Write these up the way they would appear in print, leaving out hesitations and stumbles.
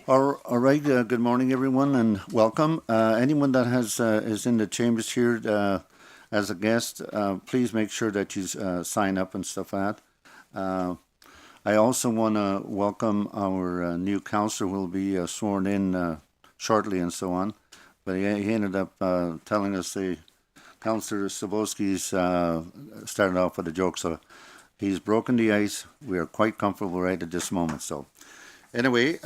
All right. Good morning, everyone, and welcome. Anyone that is in the chambers here as a guest, please make sure that you sign up and stuff like that. I also want to welcome our new counselor who will be sworn in shortly and so on. But he ended up telling us the Councillor Saboski's started off with a joke, so he's broken the ice. We are quite comfortable right at this moment. So anyway,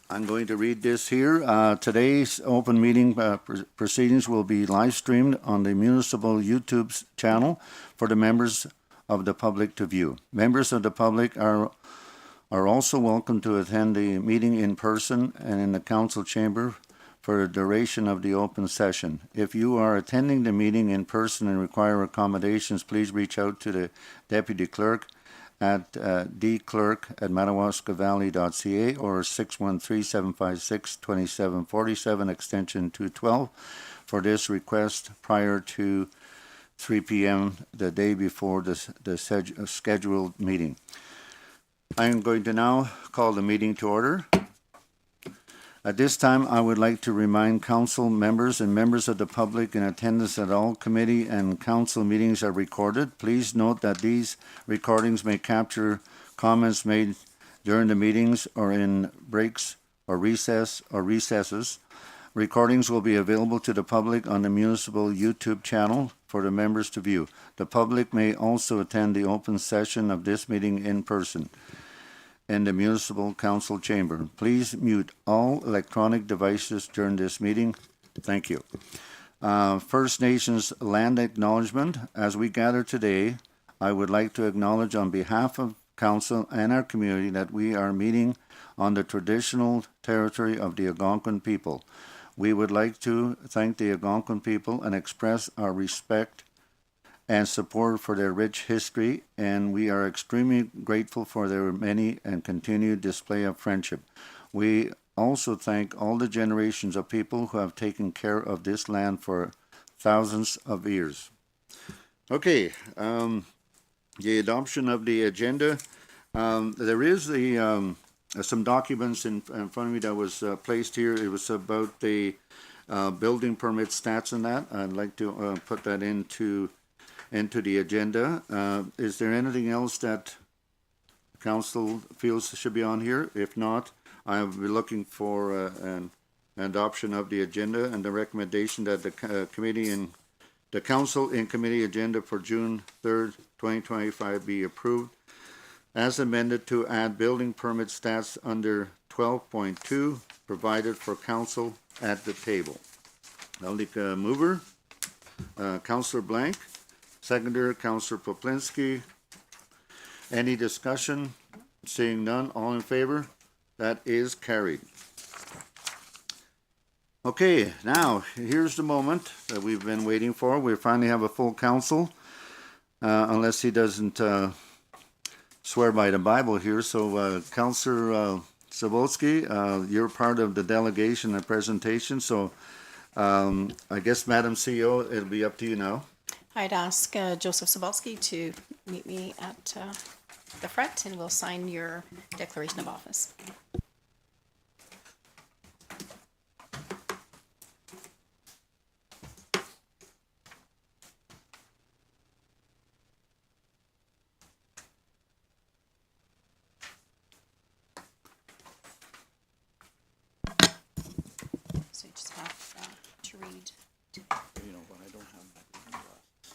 I'm going to read this here. Today's open meeting proceedings will be live streamed on the municipal YouTube channel for the members of the public to view. Members of the public are also welcome to attend the meeting in person and in the council chamber for the duration of the open session. If you are attending the meeting in person and require accommodations, please reach out to the deputy clerk at dclerk@madawaskavalley.ca or 613-756-2747 extension 212 for this request prior to 3 p.m. the day before the scheduled meeting. I am going to now call the meeting to order. At this time, I would like to remind council members and members of the public in attendance that all committee and council meetings are recorded. Please note that these recordings may capture comments made during the meetings or in breaks or recesses. Recordings will be available to the public on the municipal YouTube channel for the members to view. The public may also attend the open session of this meeting in person in the municipal council chamber. Please mute all electronic devices during this meeting. Thank you. First Nations land acknowledgement. As we gather today, I would like to acknowledge on behalf of council and our community that we are meeting on the traditional territory of the Algonquin people. We would like to thank the Algonquin people and express our respect and support for their rich history, and we are extremely grateful for their many and continued display of friendship. We also thank all the generations of people who have taken care of this land for thousands of years. Okay, the adoption of the agenda. There is some documents in front of me that was placed here. It was about the building permit stats and that. I'd like to put that into the agenda. Is there anything else that council feels should be on here? If not, I'll be looking for an adoption of the agenda and the recommendation that the committee and the council in committee agenda for June 3rd, 2025 be approved as amended to add building permit stats under 12.2 provided for council at the table. I'll take a mover, Councillor Blank. Seconder, Councillor Poplinski. Any discussion? Seeing none, all in favor? That is carried. Okay, now here's the moment that we've been waiting for. We finally have a full council, unless he doesn't swear by the Bible here. So, Councillor Sabolsky, you're part of the delegation and presentation. So, I guess, Madam CEO, it'll be up to you now. I'd ask Joseph Sabolsky to meet me at the front, and we'll sign your declaration of office. So you just have to read. You know what, I don't have my reading glasses.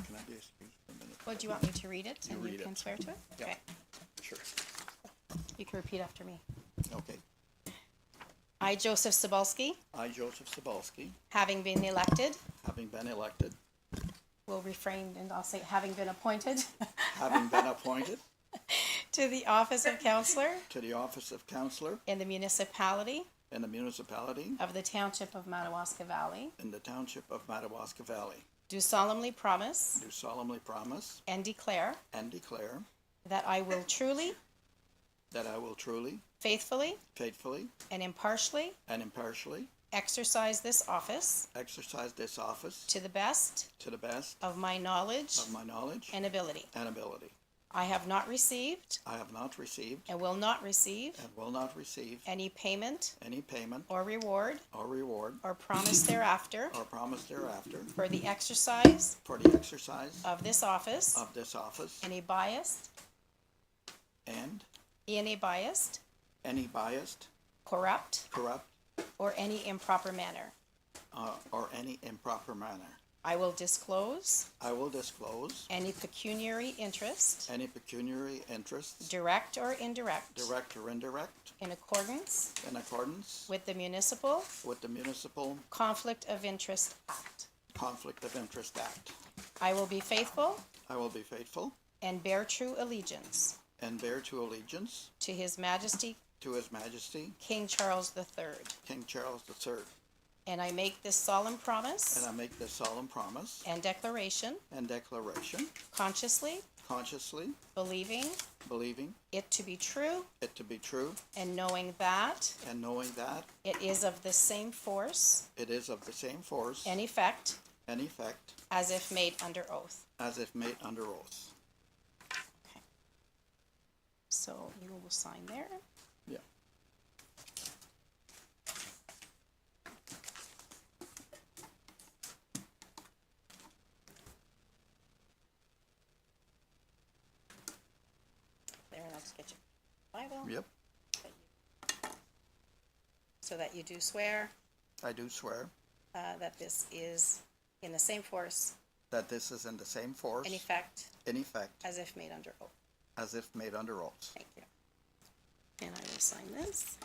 Can I be excused for a minute? Well, do you want me to read it and read you can it. swear to it? Yeah. Okay. Sure. You can repeat after me. Okay. I, Joseph Sabolsky, I, Joseph Sabolsky, having been elected, having been elected, will refrain and I'll say having been appointed having been appointed to the office of councillor to the office of councillor in the municipality in the municipality of the Township of Madawaska Valley, in the Township of Madawaska Valley, do solemnly promise do solemnly promise and declare and declare that I will truly, that I will truly, faithfully, faithfully, and impartially and impartially exercise this office exercise this office to the best to the best of my knowledge of my knowledge and ability. and ability. I have not received I have not received and will not receive and will not receive any payment any payment or reward or promise thereafter promise thereafter for the exercise for the exercise of this office, of this office any biased, and biased, corrupt, corrupt, or any improper manner. or any improper manner. I will disclose I will disclose any pecuniary interest, any pecuniary interests, direct or indirect, direct or indirect, in accordance in accordance with the Municipal with the Municipal Conflict of Interest Act. Conflict of Interest Act. I will be faithful I will be faithful and bear true allegiance and bear true allegiance to His Majesty to His Majesty King Charles III. King Charles III. And I make this solemn promise And I make this solemn promise and declaration and declaration consciously consciously, believing believing it to be true it to be true, and knowing that and knowing that it is of the same force it is of the same force and effect and effect as if made under oath. as if made under oath. Okay. So you will sign there. Yeah. There, and I'll just get your Bible. Yep. So that you do swear I do swear that this is in the same force that this is in the same force and effect in effect as if made under oath. as if made under oath. Thank you. And I will sign this.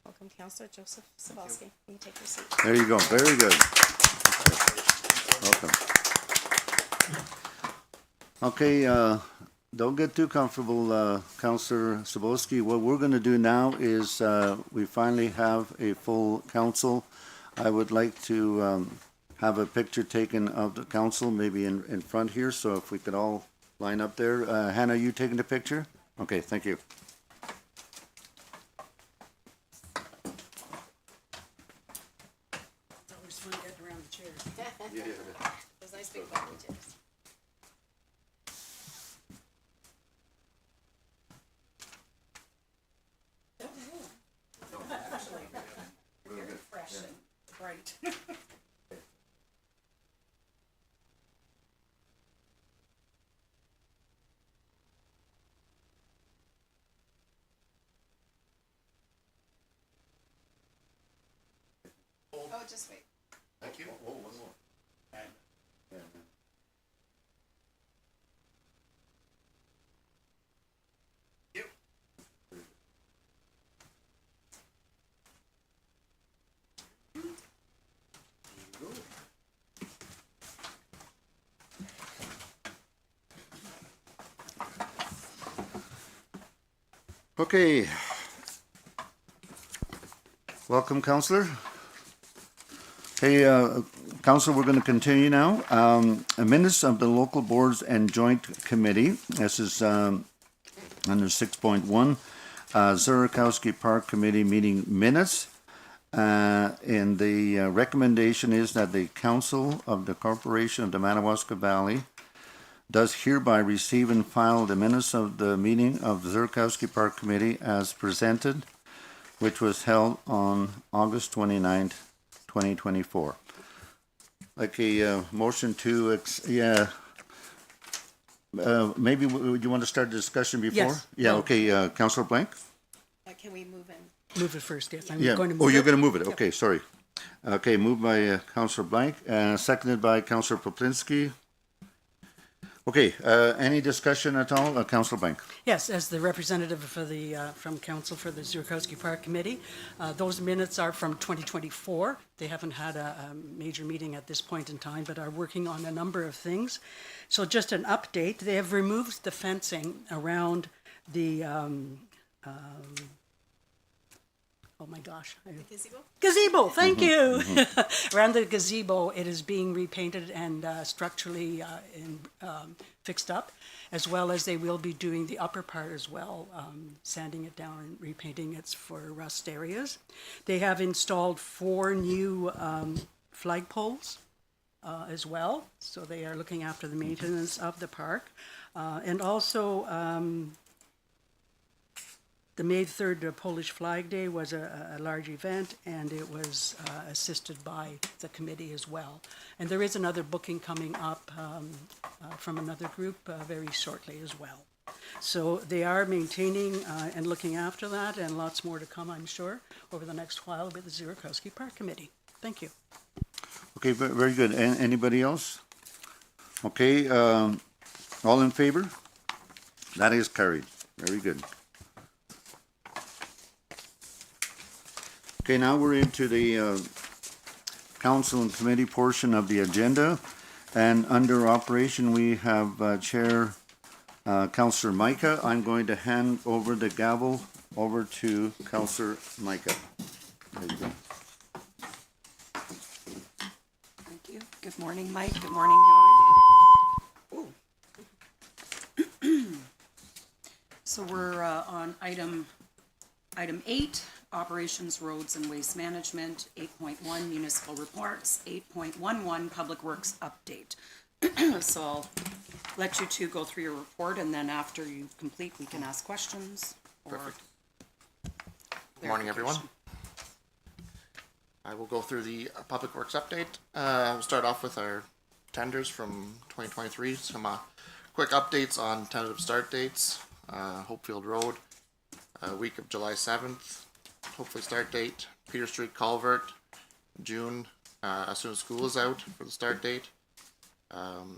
Welcome, Councillor Joseph Sabalski. You can take your seat. There you go. Very good. Welcome. Okay, don't get too comfortable, Councillor Sabolsky. What we're going to do now is we finally have a full council. I would like to have a picture taken of the council, maybe in front here. So if we could all line up there. Hannah, you taking the picture? Okay, thank you. Always fun getting around the chair. Those nice big bucket chairs. Fresh and bright. Oh, just wait. Thank you. Oh, one more. Okay. Welcome, Councillor. Hey, Council, we're going to continue now. Minutes of the local boards and joint committee. This is under 6.1. Zurikowski Park Committee meeting minutes. And the recommendation is that the Council of the Corporation of the Madawaska Valley does hereby receive and file the minutes of the meeting of the Zurikowski Park Committee as presented, which was held on August 29th, 2024. Like a motion to, maybe you want to start the discussion before? Yes. Yeah, No. okay, Councillor Blank? Can we move in? Move it first, yes. I'm Yeah. going to move Oh, you're it. going to move it. Okay, sorry. Okay, moved by Councillor Blank, seconded by Councillor Poplinski. Okay, any discussion at all? Councillor Blank. Yes, as the representative for the, from Council for the Zurikowski Park Committee, those minutes are from 2024. They haven't had a major meeting at this point in time, but are working on a number of things. So just an update, they have removed the fencing around the oh my gosh. Gazebo? Gazebo, thank you. Around the gazebo, it is being repainted and structurally fixed up, as well as they will be doing the upper part as well, sanding it down and repainting it for rust areas. They have installed 4 new flagpoles as well, so they are looking after the maintenance of the park. And also, the May 3rd Polish Flag Day was a large event, and it was assisted by the committee as well. And there is another booking coming up from another group very shortly as well. So they are maintaining and looking after that, and lots more to come, I'm sure, over the next while with the Zurikowski Park Committee. Thank you. Okay, very good. Anybody else? Okay, all in favor? That is carried. Very good. Okay, now we're into the council and committee portion of the agenda. And under operation, we have Chair Councillor Micah. I'm going to hand over the gavel over to Councillor Micah. There you go. Thank you. Good morning, Mike. Good morning, Hillary. Ooh. So we're on item 8, Operations, Roads, and Waste Management, 8.1, Municipal Reports, 8.11, Public Works Update. So I'll let you two go through your report, and then after you complete, we can ask questions. Perfect. Good morning, everyone. I will go through the Public Works update. We'll start off with our tenders from 2023. Some quick updates on tentative start dates. Hopefield Road, week of July 7th. Hopefully start date. Peter Street Culvert, June, as soon as school is out for the start date.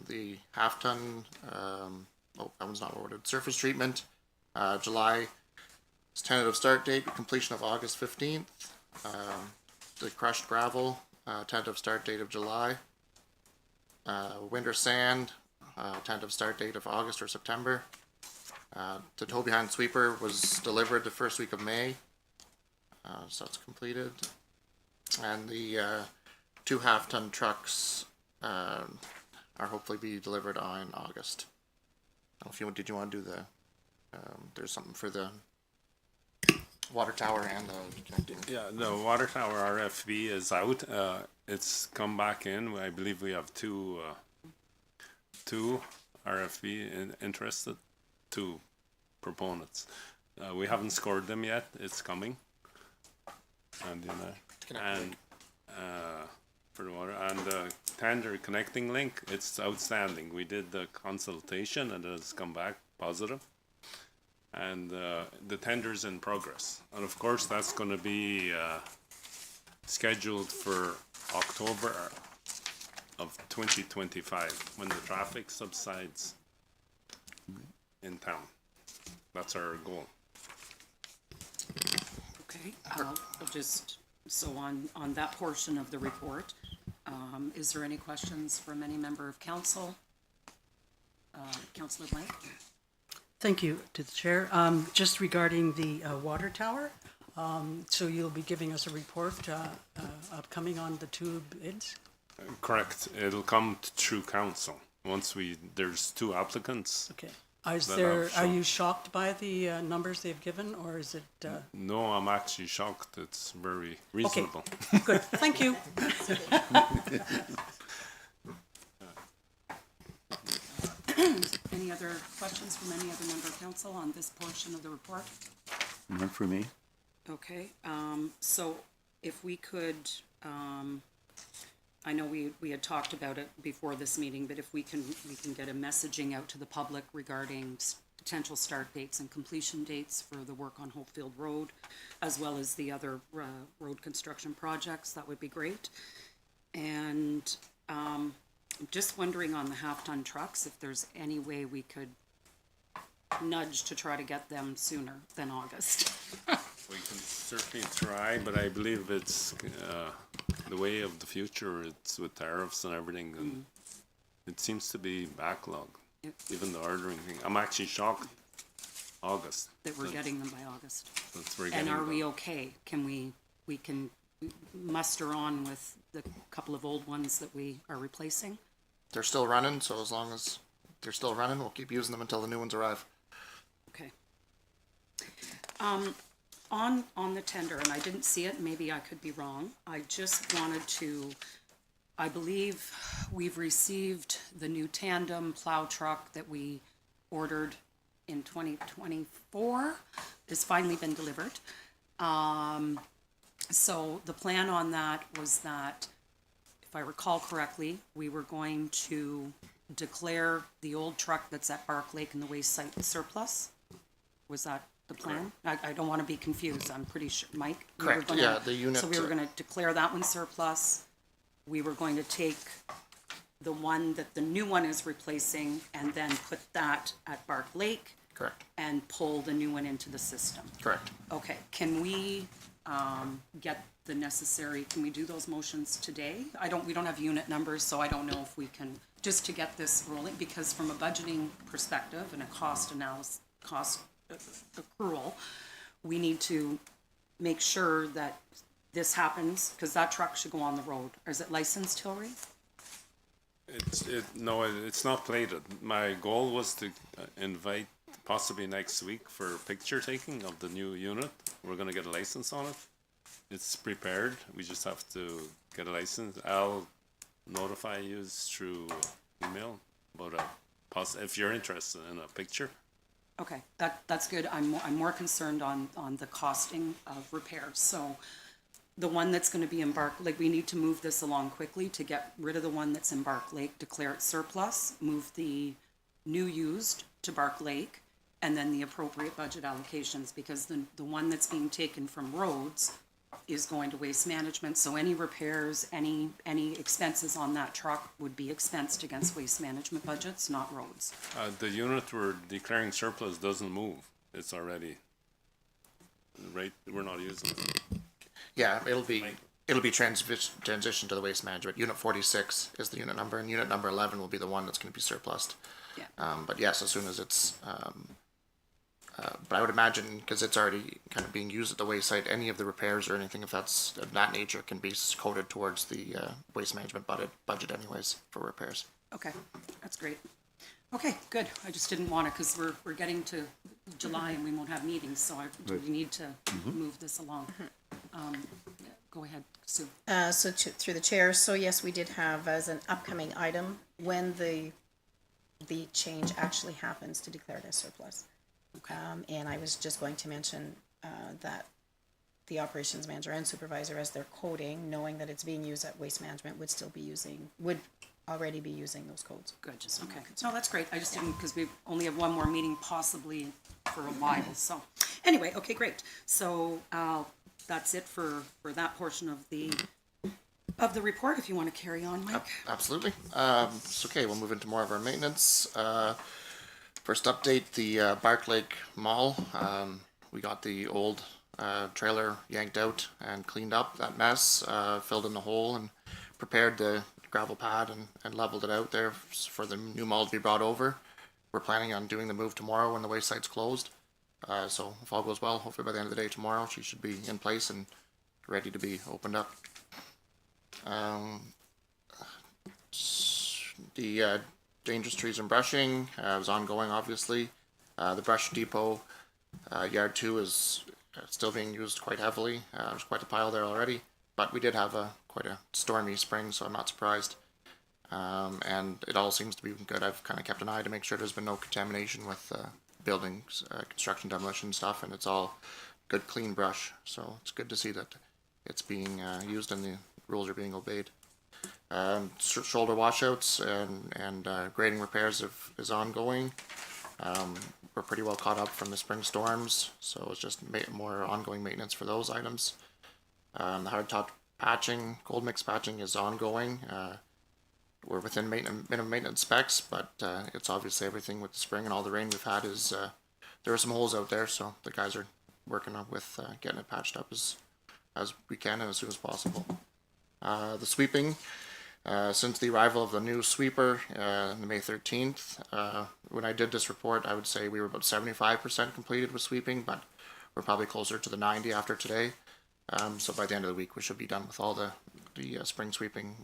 The half-ton, that one's not ordered. Surface treatment, July is tentative start date, completion of August 15th. The crushed gravel, tentative start date of July. Winter sand, tentative start date of August or September. The tow behind sweeper was delivered the first week of May, so it's completed. And the 2 half-ton trucks are hopefully be delivered on August. I don't know if did you want to do the? There's something for the water tower and the connecting. Yeah, the water tower RFP is out. It's come back in. I believe we have two RFP interested, 2 proponents. We haven't scored them yet. It's coming. And for the water and the tender connecting link, it's outstanding. We did the consultation and it has come back positive. And the tender's in progress. And of course, that's going to be scheduled for October of 2025 when the traffic subsides in town. That's our goal. Okay, I'll just, so on that portion of the report, is there any questions from any member of council? Councillor Blank? Thank you to the chair. Just regarding the water tower, so you'll be giving us a report upcoming on the 2 bids? Correct. It'll come through council. Once there's 2 applicants. Okay. Are you shocked by the numbers they've given, or is it? No, I'm actually shocked. It's very reasonable. Okay. Good. Thank you. Any other questions from any other member of council on this portion of the report? None for me. Okay, so if we could, I know we had talked about it before this meeting, but if we can get a messaging out to the public regarding potential start dates and completion dates for the work on Hopefield Road, as well as the other road construction projects, that would be great. And I'm just wondering on the half-ton trucks, if there's any way we could nudge to try to get them sooner than August. We can certainly try, but I believe it's the way of the future. It's with tariffs and everything, and it seems to be backlog. Yep. Even the ordering thing. I'm actually shocked August. that we're getting them by August. That's we're And getting are we them. okay? Can we can muster on with the couple of old ones that we are replacing? They're still running, so as long as they're still running, we'll keep using them until the new ones arrive. Okay. On the tender, and I didn't see it, maybe I could be wrong. I just wanted to, I believe we've received the new tandem plow truck that we ordered in 2024. It's finally been delivered. So the plan on that was that, if I recall correctly, we were going to declare the old truck that's at Bark Lake in the waste site surplus. Was that the plan? I don't want to be confused. I'm pretty sure, Mike? we were Correct, gonna- yeah, the unit, So we were going to declare that one surplus. We were going to take the one that the new one is replacing and then put that at Bark Lake Correct, and pull the new one into the system. correct. Okay, can we, get the necessary, can we do those motions today? We don't have unit numbers, so I don't know if we can, just to get this rolling, because from a budgeting perspective and a cost analysis, cost accrual, we need to make sure that this happens, because that truck should go on the road. Or is it licensed, Hillary? No, it's not plated. My goal was to invite possibly next week for picture taking of the new unit. We're gonna get a license on it. It's prepared. We just have to get a license. I'll notify you through email about if you're interested in a picture. Okay, that's good. I'm more concerned on the costing of repairs. So the one that's gonna be in Bark, like, we need to move this along quickly to get rid of the one that's in Bark Lake, declare it surplus, move the new used to Bark Lake, and then the appropriate budget allocations, because the one that's being taken from roads is going to waste management. So any repairs, any expenses on that truck would be expensed against waste management budgets, not roads. The unit we're declaring surplus doesn't move. It's already, right, we're not using it. Yeah, it'll be transitioned to the waste management. Unit 46 is the unit number, and unit number 11 will be the one that's going to be surplused. Yeah. But yes, as soon as it's, but I would imagine, because it's already kind of being used at the waste site, any of the repairs or anything of that nature can be coded towards the waste management budget anyways for repairs. Okay, that's great. Okay, good. I just didn't want to, because we're getting to July and we won't have meetings, so we need to move this along. Yeah, go ahead, Sue. Through the chair, so yes, we did have as an upcoming item when the change actually happens to declare it as surplus. Okay. And I was just going to mention that the operations manager and supervisor, as they're coding, knowing that it's being used at waste management, would already be using those codes. Good, okay. No, that's great. I just didn't, because we only have one more meeting possibly for a while, so. Anyway, okay, great. So, that's it for that portion of the report, if you want to carry on, Mike. Absolutely. So, okay, we'll move into more of our maintenance. First update, the Bark Lake Mall. We got the old trailer yanked out and cleaned up that mess, filled in the hole and prepared the gravel pad and leveled it out there for the new mall to be brought over. We're planning on doing the move tomorrow when the waste site's closed. So if all goes well, hopefully by the end of the day tomorrow, she should be in place and ready to be opened up. The dangerous trees and brushing is ongoing, obviously. The brush depot, yard 2 is still being used quite heavily. There's quite a pile there already, but we did have quite a stormy spring, so I'm not surprised. And it all seems to be good. I've kind of kept an eye to make sure there's been no contamination with buildings, construction, demolition stuff, and it's all good, clean brush. So it's good to see that it's being used and the rules are being obeyed. Shoulder washouts and grading repairs is ongoing. We're pretty well caught up from the spring storms, so it's just more ongoing maintenance for those items. The hard top patching, cold mix patching is ongoing. We're within minimum maintenance specs, but it's obviously everything with the spring and all the rain we've had is there are some holes out there, so the guys are working with getting it patched up as we can and as soon as possible. The sweeping, Since the arrival of the new sweeper on May 13th, when I did this report, I would say we were about 75% completed with sweeping, but we're probably closer to the 90 after today. So by the end of the week, we should be done with all the spring sweeping.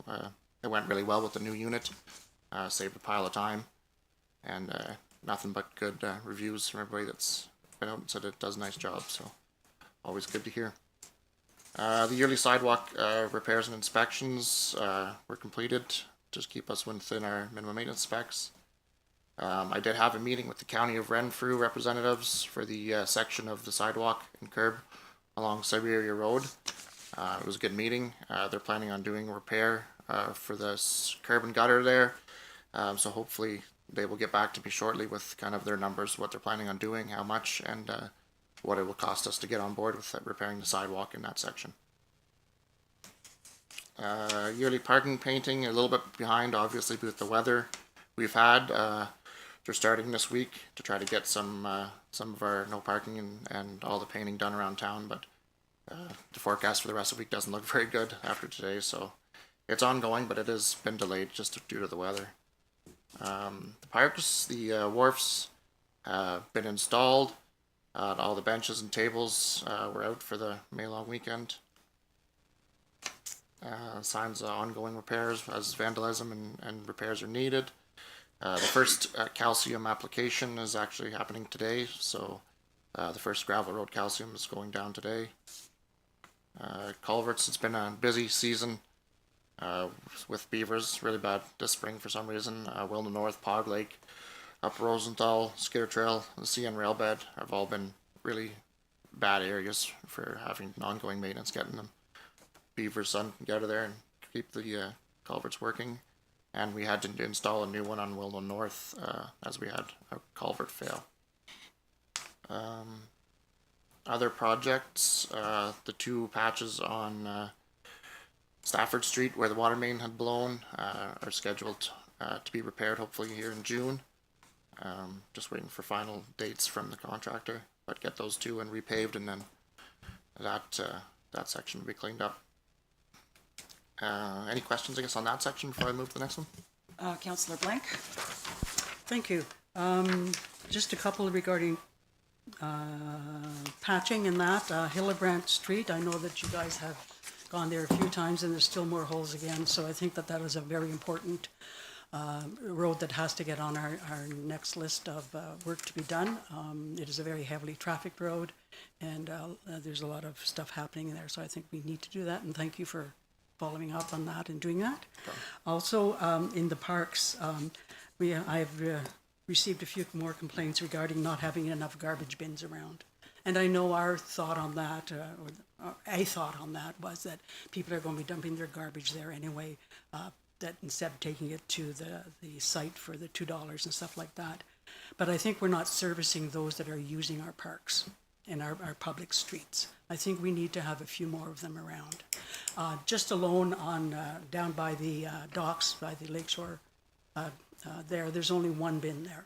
It went really well with the new unit, saved a pile of time, and nothing but good reviews from everybody that's been out and said it does a nice job. So always good to hear. The yearly sidewalk repairs and inspections were completed. Just keep us within our minimum maintenance specs. I did have a meeting with the County of Renfrew representatives for the section of the sidewalk and curb along Siberia Road. It was a good meeting. They're planning on doing a repair for this curb and gutter there. So hopefully they will get back to me shortly with kind of their numbers, what they're planning on doing, how much, and what it will cost us to get on board with repairing the sidewalk in that section. Yearly parking painting, a little bit behind, obviously, with the weather we've had. They're starting this week to try to get some of our no parking and all the painting done around town, but the forecast for the rest of the week doesn't look very good after today, so it's ongoing, but it has been delayed just due to the weather. The parks, the wharfs have been installed. All the benches and tables were out for the May long weekend. Signs of ongoing repairs as vandalism and repairs are needed. The first calcium application is actually happening today, so the first gravel road calcium is going down today. Culverts, it's been a busy season with beavers, really bad this spring for some reason. Wilna North, Pog Lake, up Rosenthal, Skidder Trail, the CN Railbed have all been really bad areas for having ongoing maintenance, getting them beavers out of there and keep the culverts working. And we had to install a new one on Wilna North as we had a culvert fail. Other projects, the two patches on Stafford Street where the water main had blown are scheduled to be repaired hopefully here in June. Just waiting for final dates from the contractor, but get those two and repaved, and then that section will be cleaned up. Any questions, I guess, on that section before I move to the next one? Councillor Blank? Thank you. Just a couple regarding patching and that. Hillebrand Street, I know that you guys have gone there a few times and there's still more holes again, so I think that is a very important road that has to get on our next list of work to be done. It is a very heavily trafficked road, and there's a lot of stuff happening there, so I think we need to do that, and thank you for following up on that and doing that. Okay. Also, in the parks, I've received a few more complaints regarding not having enough garbage bins around. And I know our thought on that, or a thought on that, was that people are going to be dumping their garbage there anyway, that instead of taking it to the site for the $2 and stuff like that. But I think we're not servicing those that are using our parks and our public streets. I think we need to have a few more of them around. Just alone on down by the docks, by the lakeshore, there's only one bin there.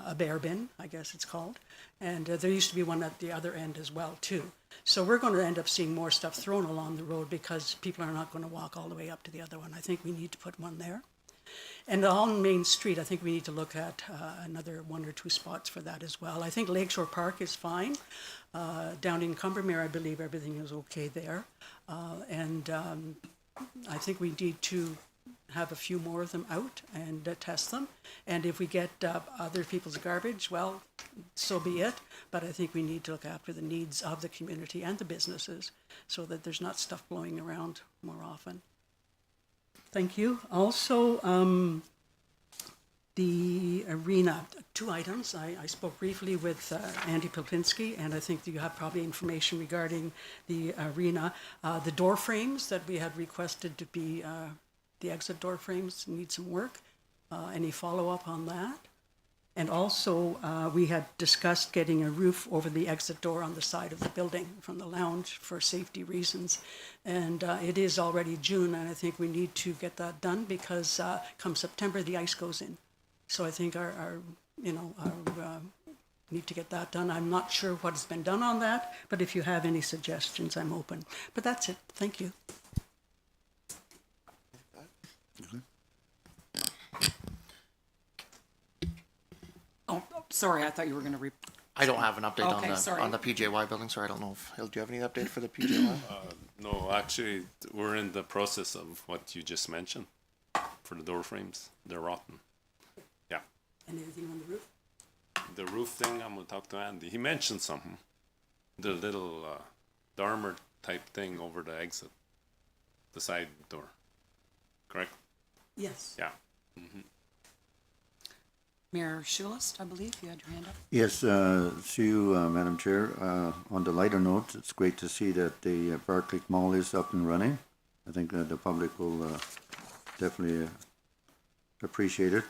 A bear bin, I guess it's called. And there used to be one at the other end as well, too. So we're going to end up seeing more stuff thrown along the road because people are not going to walk all the way up to the other one. I think we need to put one there. And on Main Street, I think we need to look at another one or two spots for that as well. I think Lakeshore Park is fine. Down in Combermere, I believe everything is okay there. And I think we need to have a few more of them out and test them. And if we get other people's garbage, well, so be it. But I think we need to look after the needs of the community and the businesses so that there's not stuff blowing around more often. Thank you. Also, the arena, two items. I spoke briefly with Andy Popinski, and I think that you have probably information regarding the arena. The door frames that we had requested to be the exit door frames need some work. Any follow-up on that? And also, we had discussed getting a roof over the exit door on the side of the building from the lounge for safety reasons. And it is already June, and I think we need to get that done because come September, the ice goes in. So I think our need to get that done. I'm not sure what has been done on that, but if you have any suggestions, I'm open. But that's it. Thank you. sorry, I thought you were gonna I don't have an update Okay, on sorry. the PJY building, so I don't know if, Hill, do you have any update for the PJY? No, actually, we're in the process of what you just mentioned for the door frames. They're rotten. Yeah. And anything on the roof? The roof thing, I'm gonna talk to Andy. He mentioned something. The little dormer type thing over the exit, the side door. Correct? Yes. Yeah. Mayor Schulist, I believe you had your hand up. Yes, see you, Madam Chair. On the lighter note, it's great to see that the Barclay Mall is up and running. I think the public will definitely appreciate it.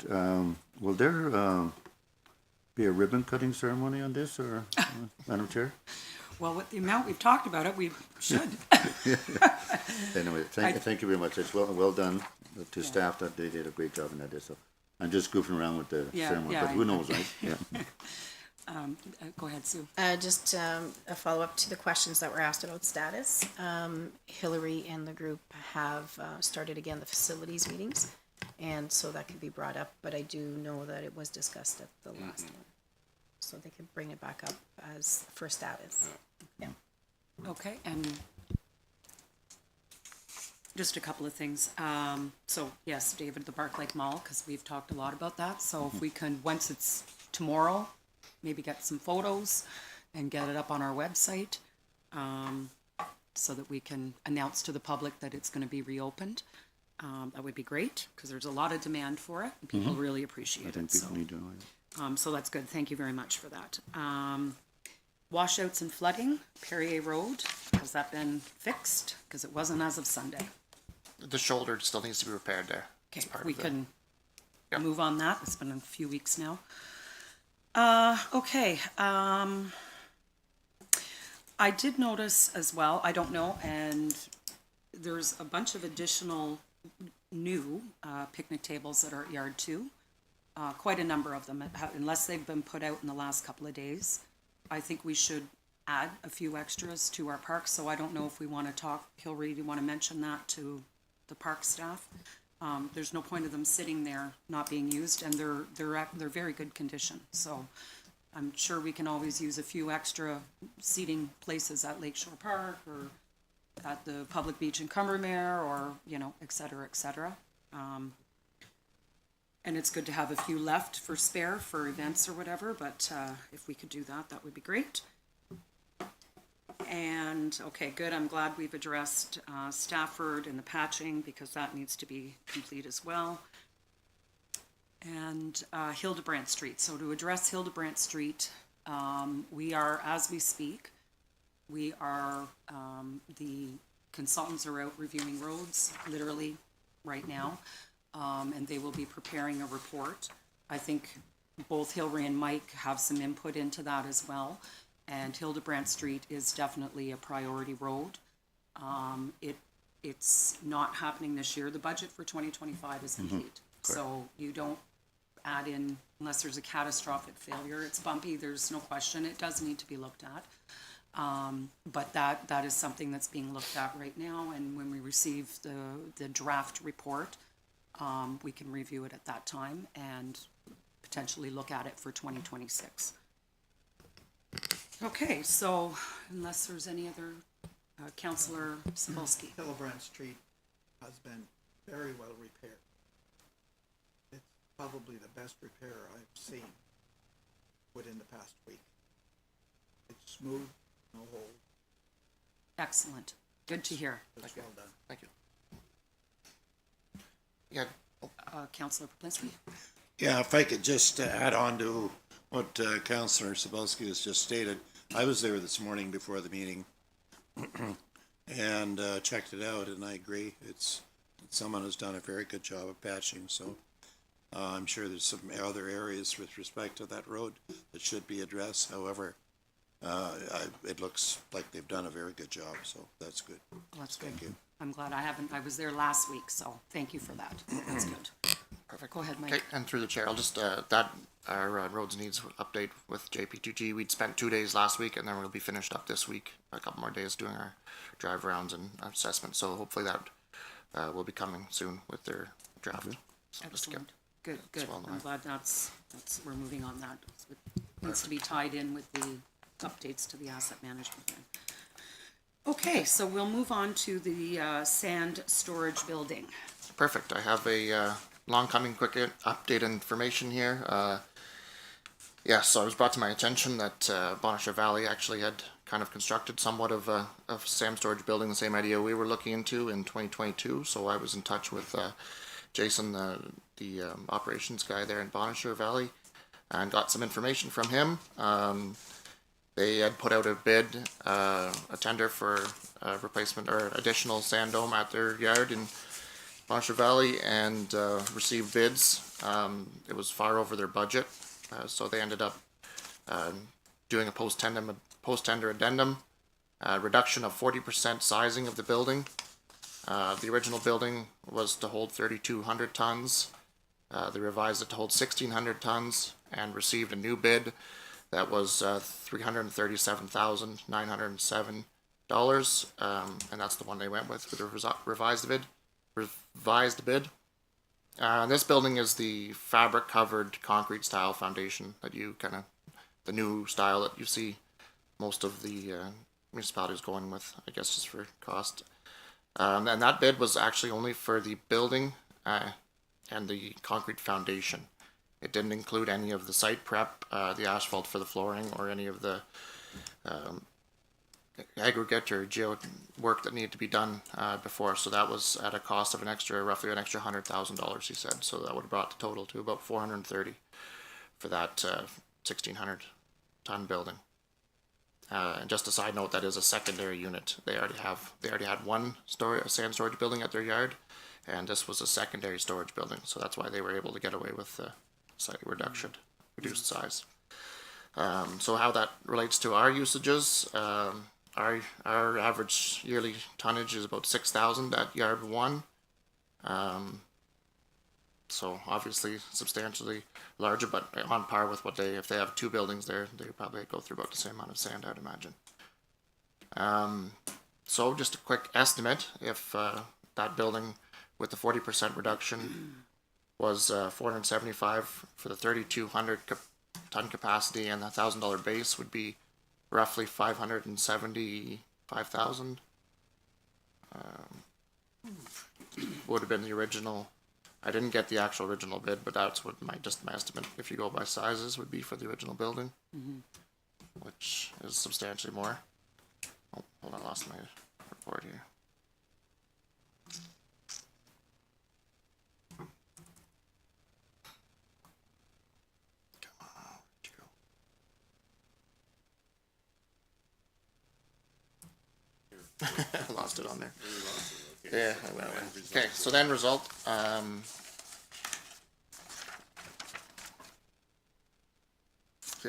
Will there be a ribbon cutting ceremony on this, or Madam Chair? Well, with the amount we've talked about it, we should. Anyway, thank you very much. It's well done to staff. That they did a great job in that. So I'm just goofing around with the Yeah, ceremony, yeah, but who knows, right? Yeah. Go ahead, Sue. Just a follow-up to the questions that were asked about status. Hillary and the group have started again the facilities meetings, and so that can be brought up, but I do know that it was discussed at the last one. So they can bring it back up as for status. Yeah. Okay, and just a couple of things. So yes, David, the Bark Lake Mall, because we've talked a lot about that. So if we can, once it's tomorrow, maybe get some photos and get it up on our website, so that we can announce to the public that it's going to be reopened. That would be great, because there's a lot of demand for it, and people really appreciate I it. think So. people need to know it. So that's good. Thank you very much for that. Washouts and flooding, Perrier Road, has that been fixed? Because it wasn't as of Sunday. The shoulder still needs to be repaired there. Okay, It's part we of it. can Yep. move on that. It's been a few weeks now. Okay. I did notice as well, I don't know, and there's a bunch of additional new picnic tables that are at Yard 2. Quite a number of them, unless they've been put out in the last couple of days. I think we should add a few extras to our parks, so I don't know if we want to talk, Hillary, do you want to mention that to the park staff? There's no point of them sitting there not being used, and they're very good condition, so I'm sure we can always use a few extra seating places at Lakeshore Park, or at the public beach in Cumbermere, or, you know, et cetera, et cetera. And it's good to have a few left for spare for events or whatever, but if we could do that, that would be great. And, okay, good, I'm glad we've addressed Stafford and the patching, because that needs to be complete as well. And Hildebrandt Street, so to address Hildebrandt Street, we are, as we speak, the consultants are out reviewing roads, literally, right now. And they will be preparing a report. I think both Hillary and Mike have some input into that as well. And Hildebrandt Street is definitely a priority road. It's not happening this year. The budget for 2025 is complete. So you don't add in, unless there's a catastrophic failure, it's bumpy, there's no question, it does need to be looked at. But that is something that's being looked at right now, and when we receive the draft report, we can review it at that time and potentially look at it for 2026. Okay, so unless there's any other, Councillor Cebulski. Hillebrandt Street has been very well repaired. It's probably the best repair I've seen within the past week. It's smooth, no hole, Excellent, good to hear. it's well done. Thank you. Yeah, Councillor Poplinski. Yeah, if I could just add on to what Councillor Cebulski has just stated. I was there this morning before the meeting and checked it out, and I agree. Someone has done a very good job of patching, so I'm sure there's some other areas with respect to that road that should be addressed. However, it looks like they've done a very good job, so that's good. Well, that's good. Thank you. I'm glad I was there last week, so thank you for that. That's good. Perfect. Go ahead, Mike. okay, and through the chair, I'll just, our roads needs update with JP2G. We'd spent 2 days last week, and then we'll be finished up this week, a couple more days doing our drive rounds and assessment, so hopefully that will be coming soon with their draft. So just to get- Excellent. Good, good. well I'm done. glad that's we're moving on that. It needs to be tied in with the updates to the asset management plan. Okay, so we'll move on to the sand storage building. Perfect. I have a long coming quick update information here. So it was brought to my attention that Bonacher Valley actually had kind of constructed somewhat of a sand storage building, the same idea we were looking into in 2022. So I was in touch with Jason, the operations guy there in Bonacher Valley, and got some information from him. They had put out a bid, a tender for replacement or additional sand dome at their yard in Bonacher Valley, and received bids. It was far over their budget, so they ended up doing a post-tender addendum, reduction of 40% sizing of the building. The original building was to hold 3,200 tons. They revised it to hold 1,600 tons and received a new bid that was $337,907, and that's the one they went with the revised bid. This building is the fabric-covered concrete style foundation that the new style that you see most of the municipalities going with, I guess, just for cost. And that bid was actually only for the building and the concrete foundation. It didn't include any of the site prep, the asphalt for the flooring, or any of the aggregate or geo work that needed to be done before. So that was at a cost of roughly an extra $100,000, he said. So that would have brought the total to about $430 for that 1,600 ton building. And just a side note, that is a secondary unit. They already had one sand storage building at their yard, and this was a secondary storage building. So that's why they were able to get away with the site reduced size. So how that relates to our usages, our average yearly tonnage is about 6,000 at yard 1. So obviously substantially larger, but on par with what if they have 2 buildings there, they probably go through about the same amount of sand, I'd imagine. So just a quick estimate, if that building with the 40% reduction was $475 for the 3,200 ton capacity, and the $1,000 base would be roughly $575,000. Would have been the original. I didn't get the actual original bid, but that's what my estimate, if you go by sizes, would be for the original building, which is substantially more. Oh, hold on, I lost my report here. I lost it on there. Yeah, I went away. Okay, so the end result, yeah,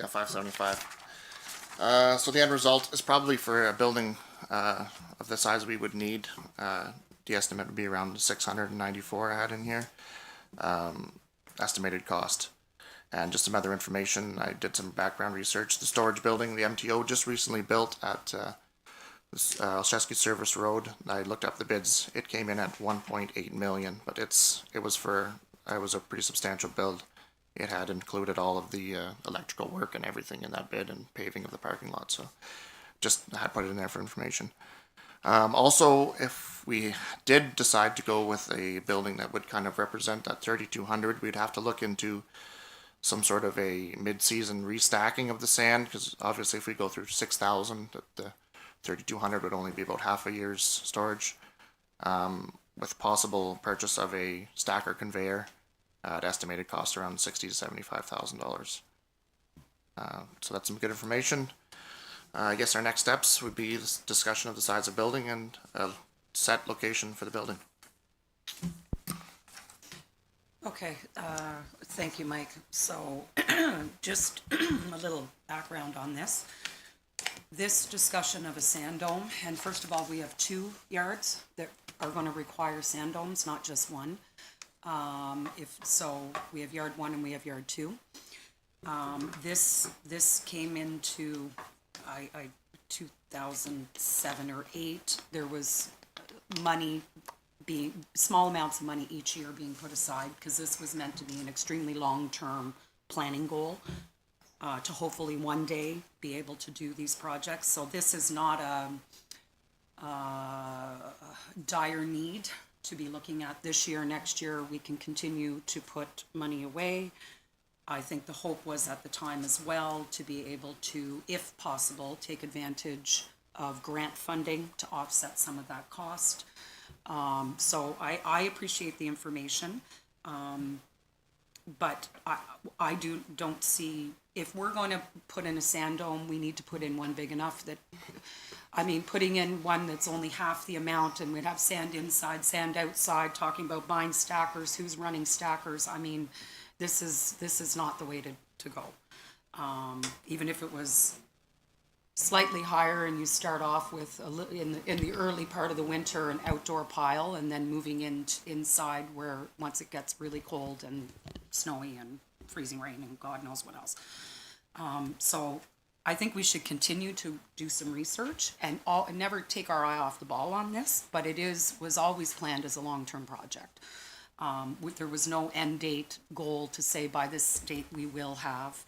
575. So the end result is probably for a building of the size we would need. The estimate would be around 694 I had in here. Estimated cost. And just some other information, I did some background research. The storage building, the MTO, just recently built at Olszewski Service Road. I looked up the bids. It came in at 1.8 million, but it was a pretty substantial build. It had included all of the electrical work and everything in that bid, and paving of the parking lot. So just had put it in there for information. Also, if we did decide to go with a building that would kind of represent that 3,200, we'd have to look into some sort of a mid-season restacking of the sand, because obviously if we go through 6,000, the 3,200 would only be about half a year's storage, with possible purchase of a stacker conveyor at estimated cost around $60,000 to $75,000. So that's some good information. I guess our next steps would be this discussion of the size of building and a set location for the building. Okay, thank you, Mike. So just a little background on this. This discussion of a sand dome, and first of all, we have 2 yards that are going to require sand domes, not just one. We have yard 1 and we have yard 2. This came into 2007 or 8. There was small amounts of money each year being put aside, because this was meant to be an extremely long-term planning goal, to hopefully one day be able to do these projects. So this is not a dire need to be looking at this year. Next year, we can continue to put money away. I think the hope was at the time as well to be able to, if possible, take advantage of grant funding to offset some of that cost. So I appreciate the information, but I don't see, if we're going to put in a sand dome, we need to put in one big enough that, I mean, putting in one that's only half the amount and we'd have sand inside, sand outside, talking about buying stackers, who's running stackers. I mean, this is not the way to go. Even if it was slightly higher and you start off with in the early part of the winter an outdoor pile, and then moving inside where once it gets really cold and snowy and freezing rain and God knows what else. So I think we should continue to do some research and never take our eye off the ball on this, but was always planned as a long-term project. There was no end date goal to say by this date we will have.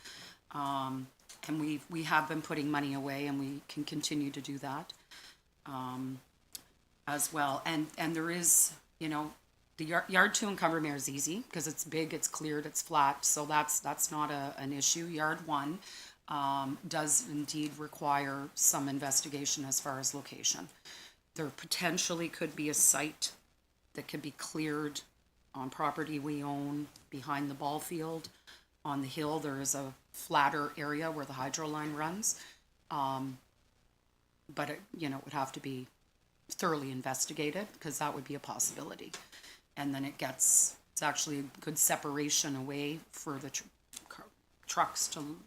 And we have been putting money away, and we can continue to do that as well. And there is, the yard 2 in Combermere is easy because it's big, it's cleared, it's flat, so that's not an issue. Yard 1 does indeed require some investigation as far as location. There potentially could be a site that could be cleared on property we own behind the ball field. On the hill, there is a flatter area where the hydro line runs. But it would have to be thoroughly investigated because that would be a possibility. And then it's actually a good separation away for the trucks to,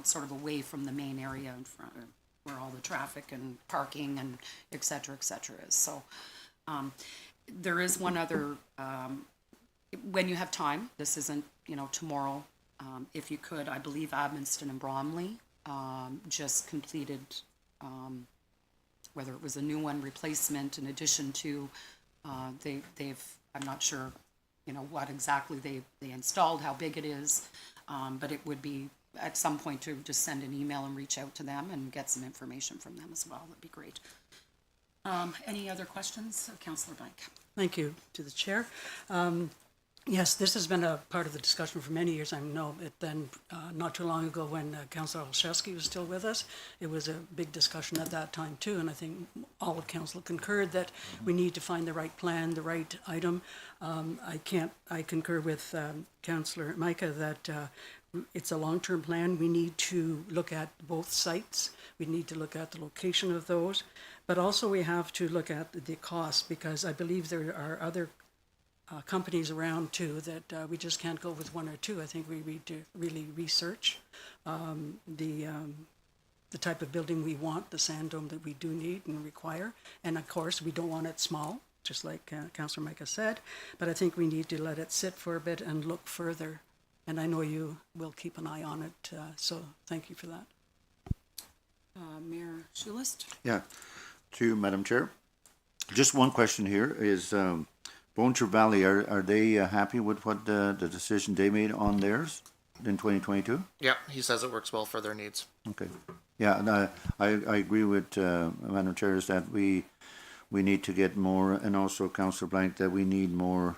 sort of away from the main area in front where all the traffic and parking and et cetera is. So there is one other, when you have time, this isn't, tomorrow, if you could, I believe Abbotston and Bromley just completed, whether it was a new one replacement in addition to, I'm not sure, what exactly they installed, how big it is, but it would be at some point to just send an email and reach out to them and get some information from them as well. That'd be great. Any other questions, Councillor Blank? Thank you to the chair. Yes, this has been a part of the discussion for many years. I know it then, not too long ago when Councillor Olszewski was still with us, it was a big discussion at that time too, and I think all of Council concurred that we need to find the right plan, the right item. I concur with Councillor Micah that it's a long-term plan. We need to look at both sites. We need to look at the location of those, but also we have to look at the cost, because I believe there are other companies around too that we just can't go with one or two. I think we need to really research the type of building we want, the sand dome that we do need and require. And of course, we don't want it small, just like Councillor Micah said, but I think we need to let it sit for a bit and look further. And I know you will keep an eye on it, so thank you for that. Mayor Schulist? Yeah, to Madam Chair. Just one question here is, Bonecher Valley, are they happy with what the decision they made on theirs in 2022? Yeah, he says it works well for their needs. Okay. Yeah, and I agree with Madam Chair is that we need to get more, and also Councillor Blank, that we need more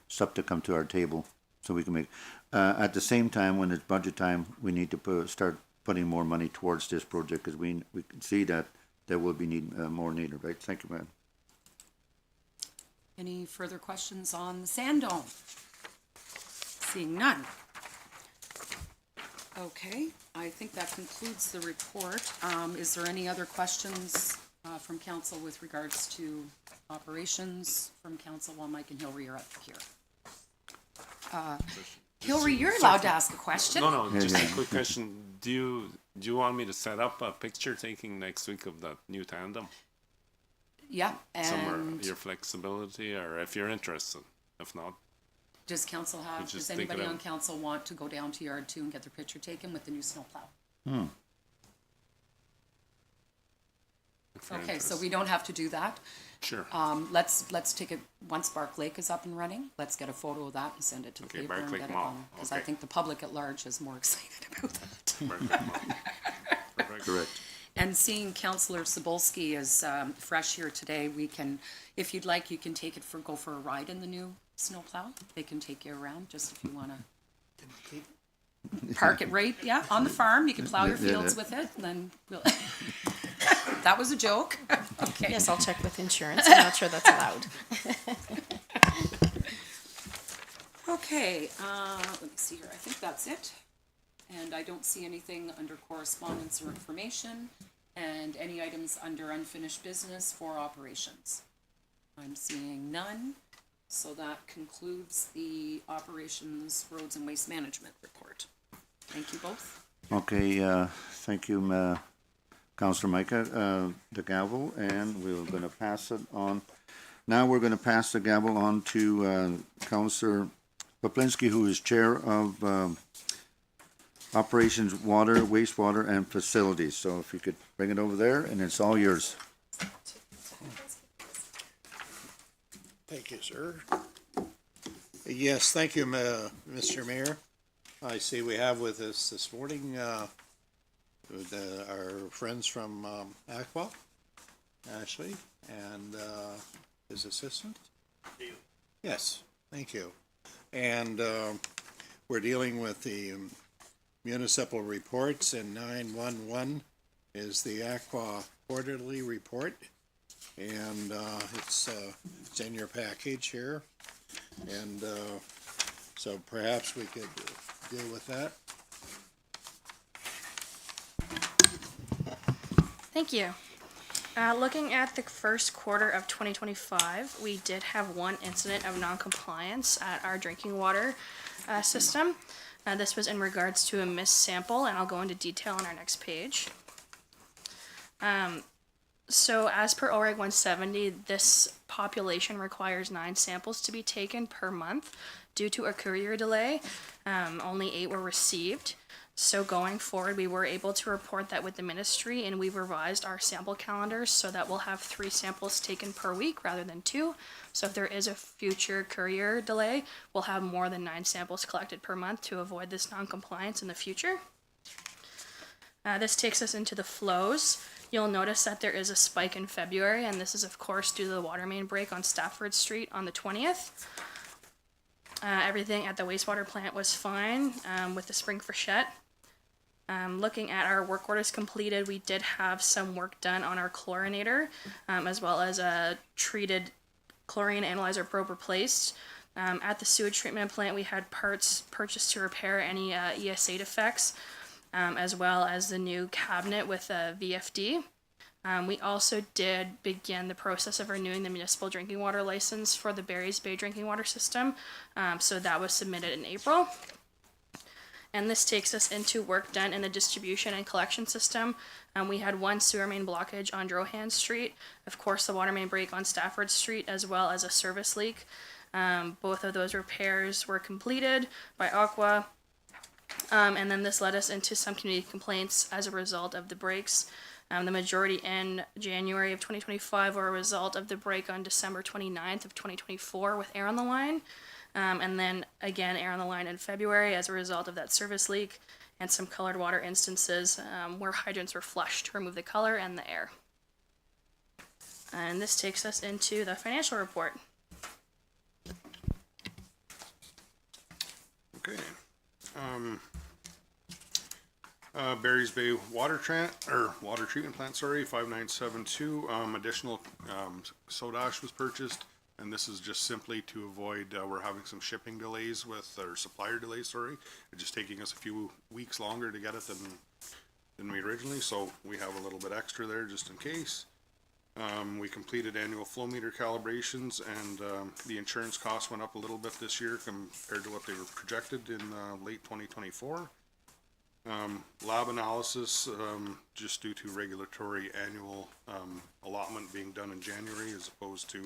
stuff to come to our table so we can make. At the same time, when it's budget time, we need to start putting more money towards this project because we can see that there will be more needed. Right? Thank you, ma'am. Any further questions on the sand dome? Seeing none. Okay, I think that concludes the report. Is there any other questions from council with regards to operations from council while Mike and Hillary are up here? Hillary, you're allowed to ask a question. No, just a quick question. Do you want me to set up a picture taking next week of that new tandem? Yeah, Somewhere, and your flexibility, or if you're interested. If not, does council just does think anybody it out. on council want to go down to yard 2 and get their picture taken with the new snowplow? if you're Okay, so interested. we don't have to do that. Sure. Let's take it, once Bark Lake is up and running, let's get a photo of that and send it to the Okay, paper Bark and Lake get it Mall, on. Because I okay. think the public at large is more excited about that. Perfect. Correct. And seeing Councillor Cebulski is fresh here today, we can, if you'd like, you can take it go for a ride in the new snowplow. They can take you around, just if you want to park it right, yeah, on the farm. You can plow your Yeah, fields yeah. with it, and then we'll. That was a joke. Okay. Yes, I'll check with insurance. I'm not sure that's allowed. Okay, let me see here. I think that's it. And I don't see anything under correspondence or information, and any items under unfinished business for operations. I'm seeing none, so that concludes the operations, roads and waste management report. Thank you both. Okay, thank you, Councillor Micah, the gavel, and we're gonna pass it on. Now we're gonna pass the gavel on to, Councillor Poplinski, who is Chair of, Operations Water, Wastewater and Facilities. So if you could bring it over there, and it's all yours. Thank you, sir. Yes, thank you, Mr. Mayor. I see we have with us this morning, our friends from, Aqua, Ashley, and, his assistant. Yes, thank you. And, we're dealing with the municipal reports, and 911 is the Aqua quarterly report. And, it's in your package here. And, so perhaps we could deal with that. Thank you. Looking at the first quarter of 2025, we did have one incident of non-compliance at our drinking water system. This was in regards to a missed sample, and I'll go into detail on our next page. So as per OREG 170, this population requires 9 samples to be taken per month. Due to a courier delay, only 8 were received. So going forward, we were able to report that with the ministry, and we've revised our sample calendars so that we'll have 3 samples taken per week rather than 2. So if there is a future courier delay, we'll have more than 9 samples collected per month to avoid this non-compliance in the future. This takes us into the flows. You'll notice that there is a spike in February, and this is of course due to the water main break on Stafford Street on the 20th. Everything at the wastewater plant was fine with the spring freshet. Looking at our work orders completed, we did have some work done on our chlorinator, as well as a treated chlorine analyzer probe replaced. At the sewage treatment plant, we had parts purchased to repair any ESA defects, as well as the new cabinet with a VFD. We also did begin the process of renewing the municipal drinking water license for the Barry's Bay drinking water system. So that was submitted in April. And this takes us into work done in the distribution and collection system. We had one sewer main blockage on Drohan Street, of course the water main break on Stafford Street, as well as a service leak. Both of those repairs were completed by Aqua. And then this led us into some community complaints as a result of the breaks. The majority in January of 2025 were a result of the break on December 29th of 2024 with air on the line. And then again, air on the line in February as a result of that service leak and some colored water instances where hydrants were flushed to remove the color and the air. And this takes us into the financial report. Okay. Barry's Bay water treatment plant, 5972, additional, soda ash was purchased. And this is just simply to avoid, we're having some shipping delays or supplier delays, It's just taking us a few weeks longer to get it than we originally, so we have a little bit extra there just in case. We completed annual flow meter calibrations, and the insurance costs went up a little bit this year compared to what they were projected in late 2024. Lab analysis, just due to regulatory annual allotment being done in January as opposed to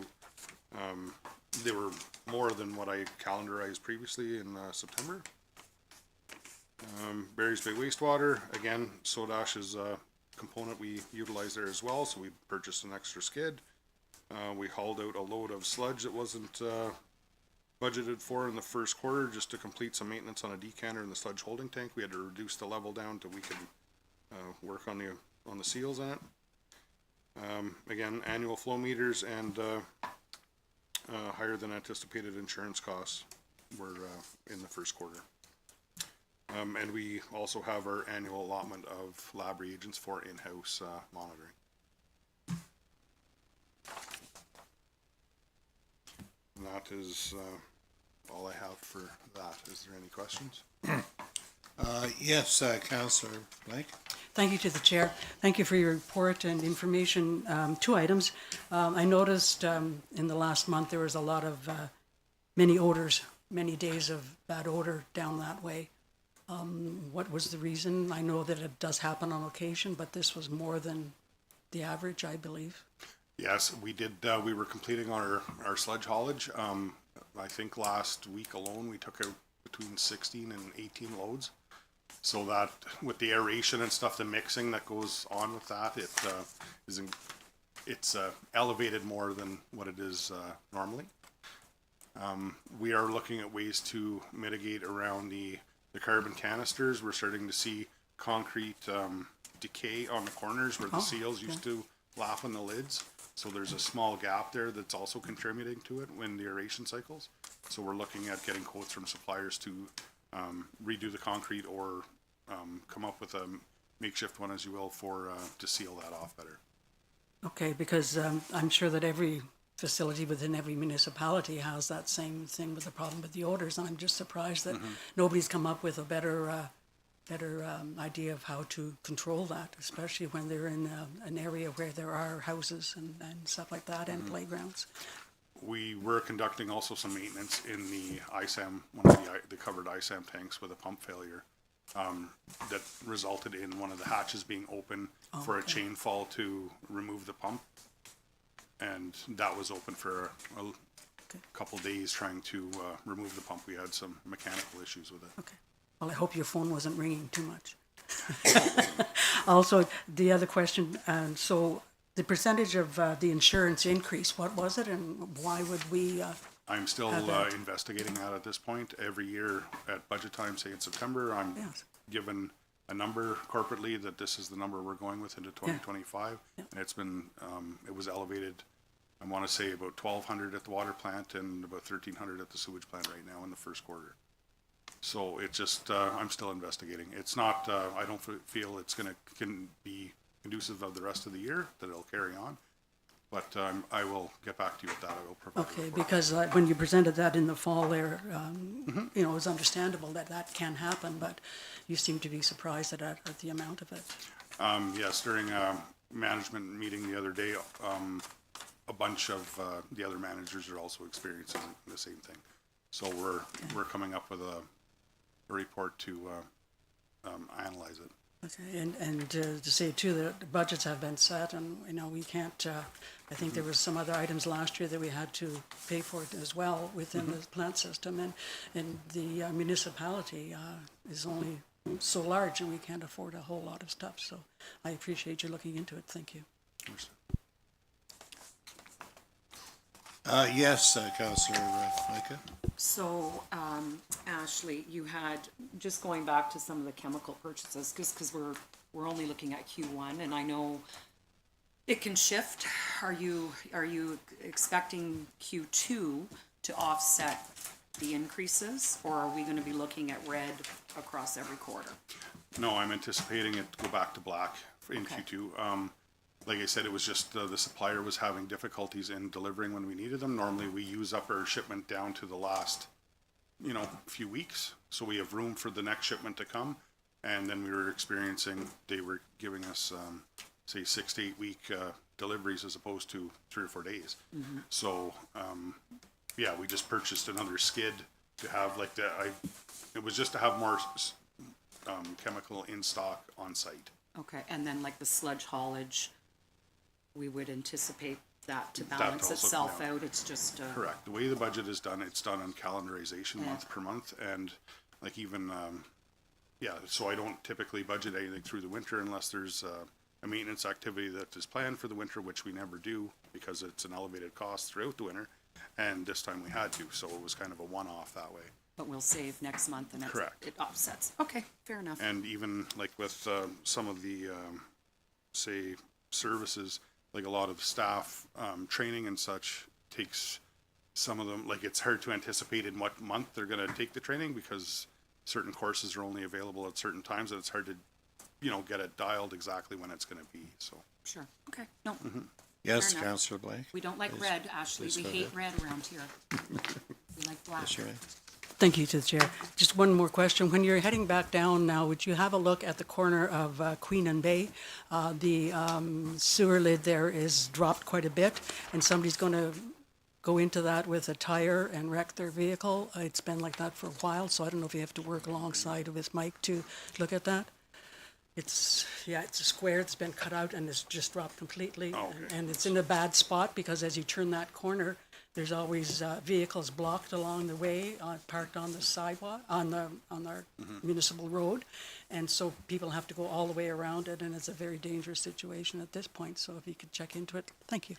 they were more than what I calendarized previously in September. Barry's Bay wastewater, again, soda ash is component we utilize there as well, so we purchased an extra skid. We hauled out a load of sludge that wasn't, budgeted for in the first quarter, just to complete some maintenance on a decanter in the sludge holding tank. We had to reduce the level down till we could, work on the seals in it. Again, annual flow meters and, higher than anticipated insurance costs were, in the first quarter. And we also have our annual allotment of lab reagents for in-house, monitoring. And that is, all I have for that. Is there any questions? Yes, Councillor Blake? Thank you to the chair. Thank you for your report and information. Two items. I noticed in the last month there was a lot of many odors, many days of bad odor down that way. What was the reason? I know that it does happen on occasion, but this was more than the average, I believe. Yes, we did, we were completing our sludge haulage. I think last week alone, we took out between 16 and 18 loads. So that, with the aeration and stuff, the mixing that goes on with that, it's elevated more than what it is normally. We are looking at ways to mitigate around the carbon canisters. We're starting to see concrete decay on the corners where the seals used to lap on the lids. So there's a small gap there that's also contributing to it when the aeration cycles. So we're looking at getting quotes from suppliers to redo the concrete or come up with a makeshift one, as you will, for to seal that off better. Okay, because I'm sure that every facility within every municipality has that same thing with the problem with the odors, and I'm just surprised that nobody's come up with a better idea of how to control that, especially when they're in an area where there are houses and stuff like that and playgrounds. We were conducting also some maintenance in the ISAM, one of the covered ISAM tanks with a pump failure that resulted in one of the hatches being open for a chain fall to remove the pump. And that was open for a couple days trying to remove the pump. We had some mechanical issues with it. Okay. Well, I hope your phone wasn't ringing too much. Also, the other question, so the percentage of the insurance increase, what was it and why would we? I'm still have that? investigating that at this point. Every year at budget time, say in September, I'm Yes. given a number corporately that this is the number we're going with into 2025. Yeah. And it's been, it was elevated, I want to say about 1,200 at the water plant and about 1,300 at the sewage plant right now in the first quarter. So it just, I'm still investigating. It's not, I don't feel it's can be conducive of the rest of the year, that it'll carry on. But I will get back to you with that. I will provide. Okay, because when you presented that in the fall there, you know, it was understandable that that can happen, but you seem to be surprised at the amount of it. Yes, during a management meeting the other day, a bunch of the other managers are also experiencing the same thing. So we're coming up with a report to analyze it. Okay, and to say too that the budgets have been set, and you know we can't. I think there was some other items last year that we had to pay for it as well within the plant system, and the municipality is only so large, and we can't afford a whole lot of stuff. So I appreciate you looking into it. Thank you. Yes, Councillor Micah. So, Ashley, you had, just going back to some of the chemical purchases, because we're only looking at Q1, and I know it can shift. Are you expecting Q2 to offset the increases, or are we gonna be looking at red across every quarter? No, I'm anticipating it to go back to black in Okay. Q2. Like I said, it was just the supplier was having difficulties in delivering when we needed them. Normally, we use up our shipment down to the last, few weeks, so we have room for the next shipment to come. And then we were experiencing, they were giving us, say, 6 to 8 week deliveries as opposed to 3 or 4 days. So, yeah, we just purchased another skid to have like it was just to have more chemical in stock on site. Okay, and then like the sludge haulage, we would anticipate that to That balance also, itself yeah. out. It's just, Correct. The way the budget is done, it's done on calendarization month per month, and like even, so I don't typically budget anything through the winter unless there's a maintenance activity that is planned for the winter, which we never do because it's an elevated cost throughout the winter. And this time we had to, so it was kind of a one-off that way. But we'll save next month and Correct. it offsets. Okay, fair enough. And even like with some of the, say, services, like a lot of staff training and such takes some of them, like it's hard to anticipate in what month they're going to take the training because certain courses are only available at certain times and it's hard to, get it dialed exactly when it's going to be, so. Sure, okay, no, Yes, enough. Councillor Blake? we don't like Please- red, Ashley. please We go hate ahead. red around here. We like black. Yes, you're right. Thank you to the chair. Just one more question. When you're heading back down now, would you have a look at the corner of Queen and Bay? The sewer lid there is dropped quite a bit, and somebody's going to go into that with a tire and wreck their vehicle. It's been like that for a while, so I don't know if you have to work alongside with Mike to look at that. It's a square that's been cut out and it's just dropped completely. Oh, okay. And it's in a bad spot because as you turn that corner, there's always vehicles blocked along the way, parked on the sidewalk, on our municipal road. And so people have to go all the way around it, and it's a very dangerous situation at this point. So if you could check into it, thank you.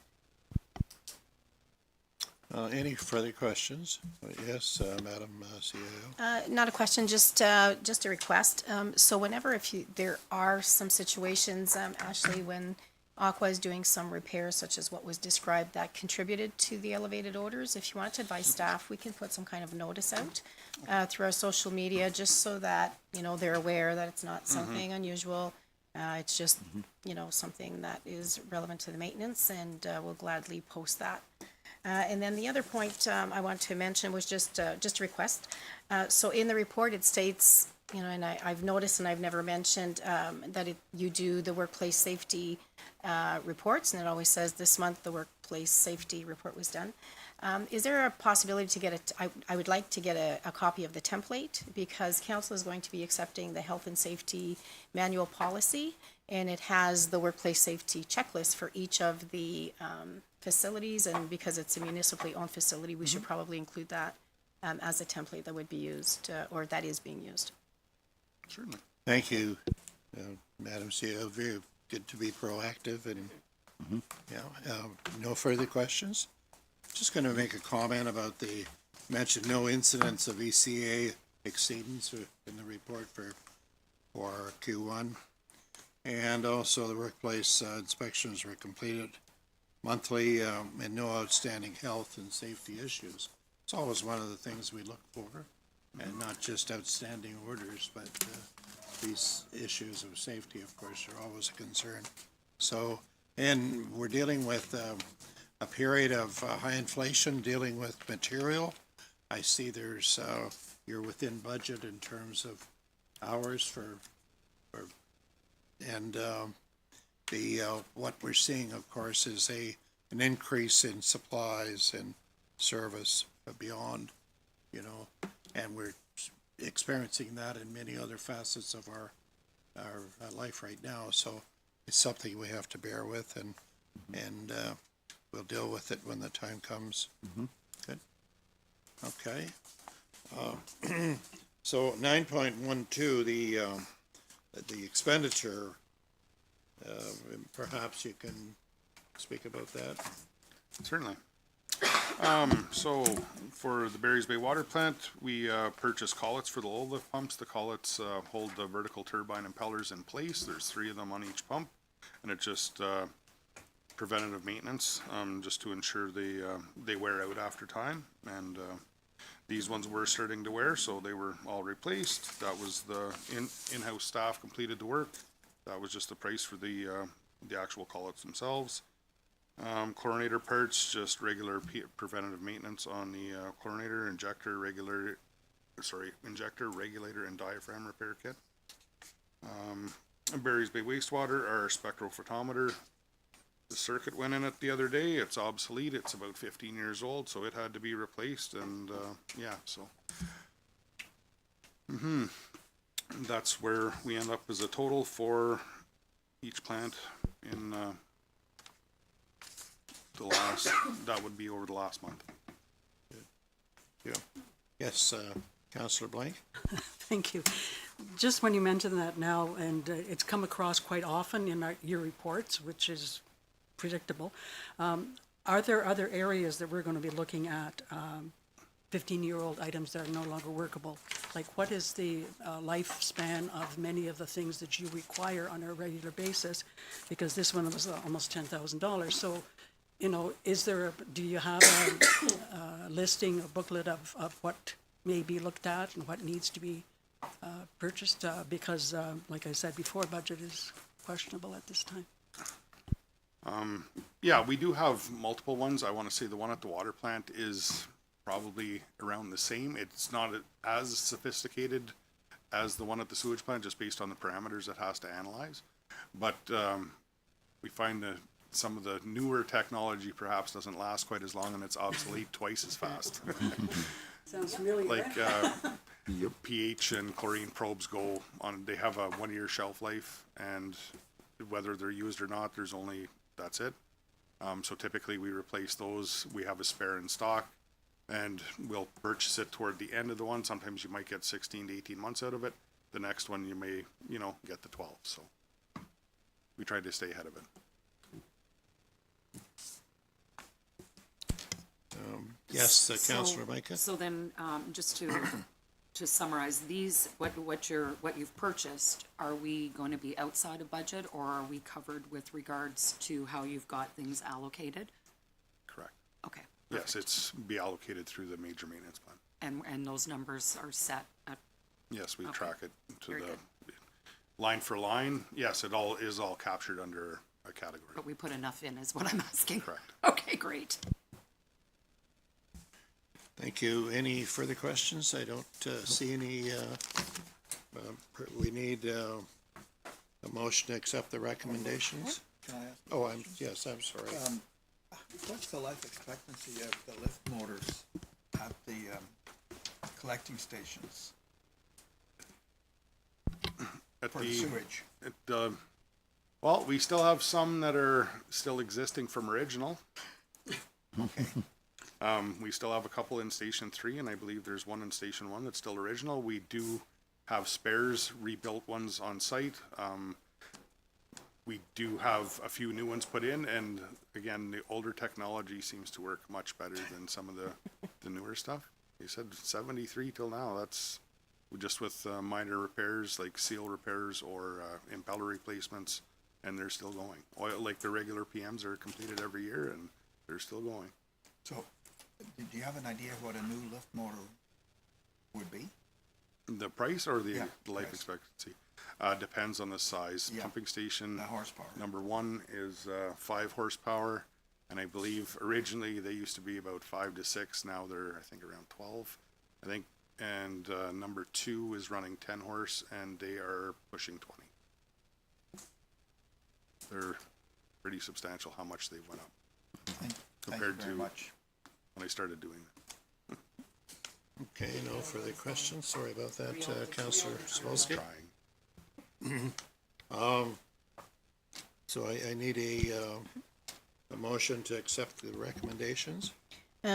Any further questions? Yes, Madam CAO. Not a question, just a request. So whenever there are some situations, Ashley, when Aqua is doing some repairs such as what was described that contributed to the elevated odors, if you want to advise staff, we can put some kind of notice out through our social media, just so that, they're aware that it's not something unusual. It's just, something that is relevant to the maintenance, and we'll gladly post that. And then the other point I want to mention was just a request. So in the report, it states, and I've noticed and I've never mentioned that you do the workplace safety reports, and it always says this month the workplace safety report was done. Is there a possibility to get I would like to get a copy of the template, because council is going to be accepting the health and safety manual policy, and it has the workplace safety checklist for each of the facilities, and because it's a municipally owned facility, we should probably include that as a template that would be used, or that is being used. Certainly. Thank you, Madam CAO. Very good to be proactive and, no further questions? Just going to make a comment about mentioned no incidents of ECA exceedance in the report for Q1. And also the workplace inspections were completed monthly and no outstanding health and safety issues. It's always one of the things we look for, and not just outstanding orders, but these issues of safety, of course, are always a concern. So, and we're dealing with a period of high inflation, dealing with material. I see you're within budget in terms of hours and what we're seeing, of course, is an increase in supplies and service beyond, and we're experiencing that in many other facets of our life right now. So it's something we have to bear with, and we'll deal with it when the time comes. Good. Okay. So 9.12, the expenditure. Perhaps you can speak about that. Certainly. So for the Barry's Bay water plant, we purchased collets for the low lift pumps. The collets hold the vertical turbine impellers in place. There's 3 of them on each pump, and it's just preventative maintenance, just to ensure they wear out after time. And these ones were starting to wear, so they were all replaced. That was the in-house staff completed the work. That was just the price for the actual collets themselves. Chlorinator parts, just regular preventative maintenance on the chlorinator, injector, regulator, and diaphragm repair kit. Barry's Bay wastewater, our spectrophotometer. The circuit went in it the other day. It's obsolete. It's about 15 years old, so it had to be replaced. And that's where we end up as a total for each plant in that would be over the last month. Yeah. Yes, Councillor Blank. Thank you. Just when you mention that now, and it's come across quite often in your reports, which is predictable, are there other areas that we're going to be looking at, 15-year-old items that are no longer workable? Like, what is the lifespan of many of the things that you require on a regular basis? Because this one was almost $10,000. So, you know, do you have a listing, a booklet of what may be looked at and what needs to be purchased? Because, like I said before, budget is questionable at this time. Yeah, we do have multiple ones. I want to say the one at the water plant is probably around the same. It's not as sophisticated as the one at the sewage plant, just based on the parameters it has to analyze. But we find that some of the newer technology perhaps doesn't last quite as long, and it's obsolete twice as fast. Sounds familiar. Like pH and chlorine probes go on, they have a 1-year shelf life, and whether they're used or not, that's it. So typically we replace those. We have a spare in stock, and we'll purchase it toward the end of the one. Sometimes you might get 16 to 18 months out of it. The next one you may, get the 12. So we try to stay ahead of it. Yes, Councillor Micah? So then, just to summarize, these, what you've purchased, are we going to be outside of budget, or are we covered with regards to how you've got things allocated? Correct. Okay. Yes, it's be allocated through the major maintenance plan. And those numbers are set at, Yes, we Okay. track it to Very the good. line for line. Yes, it is all captured under a category. but we put enough in, is what I'm asking. Correct. Okay, great. Thank you. Any further questions? I don't see any. We need a motion to accept the recommendations. Can I ask? Oh, I'm sorry. What's the life expectancy of the lift motors at the collecting stations At for the sewage? Well, we still have some that are still existing from original. We still have a couple in Station 3, and I believe there's one in Station 1 that's still original. We do have spares, rebuilt ones on site. We do have a few new ones put in, and again, the older technology seems to work much better than some of the newer stuff. You said 73 till now. That's just with minor repairs like seal repairs or impeller replacements, and they're still going. Like the regular PMs are completed every year, and they're still going. So, do you have an idea what a new lift motor would be? The price or the Yeah, life price. expectancy? Depends on the size. Yeah. Pumping station The horsepower? number 1 is 5 horsepower, and I believe originally they used to be about 5 to 6. Now they're, I think, around 12. I think, and number 2 is running 10 horse, and they are pushing 20. They're pretty substantial how much they've went up Thank you compared very to much. when I started doing it. Okay, no further questions. Sorry about that, Councillor Smolsky. Trying. So I need a motion to accept the recommendations.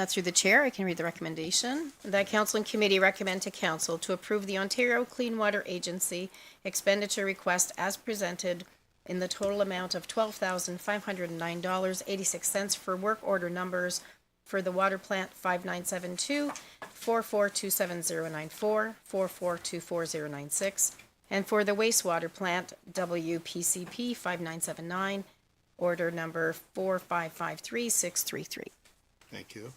Through the chair, I can read the recommendation. That council and committee recommend to council to approve the Ontario Clean Water Agency expenditure request as presented in the total amount of $12,509.86 for work order numbers for the water plant 5972, 44279094, 44249096, and for the wastewater plant WPCP 5979, order number 4553633. Thank you.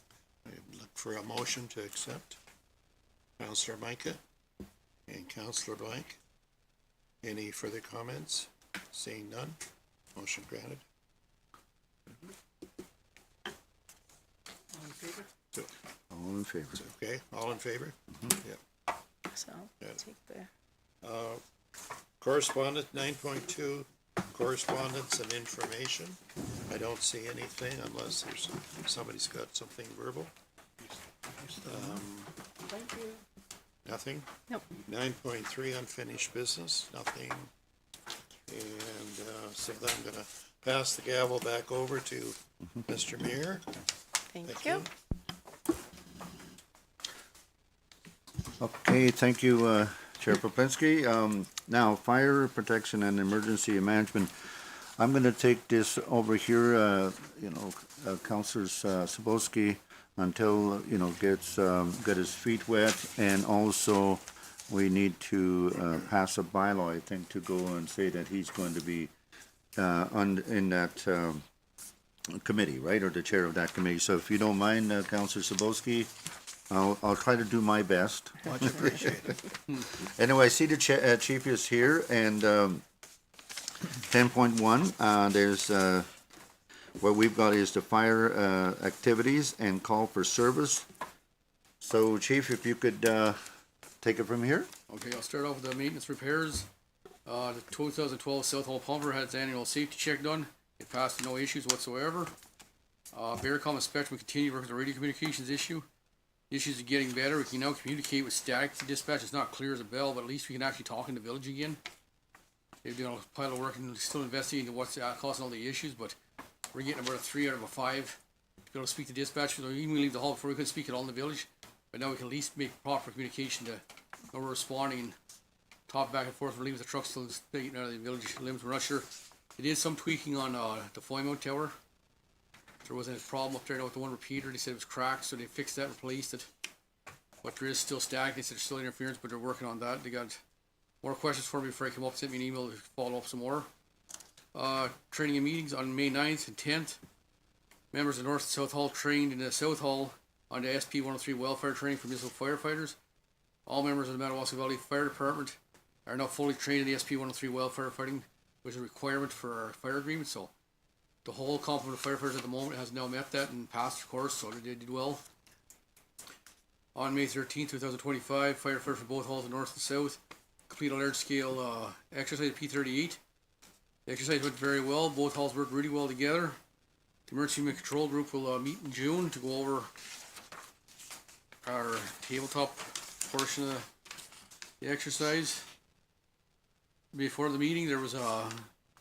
I look for a motion to accept. Councillor Micah and Councillor Blank. Any further comments? Seeing none, motion granted. All in favor? So, All in favor? okay, all in favor? Yep. So, Yeah. take the, Correspondence 9.2, correspondence and information. I don't see anything unless somebody's got something verbal. Thank you. Nothing? Nope. 9.3, unfinished business, nothing. And so then I'm gonna pass the gavel back over to Mr. Mayor. thank you. Okay, thank you, Chair Popinski. Now, fire protection and emergency management. I'm gonna take this over here, Councilor Sabowski, until, get his feet wet, and also we need to, pass a bylaw, I think, to go and say that he's going to be, in that, committee, right, or the chair of that committee. So if you don't mind, Councilor Sabowski, I'll try to do my best. Much appreciated. Anyway, I see the chief is here, and 10.1, there's what we've got is the fire activities and call for service. So, chief, if you could take it from here. Okay, I'll start off with the maintenance repairs. The 2012 South Hall pumper had its annual safety check done. It passed with no issues whatsoever. Bearcom inspection will continue working with the radio communications issue. The issues are getting better. We can now communicate with static dispatch. It's not clear as a bell, but at least we can actually talk in the village again. They've done a pile of work and still investigating what's causing all the issues, but we're getting about a 3 out of a 5 to be able to speak to dispatch. So even we leave the hall before we couldn't speak at all in the village, but now we can at least make proper communication to know we're responding and talk back and forth. We're leaving the trucks still getting out of the village limits. We're not sure. They did some tweaking on the Foymount tower. There wasn't a problem up there now with the one repeater. They said it was cracked, so they fixed that, replaced it. But there is still static. They said there's still interference, but they're working on that. They got more questions for me before I come up. Sent me an email to follow up some more. Training and meetings on May 9th and 10th. Members of North and South Hall trained in the South Hall on the SP 103 welfare training for municipal firefighters. All members of the Madawaska Valley Fire Department are now fully trained in the SP 103 welfare fighting, which is a requirement for our fire agreement. So the whole complement of firefighters at the moment has now met that and passed the course, so they did well. On May 13th, 2025, firefighters for both halls, the north and south, complete a large-scale exercise at P38. The exercise went very well. Both halls worked really well together. The emergency control group will meet in June to go over our tabletop portion of the exercise. Before the meeting, there was a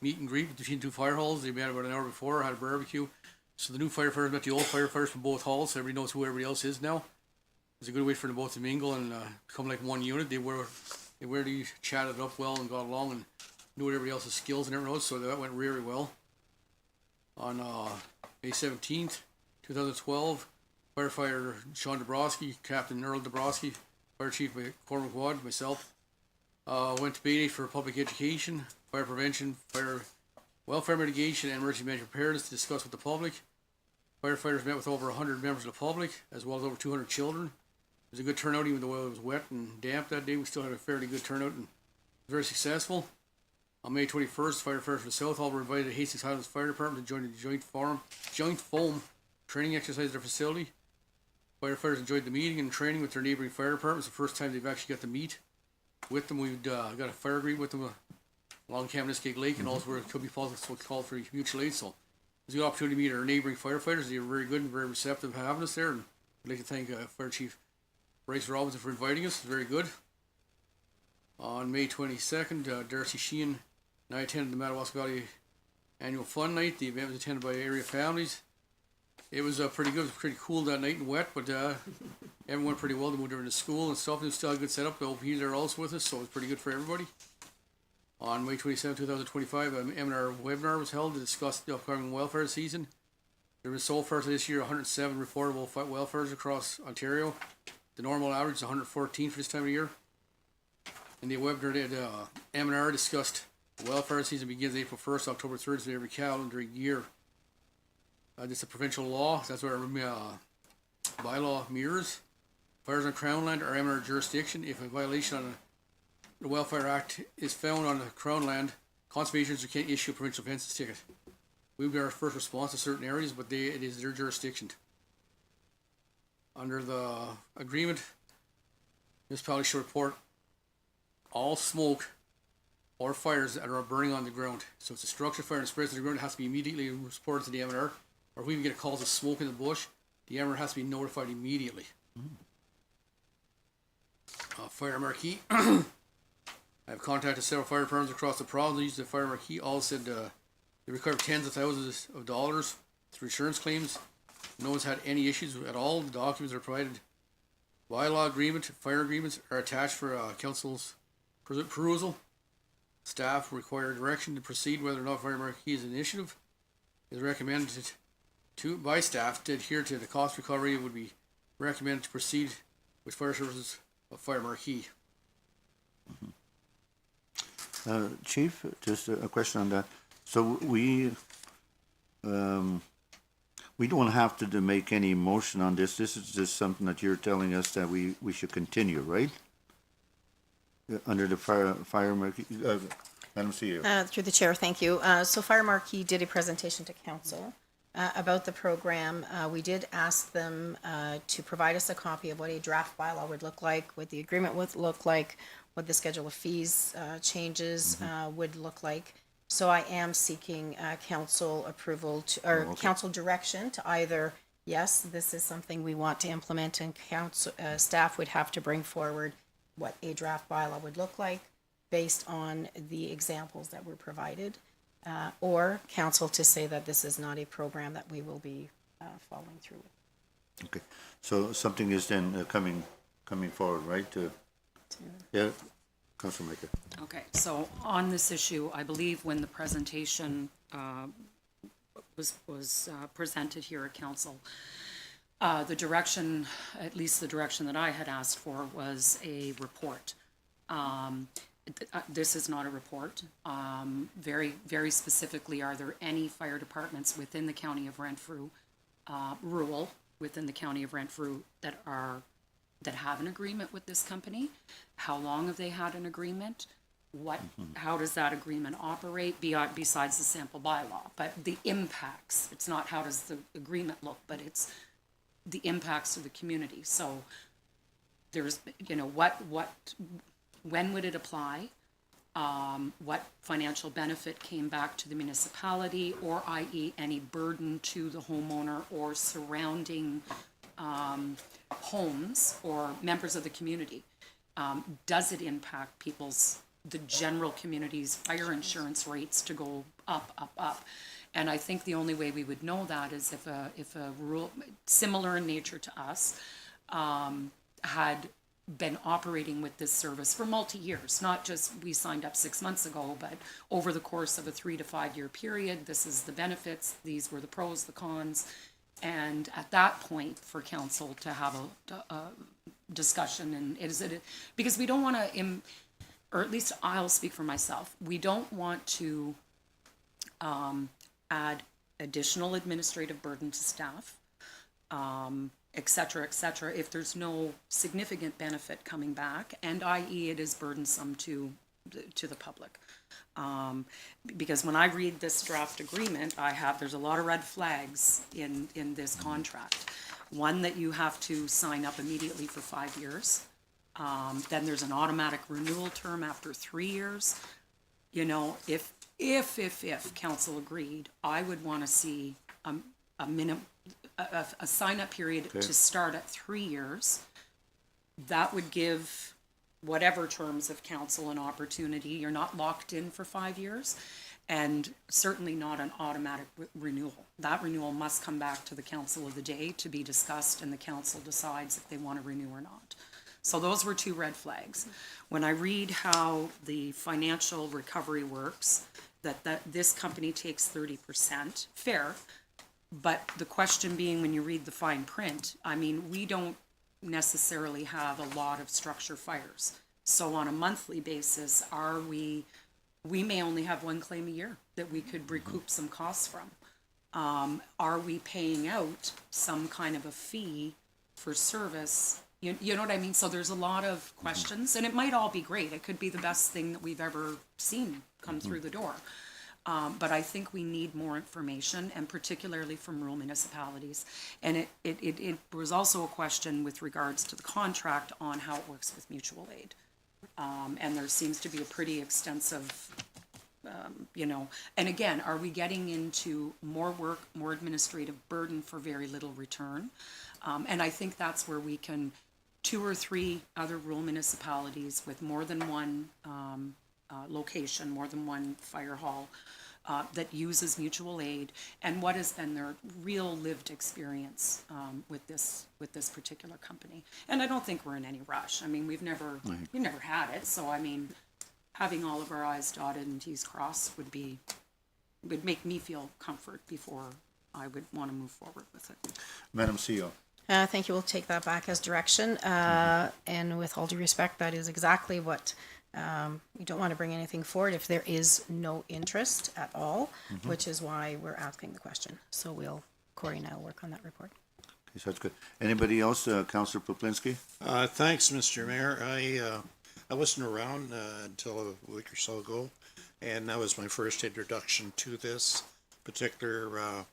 meet and greet between two fire halls. They met about an hour before, had a barbecue. So the new firefighters met the old firefighters from both halls, so everybody knows who everybody else is now. It's a good way for them both to mingle and become like one unit. They really chatted up well and got along and knew what everybody else's skills and everything else, so that went really well. On May 17th, 2012, firefighter Sean Dabrowski, Captain Earl Dabrowski, Fire Chief Cormac Wadd, myself, went to Bay Day for public education, fire prevention, fire welfare mitigation, and emergency management preparedness to discuss with the public. Firefighters met with over 100 members of the public, as well as over 200 children. It was a good turnout, even though it was wet and damp that day. We still had a fairly good turnout and very successful. On May 21st, firefighters from South Hall were invited to Hastings Highlands Fire Department to join the joint foam training exercise at their facility. Firefighters enjoyed the meeting and training with their neighboring fire departments. The first time they've actually got to meet with them. We've got a fire agreement with them along Kaministake Lake and also where it could be what's called for mutual aid. So it was a good opportunity to meet our neighboring firefighters. They were very good and very receptive having us there. And I'd like to thank Fire Chief Bryce Robinson for inviting us. It was very good. On May 22nd, Darcy Sheehan and I attended the Madawaska Valley Annual Fun Night. The event was attended by area families. It was pretty good. It was pretty cool that night and wet, but everyone went pretty well. They moved over to school and stuff. It was still a good setup. The OPs are also with us, so it was pretty good for everybody. On May 27, 2025, an M&R webinar was held to discuss the upcoming welfare season. There was so far this year 107 reportable welfares across Ontario. The normal average is 114 for this time of year. In the webinar, M&R discussed the welfare season begins April 1st, October 3rd, so every calendar year. This is a provincial law. That's what our bylaw mirrors. Fires on Crown land are M&R jurisdiction. If a violation on the Welfare Act is found on the Crown land, conservation agents can issue a provincial offences ticket. We would be our first response to certain areas, but it is their jurisdiction. Under the agreement, municipality should report all smoke or fires that are burning on the ground. So it's a structure fire and spreads to the ground, it has to be immediately reported to the M&R. Or if we even get a call to smoke in the bush, the M&R has to be notified immediately. Fire marquee. I've contacted several fire departments across the province. Used the fire marquee. All said they recovered tens of thousands of dollars through insurance claims. No one's had any issues at all. The documents are provided. Bylaw agreement, fire agreements are attached for council's perusal. Staff require direction to proceed whether or not fire marquee is an initiative. It is recommended by staff to adhere to the cost recovery. It would be recommended to proceed with fire services of fire marquee. Chief, just a question on that. So we don't have to make any motion on this. This is just something that you're telling us that we should continue, right? Under the fire marquee, Madam CEO. Through the chair, thank you. So Fire Marquee did a presentation to council about the program. We did ask them to provide us a copy of what a draft bylaw would look like, what the agreement would look like, what the schedule of fees changes would look like. So I am seeking council approval or council direction to either, yes, this is something we want to implement, and council staff would have to bring forward what a draft bylaw would look like based on the examples that were provided, or council to say that this is not a program that we will be following through with. Okay, so something is then coming forward, right? Yeah, Councilor Maker. Okay, so on this issue, I believe when the presentation was presented here at council, the direction, at least the direction that I had asked for, was a report. This is not a report. Very, very specifically, are there any fire departments within the county of Renfrew, rural within the county of Renfrew, that have an agreement with this company? How long have they had an agreement? How does that agreement operate besides the sample bylaw? But the impacts, it's not how does the agreement look, but it's the impacts to the community. So there's, when would it apply? What financial benefit came back to the municipality, or i.e. any burden to the homeowner or surrounding homes or members of the community? Does it impact the general community's fire insurance rates to go up? And I think the only way we would know that is if a rule similar in nature to us had been operating with this service for multi-years, not just we signed up 6 months ago, but over the course of a 3 to 5 year period. This is the benefits, these were the pros, the cons, and at that point for council to have a discussion. And is it, because we don't want to, or at least I'll speak for myself, we don't want to add additional administrative burden to staff, et cetera, if there's no significant benefit coming back, and i.e. it is burdensome to the public. Because when I read this draft agreement, there's a lot of red flags in this contract. One, that you have to sign up immediately for 5 years. Then there's an automatic renewal term after 3 years. If council agreed, I would want to see a sign-up period to start at 3 years. That would give whatever terms of council an opportunity. You're not locked in for 5 years, and certainly not an automatic renewal. That renewal must come back to the council of the day to be discussed, and the council decides if they want to renew or not. So those were 2 red flags. When I read how the financial recovery works, that this company takes 30%, fair. But the question being, when you read the fine print, I mean, we don't necessarily have a lot of structure fires. So on a monthly basis, we may only have 1 claim a year that we could recoup some costs from. Are we paying out some kind of a fee for service? You know what I mean? So there's a lot of questions, and it might all be great. It could be the best thing that we've ever seen come through the door. But I think we need more information, and particularly from rural municipalities. And it was also a question with regards to the contract on how it works with mutual aid. And there seems to be a pretty extensive, and again, are we getting into more work, more administrative burden for very little return? And I think that's where we can, 2 or 3 other rural municipalities with more than one location, more than one fire hall, that uses mutual aid, and what has been their real lived experience with this particular company. And I don't think we're in any rush. I mean, we've never had it, so I mean, having all of our i's dotted and t's crossed would make me feel comfort before I would want to move forward with it. Madam CEO. Thank you. We'll take that back as direction. And with all due respect, that is exactly what we don't want to bring anything forward if there is no interest at all, which is why we're asking the question. So Corey and I will work on that report. Okay, so that's good. Anybody else? Councillor Poplinski? Thanks, Mr. Mayor. I wasn't around until a week or so ago, and that was my first introduction to this particular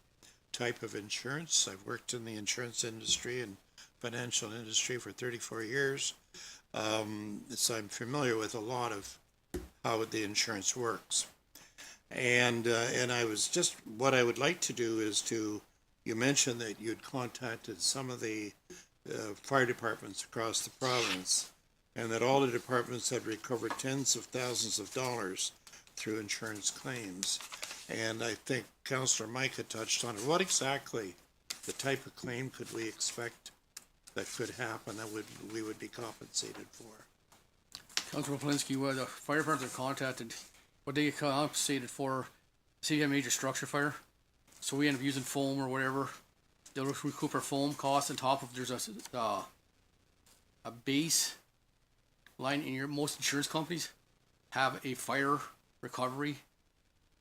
type of insurance. I've worked in the insurance industry and financial industry for 34 years, so I'm familiar with a lot of how the insurance works. And I was just, what I would like to do is you mentioned that you'd contacted some of the fire departments across the province, and that all the departments had recovered tens of thousands of dollars through insurance claims. And I think Councillor Mike had touched on it. What exactly the type of claim could we expect that could happen that we would be compensated for? Councilor Polinsky, well, the fire departments are contacted, what they get compensated for, say you have a major structure fire, so we end up using foam or whatever, they'll recoup our foam costs on top of, there's a base line in most insurance companies have a fire recovery,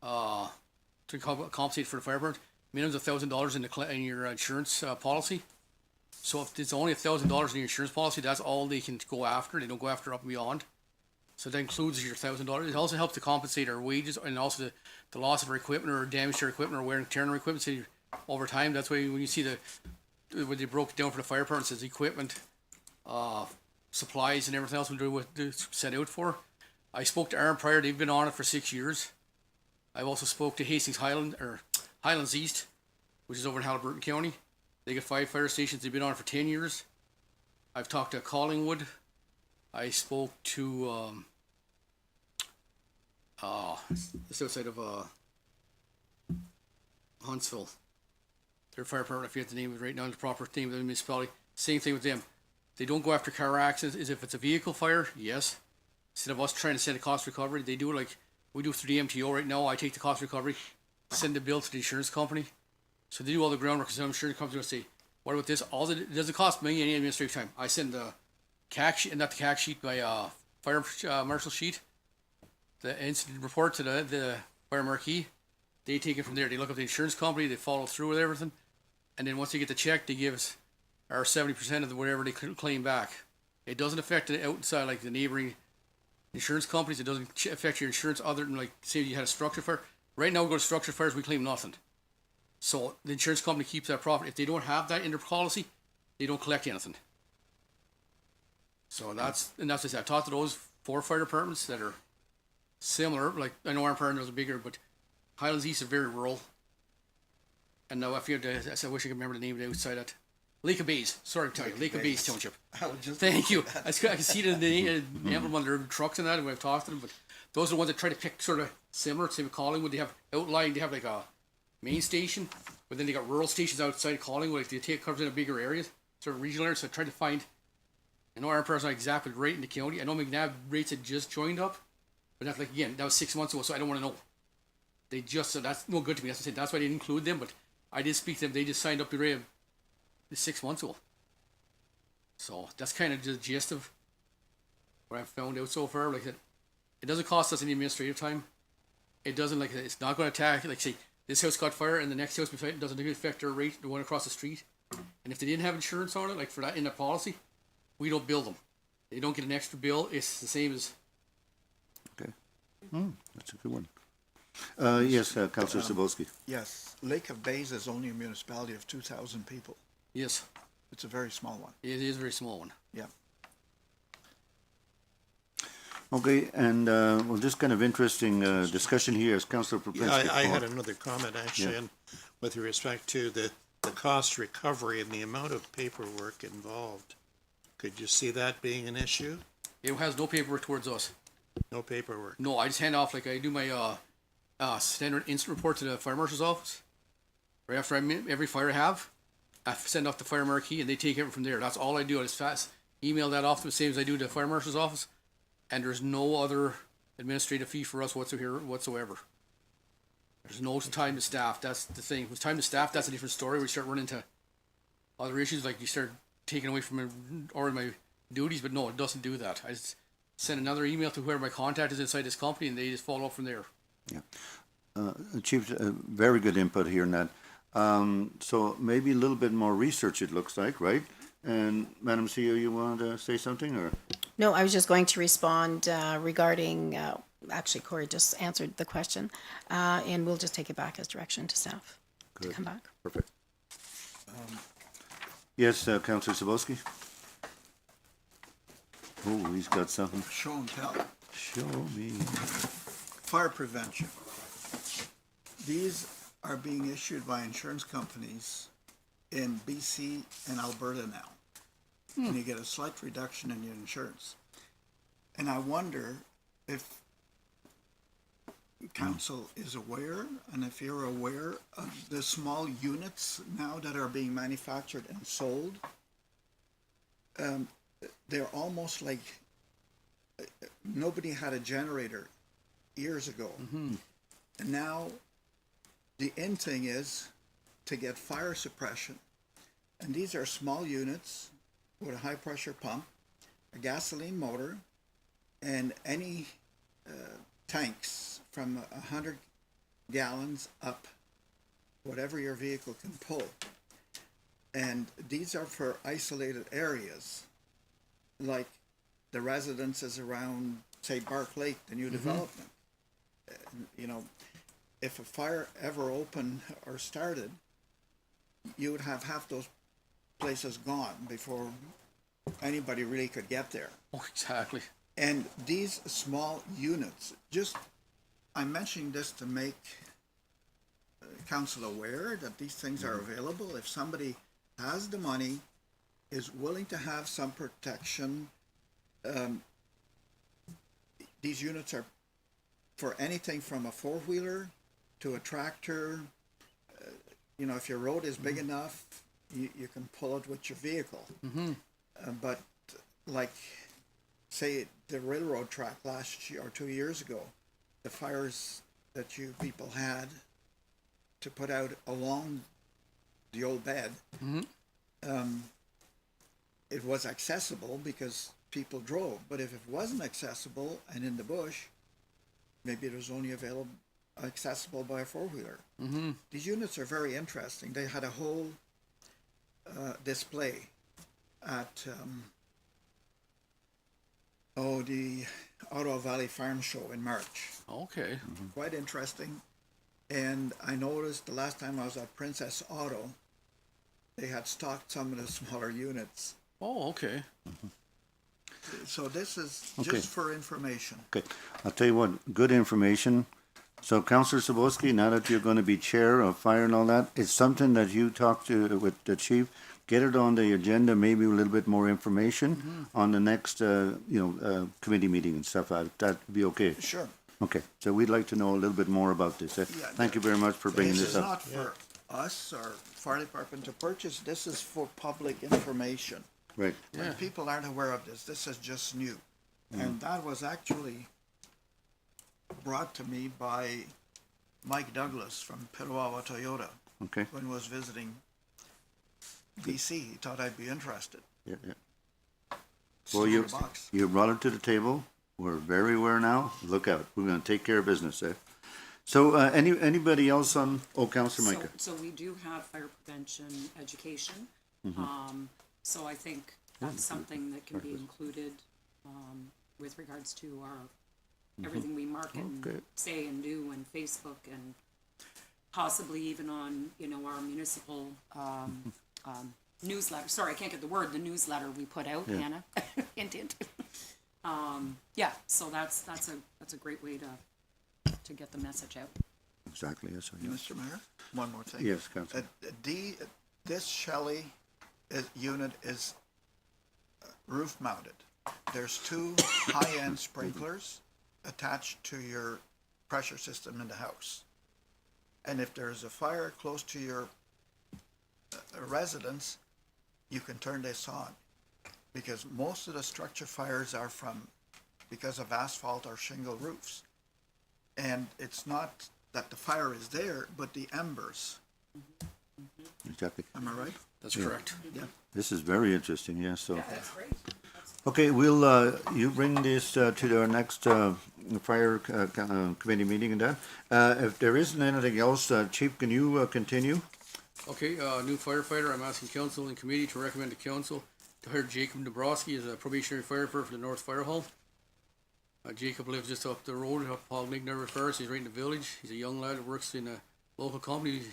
to compensate for the fire burn. Minimum's $1,000 in your insurance policy. So if it's only $1,000 in your insurance policy, that's all they can go after. They don't go after up and beyond. So that includes your $1,000. It also helps to compensate our wages and also the loss of our equipment or damage to our equipment or wear and tear on our equipment. So over time, that's why when you see when they broke it down for the fire department, it says equipment, supplies and everything else we do what they set out for. I spoke to Aaron Pryor. They've been on it for 6 years. I've also spoke to Hastings Highlands East, which is over in Haliburton County. They got 5 fire stations. They've been on it for 10 years. I've talked to Collingwood. I spoke to just outside of Huntsville. Their fire department, I forget the name of it right now, the proper name of the municipality. Same thing with them. They don't go after car accidents. Is if it's a vehicle fire, yes. Instead of us trying to send a cost recovery, they do it like we do through the MTO right now. I take the cost recovery, send the bill to the insurance company. So they do all the groundwork. So I'm sure the company's going to say, what about this? It doesn't cost me any administrative time. I send the CAC sheet, not the CAC sheet, by fire marshal sheet, the incident report to the fire marquee. They take it from there. They look up the insurance company. They follow through with everything. And then once they get the check, they give us our 70% of whatever they claim back. It doesn't affect the outside, like the neighboring insurance companies. It doesn't affect your insurance other than, like, say you had a structure fire. Right now, we go to structure fires, we claim nothing. So the insurance company keeps that profit. If they don't have that in their policy, they don't collect anything. So that's what I said. I talked to those 4 fire departments that are similar. Like, I know our partner was bigger, but Highlands East is very rural. And now I wish I could remember the name of the outside at Lake of Bays. Sorry to tell you, Lake of Bays Township. Thank you. I can see the emblem on their trucks and that, and I've talked to them. But those are the ones that try to pick sort of similar. Same with Collingwood. They have outlined. They have like a main station, but then they got rural stations outside Collingwood. Like they take covers in a bigger areas, sort of regional areas. So I tried to find. I know our person's not exactly right in the county. I know McNabb rates had just joined up, but that's like again that was 6 months ago, so I don't want to know. They just so that's no good to me. That's what I said. That's why I didn't include them, but I did speak to them. They just signed up the rate 6 months ago. So that's kind of the gist of what I've found out so far. Like I said, it doesn't cost us any administrative time. It doesn't it's not going to attack. Like say this house caught fire and the next house beside it doesn't affect our rate, the one across the street. And if they didn't have insurance on it, like for that in the policy, we don't bill them. They don't get an extra bill. It's the same as. Okay. That's a good one. Yes, Councillor Cebulski. Yes, Lake of Bays is only a municipality of 2,000 people. Yes. It's a very small one. It is a very small one. Yeah. Okay, and well, this kind of interesting discussion here is Councillor Poplinski. Yeah, I had another comment actually, Yeah. and with respect to the cost recovery and the amount of paperwork involved. Could you see that being an issue? It has no paperwork towards us. No paperwork. No, I just hand off like I do my standard incident report to the fire marshal's office. Right after every fire I have, I send off the fire marquee and they take it from there. That's all I do. I just email that off to the same as I do to the fire marshal's office. And there's no other administrative fee for us whatsoever. There's no time to staff, that's the thing. With time to staff, that's a different story. We start running into other issues, like you start taking away from or my duties, but no, it doesn't do that. I just send another email to whoever my contact is inside this company, and they just follow up from there. Chief, very good input here, Ned. So maybe a little bit more research, it looks like, right? And Madam CEO, you wanted to say something, or? No, I was just going to respond regarding, actually Corey just answered the question, and we'll just take it back as direction to staff to come back. Perfect. Yes, Councillor Sabowski? Oh, he's got something. Show and tell. Show me. Fire prevention. These are being issued by insurance companies in BC and Alberta now. And you get a slight reduction in your insurance. And I wonder if council is aware, and if you're aware of the small units now that are being manufactured and sold. They're almost like nobody had a generator years ago. And now the end thing is to get fire suppression. And these are small units with a high pressure pump, a gasoline motor, and any tanks from 100 gallons up, whatever your vehicle can pull. And these are for isolated areas, like the residences around, say, Bark Lake, the new development. You know, if a fire ever opened or started, you would have half those places gone before anybody really could get there. Oh, exactly. And these small units, I'm mentioning this to make council aware that these things are available. If somebody has the money, is willing to have some protection, these units are for anything from a four-wheeler to a tractor. You know, if your road is big enough, you can pull it with your vehicle. But like, say, the railroad track last year or 2 years ago, the fires that you people had to put out along the old bed, it was accessible because people drove. But if it wasn't accessible and in the bush, maybe it was only accessible by a four-wheeler. These units are very interesting. They had a whole display at the Ottawa Valley Farm Show in March. Okay. Quite interesting. And I noticed the last time I was at Princess Auto, they had stocked some of the smaller units. Oh, okay. So this is Okay. just for information. Okay, I'll tell you what, good information. So Councillor Sabowski, now that you're going to be chair of fire and all that, it's something that you talk to with the chief, get it on the agenda, maybe a little bit more information on the next, committee meeting and stuff. That'd be okay. Sure. Okay, so we'd like to know a little bit more about this. Thank you very much for bringing This this is up. not for us or fire department to purchase. This is for public information. Right. When people aren't aware of this, this is just new. And that was actually brought to me by Mike Douglas from Petawawa Toyota Okay. when he was visiting BC. He thought I'd be interested. Yeah. Well, you $600. brought it to the table. We're very aware now. Look out. We're going to take care of business there. So anybody else on? Oh, Councillor Micah. So we do have fire prevention education. So I think that's something that can be included, with regards to everything we market Okay. and say and do and Facebook and possibly even on, our municipal, newsletter. Sorry, I can't get the word, the newsletter we put out, Hannah. Hint, hint. So that's a great way to get the message out. Exactly. Yes. Mr. Mayor, one more thing. Yes, Councillor. This Shelley unit is roof mounted. There's two high-end sprinklers attached to your pressure system in the house. And if there's a fire close to your residence, you can turn this on. Because most of the structure fires are from because of asphalt or shingle roofs. And it's not that the fire is there, but the embers. Exactly. Am I right? That's correct. Yeah. This is very interesting, yeah, so. Okay, we'll, you bring this to our next fire committee meeting and that. If there isn't anything else, Chief, can you continue? Okay, new firefighter, I'm asking council and committee to recommend to council to hire Jacob Dabrowski as a probationary firefighter for the North Fire Hall. Jacob lives just up the road, up Paul Migner refers, he's right in the village. He's a young lad that works in a local company. He's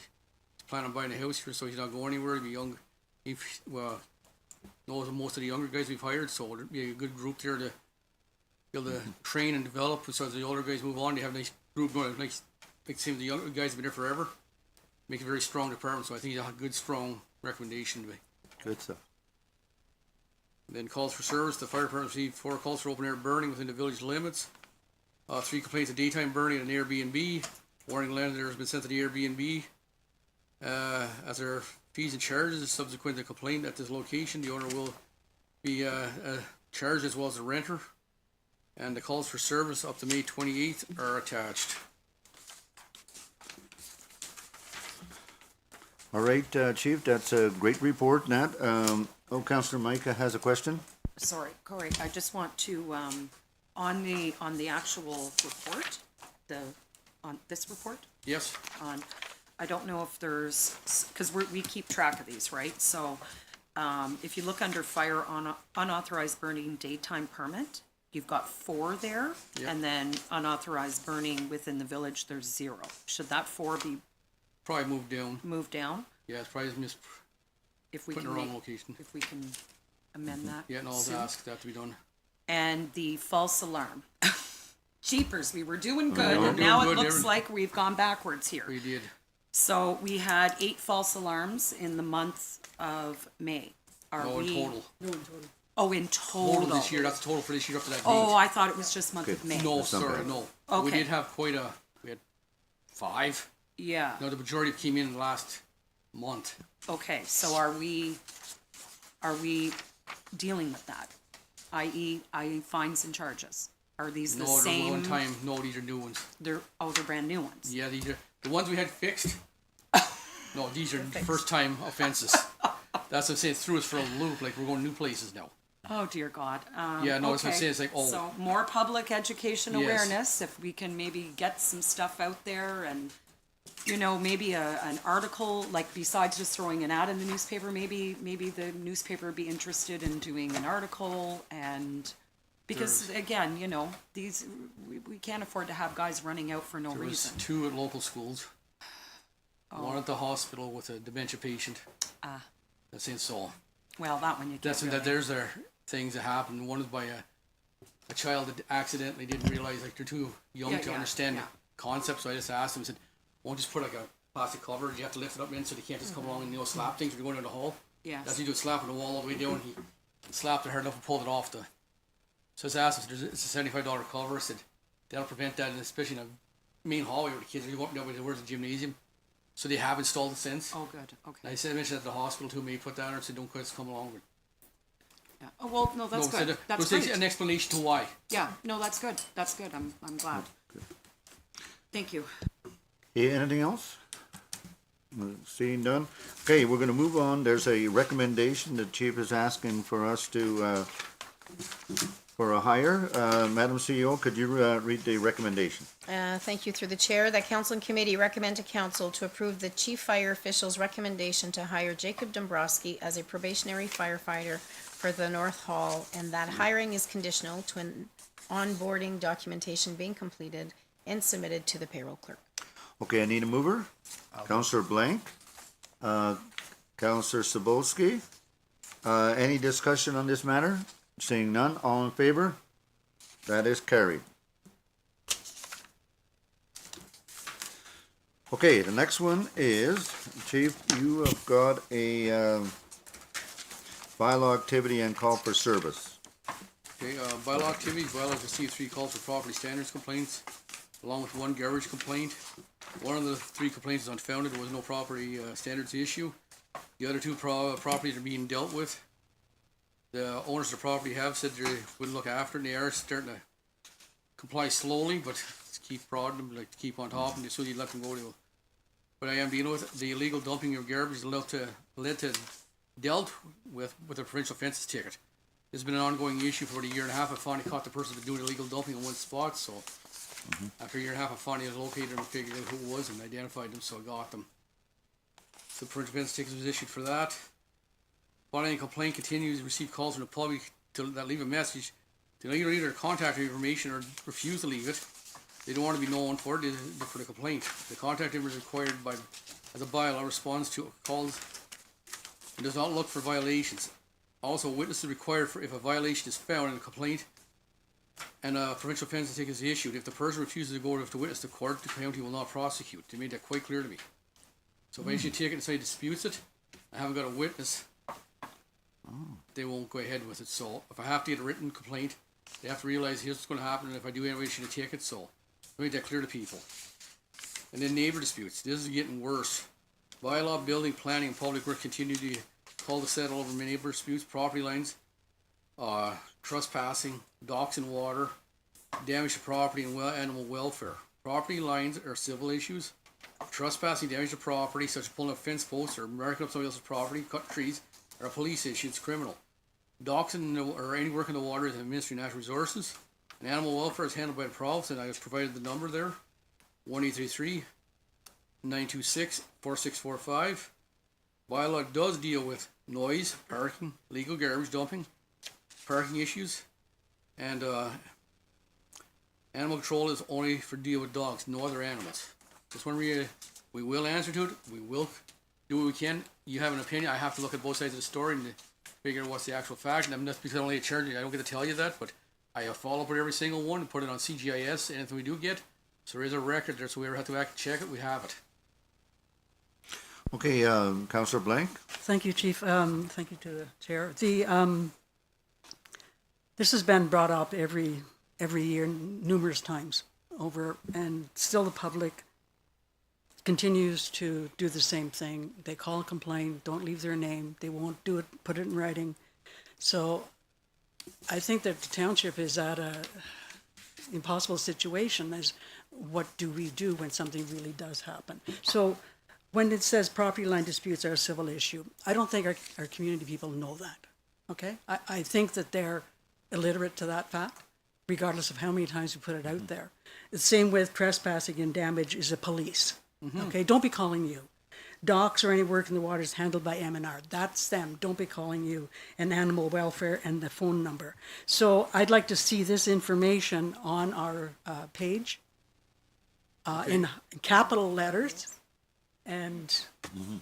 planning on buying a house here, so he's not going anywhere. He'll be young. He knows most of the younger guys we've hired, so there'll be a good group there to be able to train and develop. So as the older guys move on, they have a nice group going. Like same as the younger guys have been there forever. Make a very strong department, so I think he's a good, strong recommendation to me. Good stuff. Then calls for service, the fire department received 4 calls for open air burning within the village limits. 3 complaints of daytime burning at an Airbnb. Warning landlord has been sent to the Airbnb. As there are fees and charges subsequent to complaint at this location, the owner will be charged as well as the renter. And the calls for service up to May 28th are attached. All right, Chief, that's a great report, Nat. Councillor Micah has a question? Sorry, Corey, I just want to, on the actual report, on this report, Yes, I don't know if there's, because we keep track of these, right? So, if you look under fire on unauthorized burning daytime permit, you've got 4 there, Yep. and then unauthorized burning within the village, there's 0. Should that 4 be probably moved down. moved down? Yeah, it's probably missed If we put in can the wrong make, location. if we can amend that Yeah, and I'll soon. ask that to be done. And the false alarm. Jeepers, we were doing good, we're and doing now it good, looks every- like we've gone backwards here. We did. So we had 8 false alarms in the month of May. Are No, in we? total. Oh, in Total total. this year, that's the total for this year up to that date. Oh, I thought it was just month of May. No, That's not sorry, bad. no. We Okay. did have we had 5. Yeah, No, the majority came in the last month. okay, so are we dealing with that? i.e. fines and charges? Are these the No, they're same? one time, no, these are new ones. They're brand new ones. Yeah, these are, the ones we had fixed. No, these are first time offenses. That's what I'm saying, it threw us for a loop, like we're going new places now. Oh, dear God. Yeah, no, that's what I'm okay. saying, it's like, oh. So more public education Yes. awareness, if we can maybe get some stuff out there and, you know, maybe an article, like besides just throwing an ad in the newspaper, maybe the newspaper would be interested in doing an article and, because again, you know, we can't afford to have guys running out for no There was reason. 2 at local schools. One at the hospital with a dementia patient. Ah. That's in Saul. Well, that one you can't That's really. there's their things that happen. One is by a child that accidentally didn't realize, like, they're too young Yeah, to yeah, understand yeah. the concept. So I just asked him, I said, won't just put like a plastic cover, you have to lift it up in so they can't just come along and, you know, slap things when you're going down the hall. Yes. That's what you do, slap on the wall all the way down. He slapped it hard enough and pulled it off the. So I just asked him, it's a $75 cover. I said, that'll prevent that, and especially in a main hallway where the kids are going down where's the gymnasium. So they have installed it since. Oh, good, And okay. I said, I mentioned at the hospital too, maybe put that on and said, don't quite come along. Yeah. Oh, well, no, that's No, good. so That's there's great. an explanation to why. Yeah, no, that's good. That's good. I'm glad. Thank you. Okay, anything else? Seeing none? Okay, we're gonna move on. There's a recommendation the chief is asking for us to, for a hire. Madam CEO, could you, read the recommendation? Thank you through the chair, that council and committee recommend to council to approve the chief fire official's recommendation to hire Jacob Dombrowski as a probationary firefighter for the North Hall, and that hiring is conditional to an onboarding documentation being completed and submitted to the payroll clerk. Okay, I need a mover. Counselor Blank, Counselor Sabowski. Any discussion on this matter? Seeing none, all in favor? That is carried. Okay, the next one is, Chief, you have got a bylaw activity and call for service. Okay, bylaw activities, bylaws received 3 calls for property standards complaints, along with 1 garage complaint. One of the 3 complaints is unfounded, there was no property standards issue. The other 2 properties are being dealt with. The owners of the property have said they would look after it, and they are starting to comply slowly, but keep prodding them, like to keep on top, and so you let them go. But I am dealing with the illegal dumping of garbage led to dealt with a provincial offences ticket. This has been an ongoing issue for about a year and a half. I finally caught the person for doing illegal dumping in one spot, so after a year and a half, I finally located them and figured out who it was and identified them, so I got them. So the provincial offences ticket was issued for that. Following a complaint continues to receive calls from the public that leave a message. They either leave their contact information or refuse to leave it. They don't want to be known for it, for the complaint. The contact information is required as a bylaw responds to calls and does not look for violations. Also, witness is required if a violation is found in a complaint and a provincial offences ticket is issued. If the person refuses to go to witness to court, the county will not prosecute. They made that quite clear to me. So if I issue a ticket and somebody disputes it, I haven't got a witness, they won't go ahead with it. So if I have to get a written complaint, they have to realize here's what's going to happen, and if I do anyway, issue a ticket. So I make that clear to people. And then neighbor disputes. This is getting worse. Bylaw, building, planning, and public work continue to call to settle over neighbor disputes, property lines, trespassing, docks and water, damage to property, and animal welfare. Property lines are civil issues. Trespassing, damage to property, such as pulling up fence posts or marking up somebody else's property, cutting trees, are a police issue. It's criminal. Docks or any work in the water is the Ministry of Natural Resources. And animal welfare is handled by the province, and I have provided the number there, 1-833-926-4645. Bylaw does deal with noise, parking, legal garbage dumping, parking issues, and animal control is only for deal with dogs, no other animals. Just when we will answer to it, we will do what we can. You have an opinion, I have to look at both sides of the story and figure out what's the actual fact. And I'm not because I'm only a charge, I don't get to tell you that, but I follow up with every single one and put it on CGIS, anything we do get. So there is a record there, so we ever have to back and check it, we have it. Okay, Councillor Blank? Thank you, Chief. Thank you to the chair. This has been brought up every year numerous times over, and still the public continues to do the same thing. They call and complain, don't leave their name, they won't do it, put it in writing. So I think that the township is at a impossible situation as what do we do when something really does happen. So when it says property line disputes are a civil issue, I don't think our community people know that, okay? I think that they're illiterate to that fact, regardless of how many times we put it out there. The same with trespassing and damage is a police, okay? Don't be calling you. Docks or any work in the water is handled by M&R. That's them. Don't be calling you. And animal welfare and the phone number. So I'd like to see this information on our page in capital letters and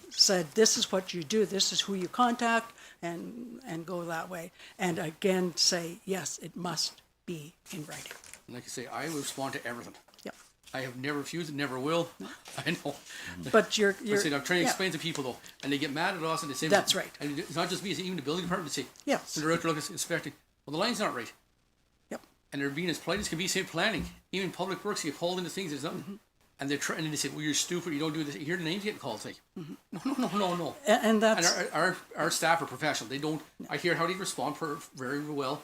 said, this is what you do. This is who you contact and go that way. And again, say, yes, it must be in writing. Like I say, I will respond to everything. Yep. I have never refused it, never will. I know. But you're I'm trying to explain to people though, and they get mad at us and they say, That's right. And it's not just me, it's even the building department. They say, Yes. when they're out there looking, inspecting, well, the line's not right. Yep. And they're being as polite as can be, say planning. Even public works, you get called into things, there's nothing. And they're trying, and they say, well, you're stupid, you don't do this. You hear the names getting called, it's like, no. And that's... And our staff are professional. They don't, I hear how they respond very well.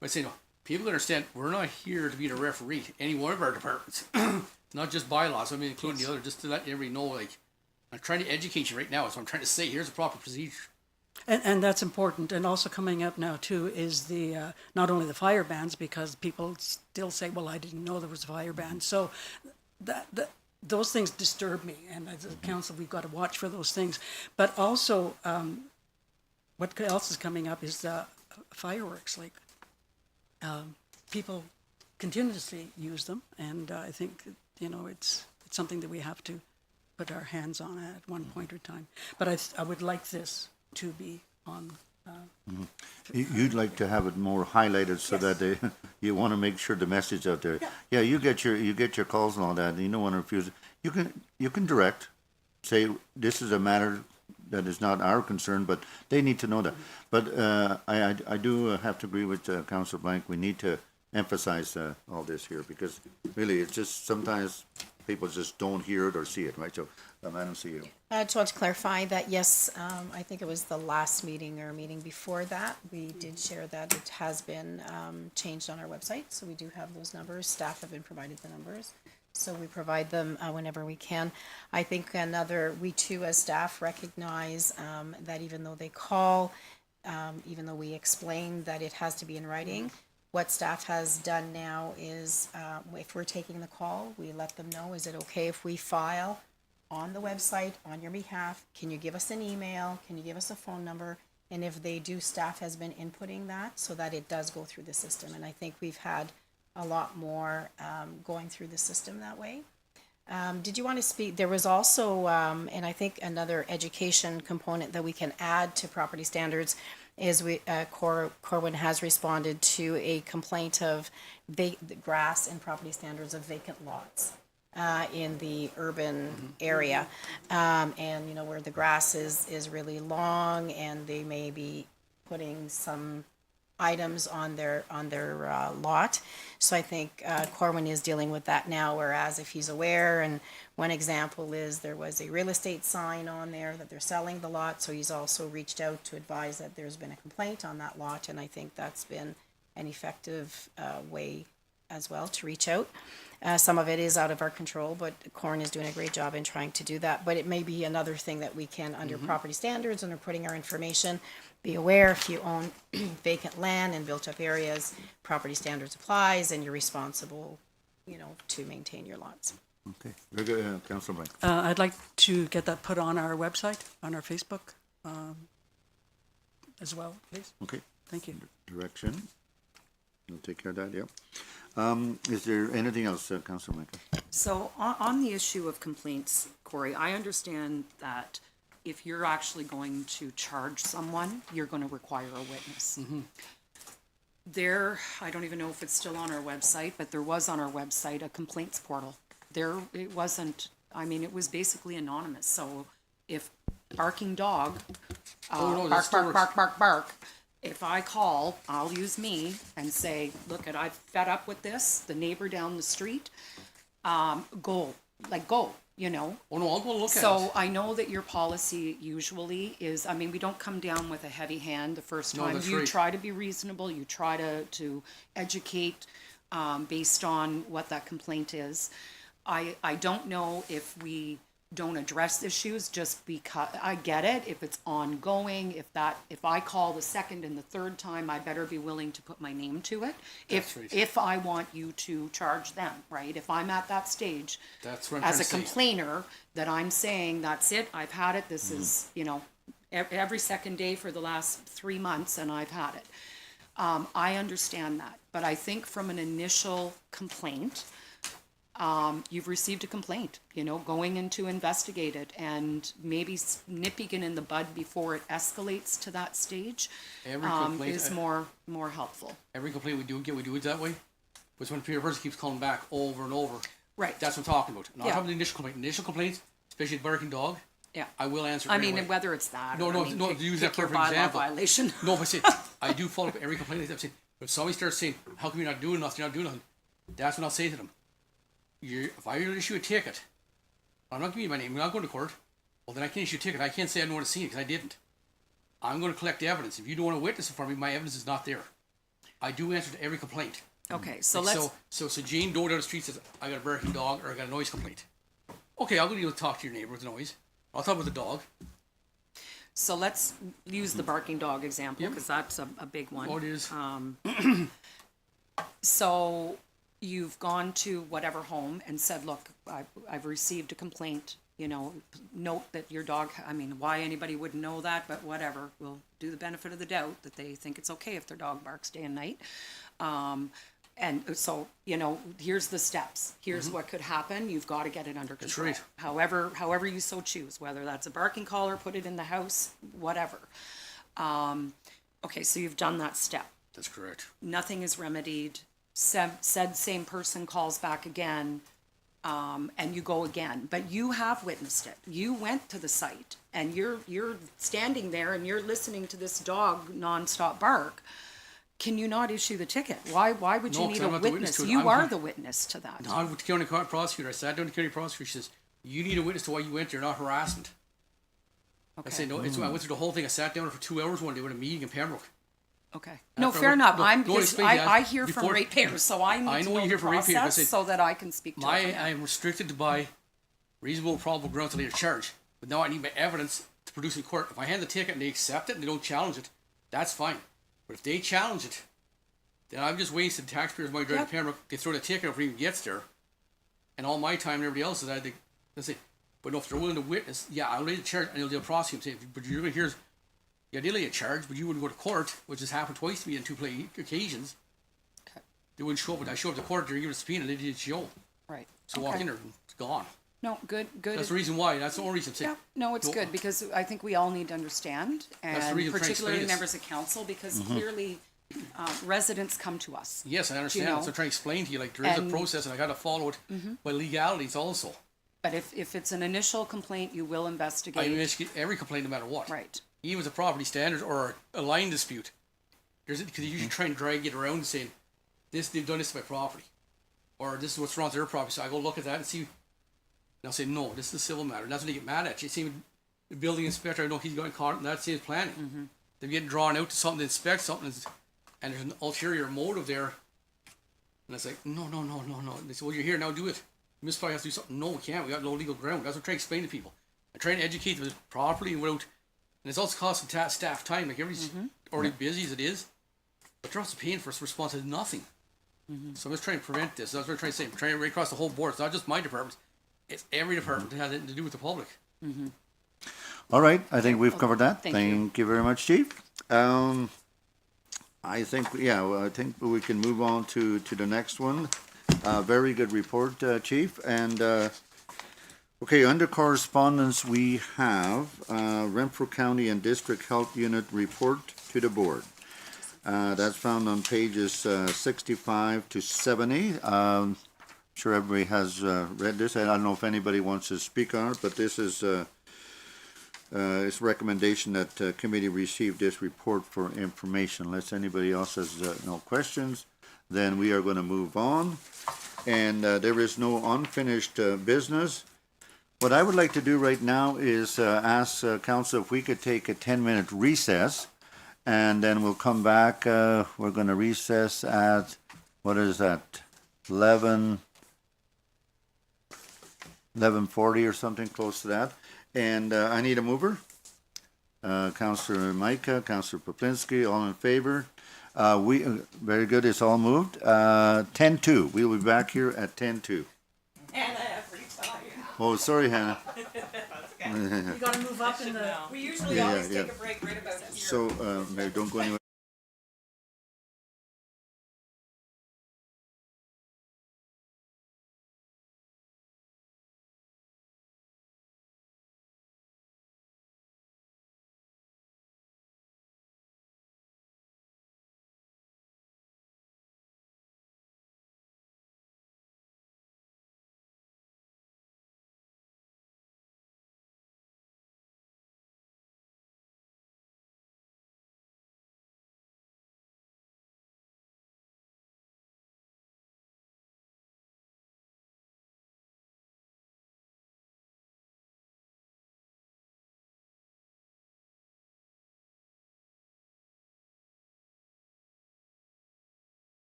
But I say, no, people understand, we're not here to be the referee, any one of our departments. Not just bylaws, I mean, including the other, just to let everybody know, like, I'm trying to educate you right now, so I'm trying to say, here's the proper procedure. And that's important. And also coming up now, too, is the not only the fire bans, because people still say, well, I didn't know there was a fire ban. So those things disturb me. And as a council, we've got to watch for those things. But also, what else is coming up is fireworks. Like, people continuously use them. And I think, it's something that we have to put our hands on at one point or time. But I would like this to be on. You'd like to have it more highlighted so that you want to make sure the message out there. Yeah, you get your calls and all that, and you don't want to refuse it. You can direct, say this is a matter that is not our concern, but they need to know that. But I do have to agree with Councillor Blank. We need to emphasize all this here because really it's just sometimes people just don't hear it or see it, right? So Madam CEO. I just want to clarify that, yes, I think it was the last meeting or meeting before that, we did share that it has been changed on our website, so we do have those numbers. Staff have been provided the numbers, so we provide them whenever we can. I think we too as staff recognize that even though they call, even though we explain that it has to be in writing, what staff has done now is if we're taking the call, we let them know, is it okay if we file on the website on your behalf? Can you give us an email? Can you give us a phone number? And if they do, staff has been inputting that so that it does go through the system. And I think we've had a lot more going through the system that way. Did you want to speak? There was also, and I think another education component that we can add to property standards is Corwin has responded to a complaint of grass and property standards of vacant lots in the urban area. And, you know, where the grass is really long and they may be putting some items on their lot. So I think Corwin is dealing with that now, whereas if he's aware, and one example is there was a real estate sign on there that they're selling the lot, so he's also reached out to advise that there's been a complaint on that lot, and I think that's been an effective way as well to reach out. Some of it is out of our control, but Corwin is doing a great job in trying to do that. But it may be another thing that we can, under property standards, and we're putting our information, be aware if you own vacant land in built-up areas, property standards applies, and you're responsible, you know, to maintain your lots. Okay, very good, Councilor Blank. I'd like to get that put on our website, on our Facebook, as well, please. Okay, Thank you. direction. You'll take care of that, yeah. Is there anything else, Councilor Blank? So on the issue of complaints, Corey, I understand that if you're actually going to charge someone, you're going to require a witness. I don't even know if it's still on our website, but there was on our website a complaints portal. It wasn't, I mean, it was basically anonymous. So if barking dog, bark, if I call, I'll use me and say, look, I'm fed up with this, the neighbor down the street, go, you know. Oh, no, I'll go look at it. So I know that your policy usually is, I mean, we don't come down with a heavy hand the first No, time. that's You right. try to be reasonable, you try to educate based on what that complaint is. I don't know if we don't address issues just because, I get it, if it's ongoing, if I call the second and the third time, I better be willing to put my name to it. That's right. If I want you to charge them, right? If I'm at that stage, That's what I'm as a trying to say. complainer, that I'm saying, that's it, I've had it, this is, you know, every second day for the last 3 months and I've had it. I understand that, but I think from an initial complaint, you've received a complaint, you know, going in to investigate it and maybe nipping it in the bud before it escalates to that stage Every complaint is more helpful. Every complaint we do it that way. But when a person keeps calling back over and over, Right. that's what I'm talking about. Not Yeah. having the initial complaint. Initial complaints, especially the barking dog, Yeah. I will answer. I right mean, away. whether it's that No, or, no, I mean, no, pick- to use pick that your perfect bylaw example. violation. No, but see, I do follow up every complaint like that. I'm saying, if somebody starts saying, how come you're not doing nothing, you're not doing nothing, that's when I'll say to them, if I issue a ticket, I'm not giving you my name, I'm not going to court, well then I can't issue a ticket. I can't say I don't want to see it because I didn't. I'm going to collect evidence. If you don't want to witness it for me, my evidence is not there. I do answer to every complaint. Okay, so Like, let's, so Jane Doe down the street says, I got a barking dog or I got a noise complaint. Okay, I'll go to talk to your neighbor with the noise. I'll talk with the dog. so let's use the barking dog example, Yep. because that's a big one. Oh, it is. So you've gone to whatever home and said, look, I've received a complaint, you know, note that your dog, I mean, why anybody wouldn't know that, but whatever, we'll do the benefit of the doubt that they think it's okay if their dog barks day and night. And so, you know, here's the steps. Here's what could happen. You've got to get it under control. right. However you so choose, whether that's a barking collar, put it in the house, whatever. Okay, so you've done that step. That's correct. Nothing is remedied. Said same person calls back again, and you go again. But you have witnessed it. You went to the site, and you're standing there, and you're listening to this dog nonstop bark. Can you not issue the ticket? Why would you No, need 'cause a I'm not the witness? witness to it. You I'm are going- the witness to that. I'm with the county prosecutor. I sat down with the county prosecutor. She says, You need a witness to why you went there, not harassment. I say, Okay, no, I went through the whole thing. I sat down for 2 hours one day with a meeting in Pembroke. okay. No, After I fair went- enough. no, I'm, don't because explain that. I hear from Before- ratepayers, so I I need know to you know hear the from ratepayers, but I process say- so that I can speak to I it. am restricted by reasonable probable grounds to lay a charge. But now I need my evidence to produce in court. If I hand the ticket and they accept it and they don't challenge it, that's fine. But if they challenge it, then I'm just wasting taxpayers' money driving Yep. to Pembroke. They throw the ticket if it even gets there. And all my time and everybody else's, they say, but no, if they're willing to witness, yeah, I'll lay the charge and they'll prosecute and say, but you're going to hear, yeah, they lay a charge, but you wouldn't go to court, which has happened twice to me on two occasions. Okay. They wouldn't show up, but I show up to court, they're giving a subpoena, they didn't show. Right. So walk Okay. in there, it's gone. No, good. That's the reason why. That's the only reason. Yeah, no, it's good, because I think we all need to understand, That's the and reason I'm trying to particularly explain this. members of council, because clearly, residents come to us. Yes, I understand. know, That's what I'm trying to explain to you. Like, there is a and- process, and I got to follow it by legalities also. But if it's an initial complaint, you will I investigate. investigate every complaint, no matter what. Right. Even with a property standards or a line dispute, because you usually try and drag it around saying, they've done this to my property, or this is what's wrong with their property. So I go look at that and see. And I'll say, no, this is a civil matter. And that's when they get mad at you. See, the building inspector, I know he's gotten caught, and that's his planning. They're getting drawn out to something to inspect something, and there's an ulterior motive there. And it's like, no. And they say, well, you're here, now do it. You must probably have to do something. No, we can't. We got no legal ground. That's what I'm trying to explain to people. I'm trying to educate them properly and without. And it's also costing staff time. Like, everybody's already busy as it is. But they're also paying for its response to nothing. So I'm just trying to prevent this. That's what I'm trying to say. I'm trying to right across the whole board. It's not just my department. It's every department that has anything to do with the public. All right, I think we've covered that. Thank you. Thank you very much, Chief. I think, yeah, well, I think we can move on to the next one. Very good report, Chief. And, okay, under correspondence, we have Renfrew County and District Health Unit report to the board. That's found on pages 65 to 70. Sure everybody has read this. I don't know if anybody wants to speak on it, but this is it's recommendation that committee receive this report for information. Unless anybody else has no questions, then we are going to move on. And there is no unfinished business. What I would like to do right now is ask council if we could take a 10-minute recess, and then we'll come back. We're going to recess at, what is that, 11:40 or something close to that. And I need a mover. Councillor Micah, Councillor Poplinski, all in favor. Very good, it's all moved. 10:02, we'll be back here at 10:02. Hannah, every time. Oh, sorry, Hannah. You gotta move up in the. We usually Yeah, always yeah. take a break right about here. So, Mary, don't go anywhere.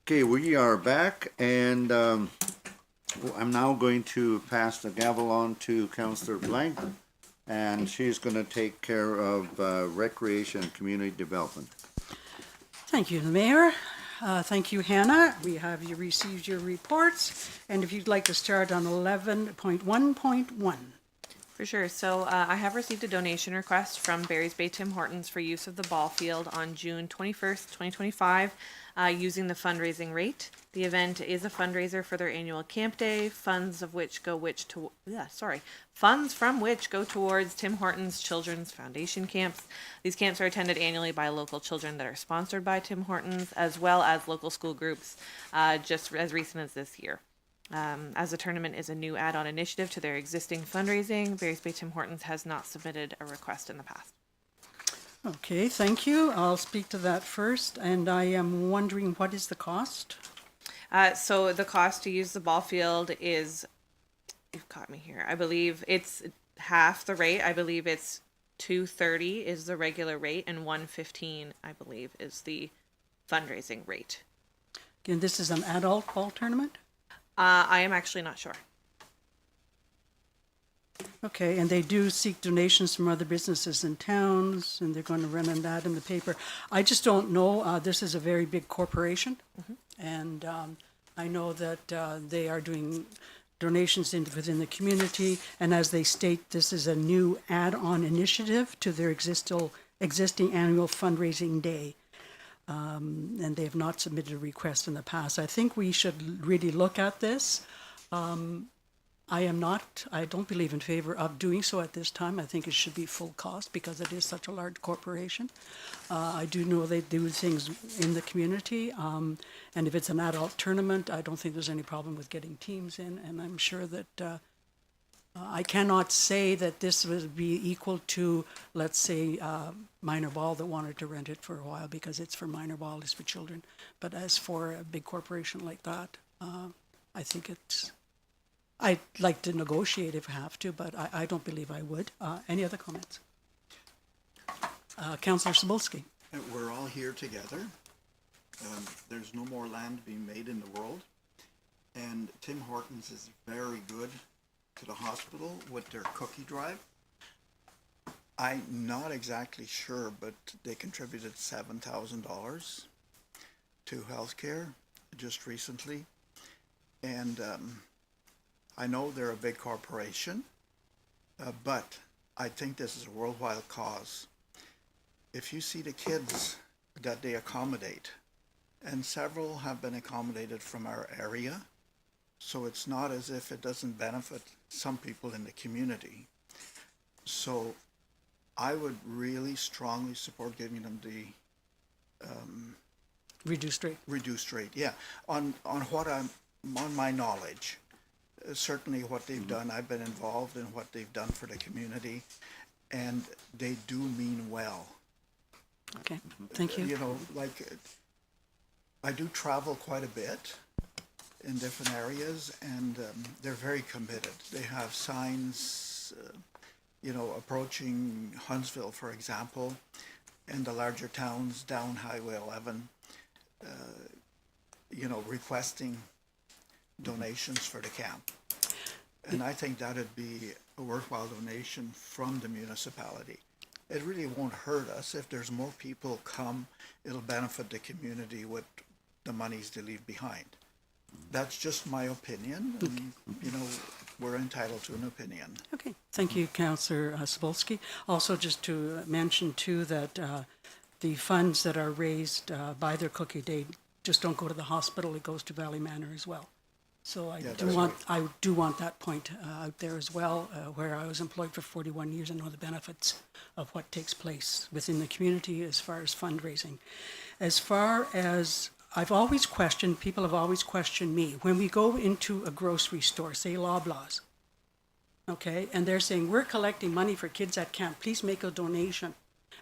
Okay, we are back, and I'm now going to pass the gavel on to Councillor Blank, and she's going to take care of recreation and community development. Thank you, Mayor. Thank you, Hannah. We have you received your reports, and if you'd like to start on 11.1.1. For sure. So I have received a donation request from Barry's Bay Tim Hortons for use of the ball field on June 21st, 2025, using the fundraising rate. The event is a fundraiser for their annual camp day, funds from which go towards Tim Hortons Children's Foundation camps. These camps are attended annually by local children that are sponsored by Tim Hortons, as well as local school groups, just as recent as this year. As the tournament is a new add-on initiative to their existing fundraising, Barry's Bay Tim Hortons has not submitted a request in the past. Okay, thank you. I'll speak to that first, and I am wondering what is the cost? So the cost to use the ball field is, you've caught me here, I believe it's half the rate. I believe it's $230 is the regular rate, and $115 I believe is the fundraising rate. Again, this is an adult ball tournament? I am actually not sure. Okay, and they do seek donations from other businesses and towns, and they're going to run on that in the paper. I just don't know. This is a very big corporation, and I know that they are doing donations within the community, and as they state, this is a new add-on initiative to their existing annual fundraising day. And they have not submitted a request in the past. I think we should really look at this. I don't believe in favor of doing so at this time. I think it should be full cost because it is such a large corporation. I do know they do things in the community. And if it's an adult tournament, I don't think there's any problem with getting teams in. And I'm sure that I cannot say that this would be equal to, let's say, minor ball that wanted to rent it for a while because it's for minor ball, it's for children. But as for a big corporation like that, I think I'd like to negotiate if I have to, but I don't believe I would. Any other comments? Councillor Cebulski. We're all here together. There's no more land being made in the world. And Tim Hortons is very good to the hospital with their cookie drive. I'm not exactly sure, but they contributed $7,000 to healthcare just recently. And I know they're a big corporation, but I think this is a worldwide cause. If you see the kids that they accommodate, and several have been accommodated from our area, so it's not as if it doesn't benefit some people in the community. So I would really strongly support giving them the Reduced rate. reduced rate. Yeah, on my knowledge, certainly what they've done. I've been involved in what they've done for the community, and they do mean well. Okay, thank you. You know, like I do travel quite a bit in different areas, and they're very committed. They have signs, approaching Huntsville, for example, and the larger towns down Highway 11, requesting donations for the camp. And I think that'd be a worthwhile donation from the municipality. It really won't hurt us. If there's more people come, it'll benefit the community with the monies they leave behind. That's just my opinion. And, we're entitled to an opinion. Okay, thank you, Councillor Cebulski. Also, just to mention too that the funds that are raised by their cookie day just don't go to the hospital; it goes to Valley Manor as well. So I do want that point out there as well. Where I was employed for 41 years, I know the benefits of what takes place within the community as far as fundraising. As far as people have always questioned me, when we go into a grocery store, say Loblaws, okay, and they're saying, we're collecting money for kids at camp, please make a donation.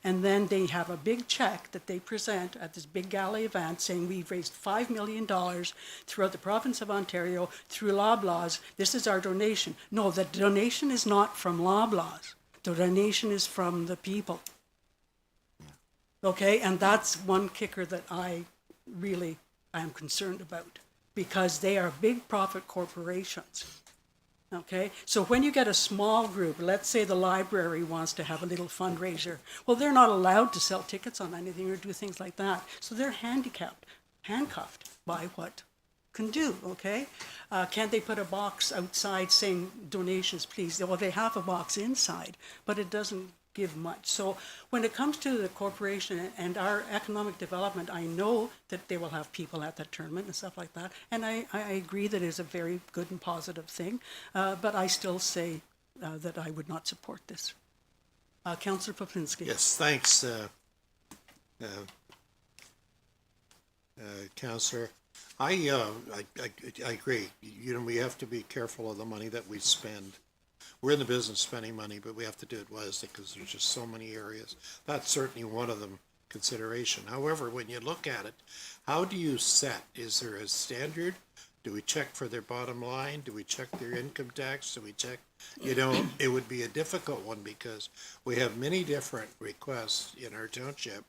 And then they have a big check that they present at this big gala event saying we've raised $5 million throughout the province of Ontario through Loblaws. This is our donation. No, the donation is not from Loblaws. The donation is from the people. Okay, and that's one kicker that I really I am concerned about, because they are big profit corporations. Okay, so when you get a small group, let's say the library wants to have a little fundraiser, well, they're not allowed to sell tickets on anything or do things like that. So they're handcuffed by what can do, okay? Can't they put a box outside saying donations, please? Well, they have a box inside, but it doesn't give much. So when it comes to the corporation and our economic development, I know that they will have people at that tournament and stuff like that. And I agree that it's a very good and positive thing, but I still say that I would not support this. Councillor Poplinski. Yes, thanks, Councillor. I agree. You know, we have to be careful of the money that we spend. We're in the business of spending money, but we have to do it wisely because there's just so many areas. That's certainly one of them consideration. However, when you look at it, how do you set? Is there a standard? Do we check for their bottom line? Do we check their income tax? Do we check? You know, it would be a difficult one because we have many different requests in our township,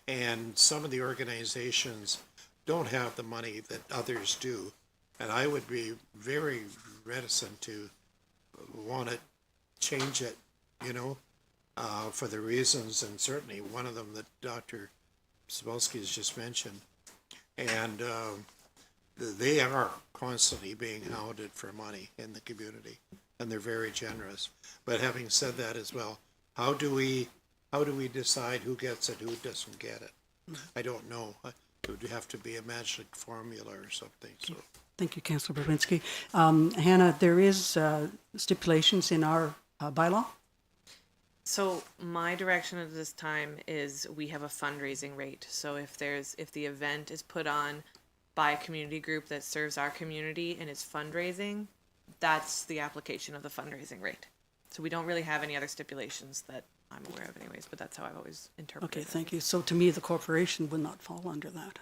and some of the organizations don't have the money that others do. And I would be very reticent to want to change it, you know, for the reasons, and certainly one of them that Dr. Cebulski has just mentioned. And they are constantly being hounded for money in the community, and they're very generous. But having said that as well, how do we decide who gets it, who doesn't get it? I don't know. It would have to be a magic formula or something. So. Thank you, Councillor Babinski. Hannah, there is stipulations in our bylaw. So my direction at this time is we have a fundraising rate. So if the event is put on by a community group that serves our community and is fundraising, that's the application of the fundraising rate. So we don't really have any other stipulations that I'm aware of anyways, but that's how I've always interpreted it. Okay, thank you. So to me, the corporation would not fall under that.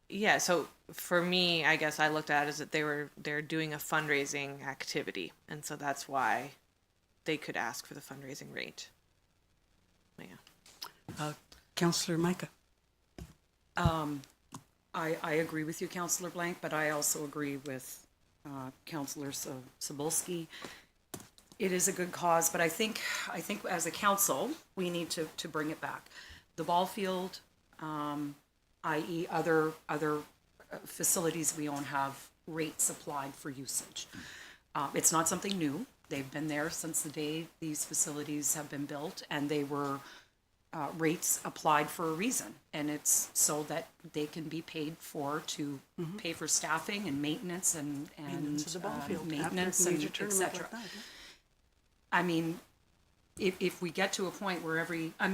Yeah, so for me, I guess I looked at it as that they're doing a fundraising activity, and so that's why they could ask for the fundraising rate. Yeah. Councillor Micah. I agree with you, Councillor Blank, but I also agree with Councillor Cebulski. It is a good cause, but I think as a council, we need to bring it back. The ball field, i.e. other facilities we own have rates applied for usage. It's not something new. They've been there since the day these facilities have been built, and they were rates applied for a reason, and it's so that they can be paid for to pay for staffing and maintenance and Maintenance of the ball field. maintenance After a and major tournament etc. like that, yeah. I mean, if we get to a point where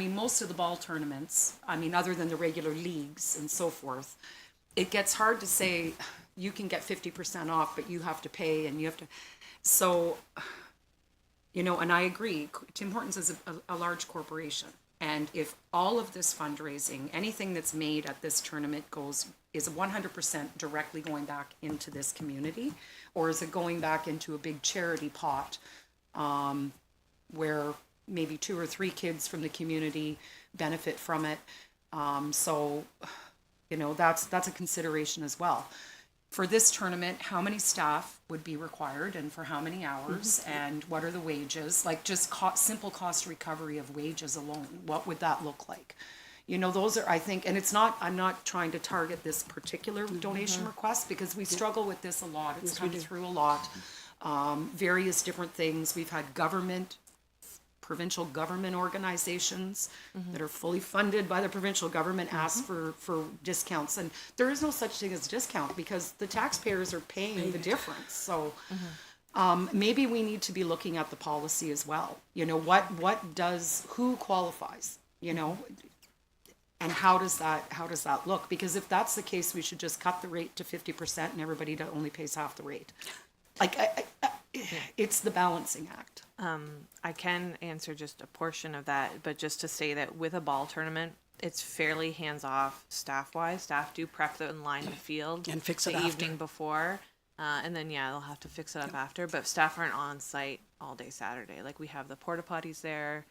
most of the ball tournaments, other than the regular leagues and so forth, it gets hard to say you can get 50% off, but you have to pay and you have to. So, and I agree, Tim Hortons is a large corporation. And if all of this fundraising, anything that's made at this tournament is 100% directly going back into this community, or is it going back into a big charity pot where maybe 2 or 3 kids from the community benefit from it? So, that's a consideration as well. For this tournament, how many staff would be required and for how many hours, and what are the wages? Like just simple cost recovery of wages alone, what would that look like? Those are, I think, and I'm not trying to target this particular donation request because we struggle with this a lot. It's come through a lot. Various different things. We've had provincial government organizations that are fully funded by the provincial government ask for discounts, and there is no such thing as discount because the taxpayers are paying the difference. So maybe we need to be looking at the policy as well. Who qualifies, and how does that look? Because if that's the case, we should just cut the rate to 50% and everybody only pays half the rate. It's the balancing act. I can answer just a portion of that, but just to say that with a ball tournament, it's fairly hands-off staff-wise. Staff do prep and line the field and fix it the after. evening before, and then they'll have to fix it up after. But staff aren't on site all day Saturday. Like we have the porta potties there.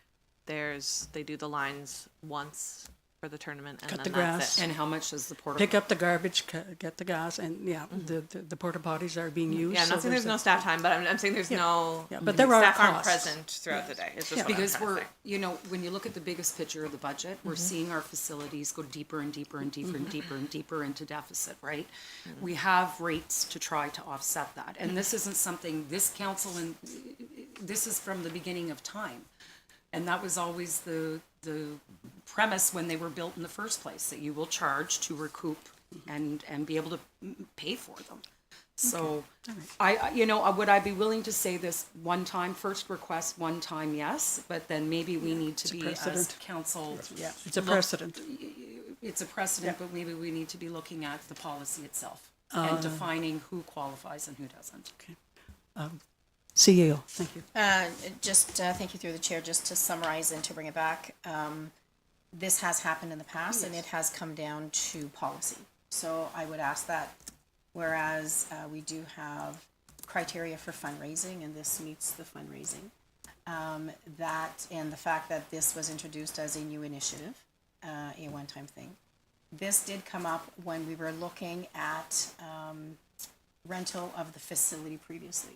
They do the lines once for the tournament, and Cut then the that's grass. it. And how much is the porta? Pick up the garbage, get the gas, and the porta potties are being used. Yeah, I'm so not saying there's no staff time, but I'm saying there's no Yeah, but there are staff aren't costs. present throughout the day. It's just Yeah. what I'm Because trying to we're, say. you know, when you look at the biggest picture of the budget, we're seeing our facilities go deeper and deeper and deeper and deeper and deeper into deficit, right? We have rates to try to offset that, and this isn't something this council, and this is from the beginning of time. And that was always the premise when they were built in the first place, that you will charge to recoup and be able to pay for them. So you know, would I be willing to say this one time, first request, one time, yes, but then maybe we need to be as precedent. council. Yeah, it's a precedent. It's a precedent, but maybe we need to be looking at the policy itself and defining who qualifies and who doesn't. CEO, thank you. Thank you through the chair, just to summarize and to bring it back. This has happened in the past and it has come down to policy. So I would ask that, whereas we do have criteria for fundraising and this meets the fundraising, that, and the fact that this was introduced as a new initiative, a one-time thing. This did come up when we were looking at rental of the facility previously.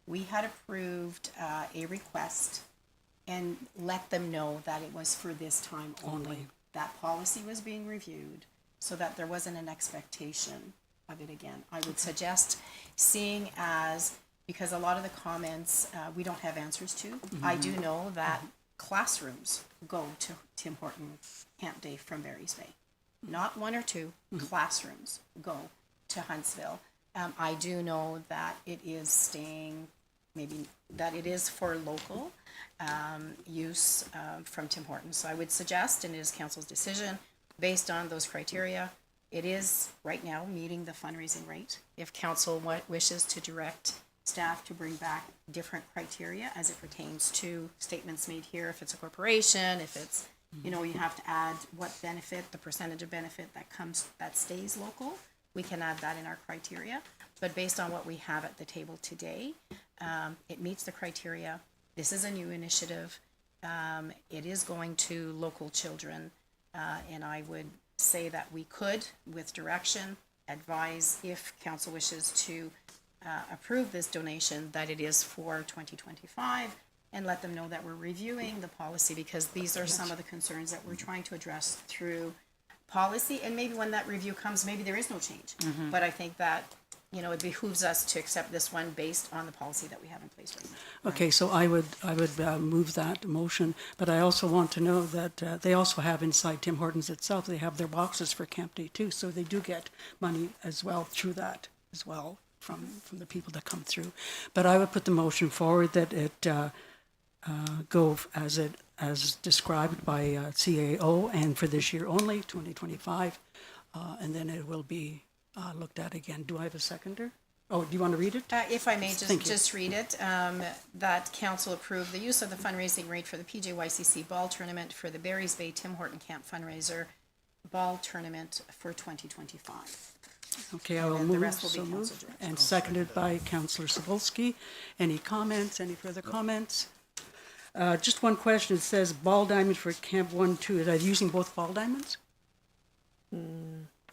We had approved a request and let them know that it was for this time only. That policy was being reviewed so that there wasn't an expectation of it again. I would suggest seeing as, because a lot of the comments we don't have answers to. I do know that classrooms go to Tim Horton Camp Day from Barry's Bay. Not one or two, classrooms go to Huntsville. I do know that it is staying, maybe that it is for local use from Tim Hortons. So I would suggest, and it is council's decision, based on those criteria, it is right now meeting the fundraising rate. If council wishes to direct staff to bring back different criteria as it pertains to statements made here, if it's a corporation, if it's, you know, you have to add what benefit, the percentage of benefit that comes, that stays local, we can add that in our criteria. But based on what we have at the table today, it meets the criteria. This is a new initiative. It is going to local children. And I would say that we could, with direction, advise if council wishes to approve this donation, that it is for 2025, and let them know that we're reviewing the policy, because these are some of the concerns that we're trying to address through policy. And maybe when that review comes, maybe there is no change. But I think that, you know, it behooves us to accept this one based on the policy that we have in place right now. Okay, so I would move that motion, but I also want to know that they also have inside Tim Hortons itself, they have their boxes for Camp Day too, so they do get money as well through that as well from the people that come through. But I would put the motion forward that it go as described by CAO, and for this year only, 2025, and then it will be looked at again. Do I have a seconder? Oh, do you want to read it? If I may Thank you. just read it, that council approved the use of the fundraising rate for the PJYCC ball tournament for the Barry's Bay Tim Horton Camp fundraiser ball tournament for 2025. Okay, I will And then the move, rest will be so council moved, direction. and seconded by Councillor Cebulski. Any comments, any further comments? Just one question, it says ball diamond for Camp 1, 2, are they using both ball diamonds?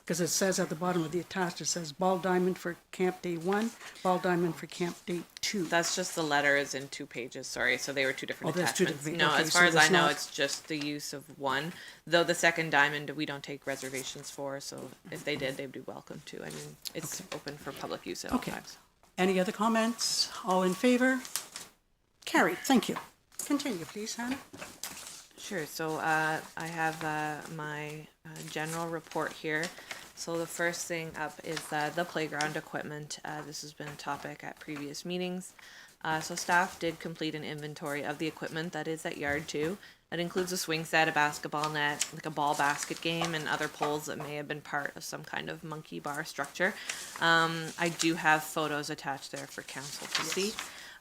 Because it says at the bottom of the attached, it says ball diamond for Camp Day 1, ball diamond for Camp Day 2. That's just the letters in 2 pages, sorry, so they were 2 different Oh, that's 2 attachments. different- No, okay, as so far as I there's know, not- it's just the use of one, though the second diamond, we don't take reservations for, so if they did, they'd be welcome to. I mean, it's open for public use at all Okay. times. Any other comments? All in favor? Carried, thank you. Continue, please, Hannah. Sure, so I have my general report here. So the first thing up is the playground equipment. This has been a topic at previous meetings. So staff did complete an inventory of the equipment that is at Yard 2. That includes a swing set, a basketball net, like a ball basket game, and other poles that may have been part of some kind of monkey bar structure. I do have photos attached there for council to see.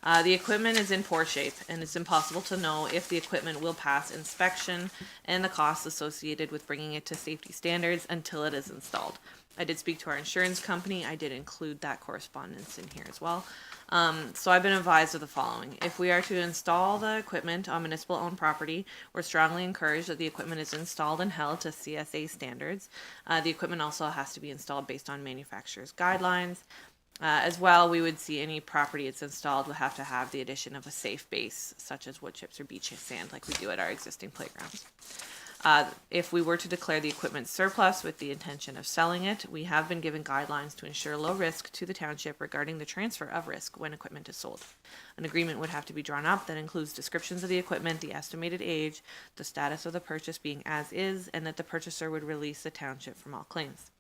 The equipment is in poor shape, and it's impossible to know if the equipment will pass inspection and the costs associated with bringing it to safety standards until it is installed. I did speak to our insurance company. I did include that correspondence in here as well. So I've been advised of the following. If we are to install the equipment on municipal owned property, we're strongly encouraged that the equipment is installed and held to CSA standards. The equipment also has to be installed based on manufacturer's guidelines. As well, we would see any property it's installed will have to have the addition of a safe base, such as wood chips or beach sand, like we do at our existing playgrounds. If we were to declare the equipment surplus with the intention of selling it, we have been given guidelines to ensure low risk to the township regarding the transfer of risk when equipment is sold. An agreement would have to be drawn up that includes descriptions of the equipment, the estimated age, the status of the purchase being as is, and that the purchaser would release the township from all claims.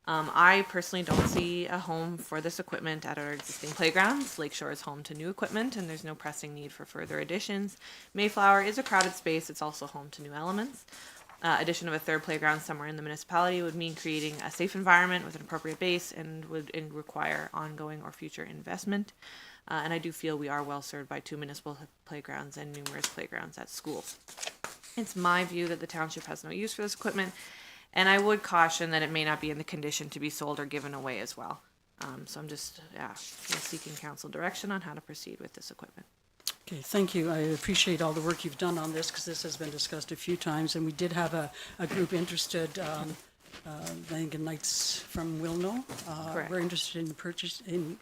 I personally don't see a home for this equipment at our existing playgrounds. Lakeshore is home to new equipment, and there's no pressing need for further additions. Mayflower is a crowded space. It's also home to new elements. Addition of a third playground somewhere in the municipality would mean creating a safe environment with an appropriate base and would require ongoing or future investment. And I do feel we are well served by 2 municipal playgrounds and numerous playgrounds at schools. It's my view that the township has no use for this equipment, and I would caution that it may not be in the condition to be sold or given away as well. So I'm just seeking council direction on how to proceed with this equipment. Okay, thank you. I appreciate all the work you've done on this because this has been discussed a few times, and we did have a group interested, I think in Knights from Wilno. Correct. We're interested in purchase, in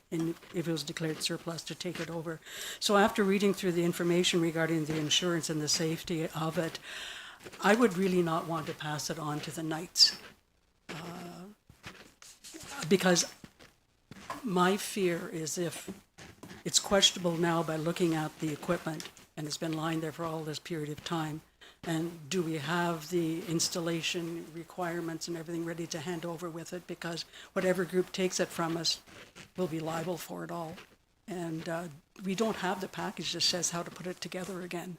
if it was declared surplus, to take it over. So after reading through the information regarding the insurance and the safety of it, I would really not want to pass it on to the Knights. Because my fear is if it's questionable now by looking at the equipment and it's been lying there for all this period of time, and do we have the installation requirements and everything ready to hand over with it? Because whatever group takes it from us will be liable for it all. And we don't have the package that says how to put it together again.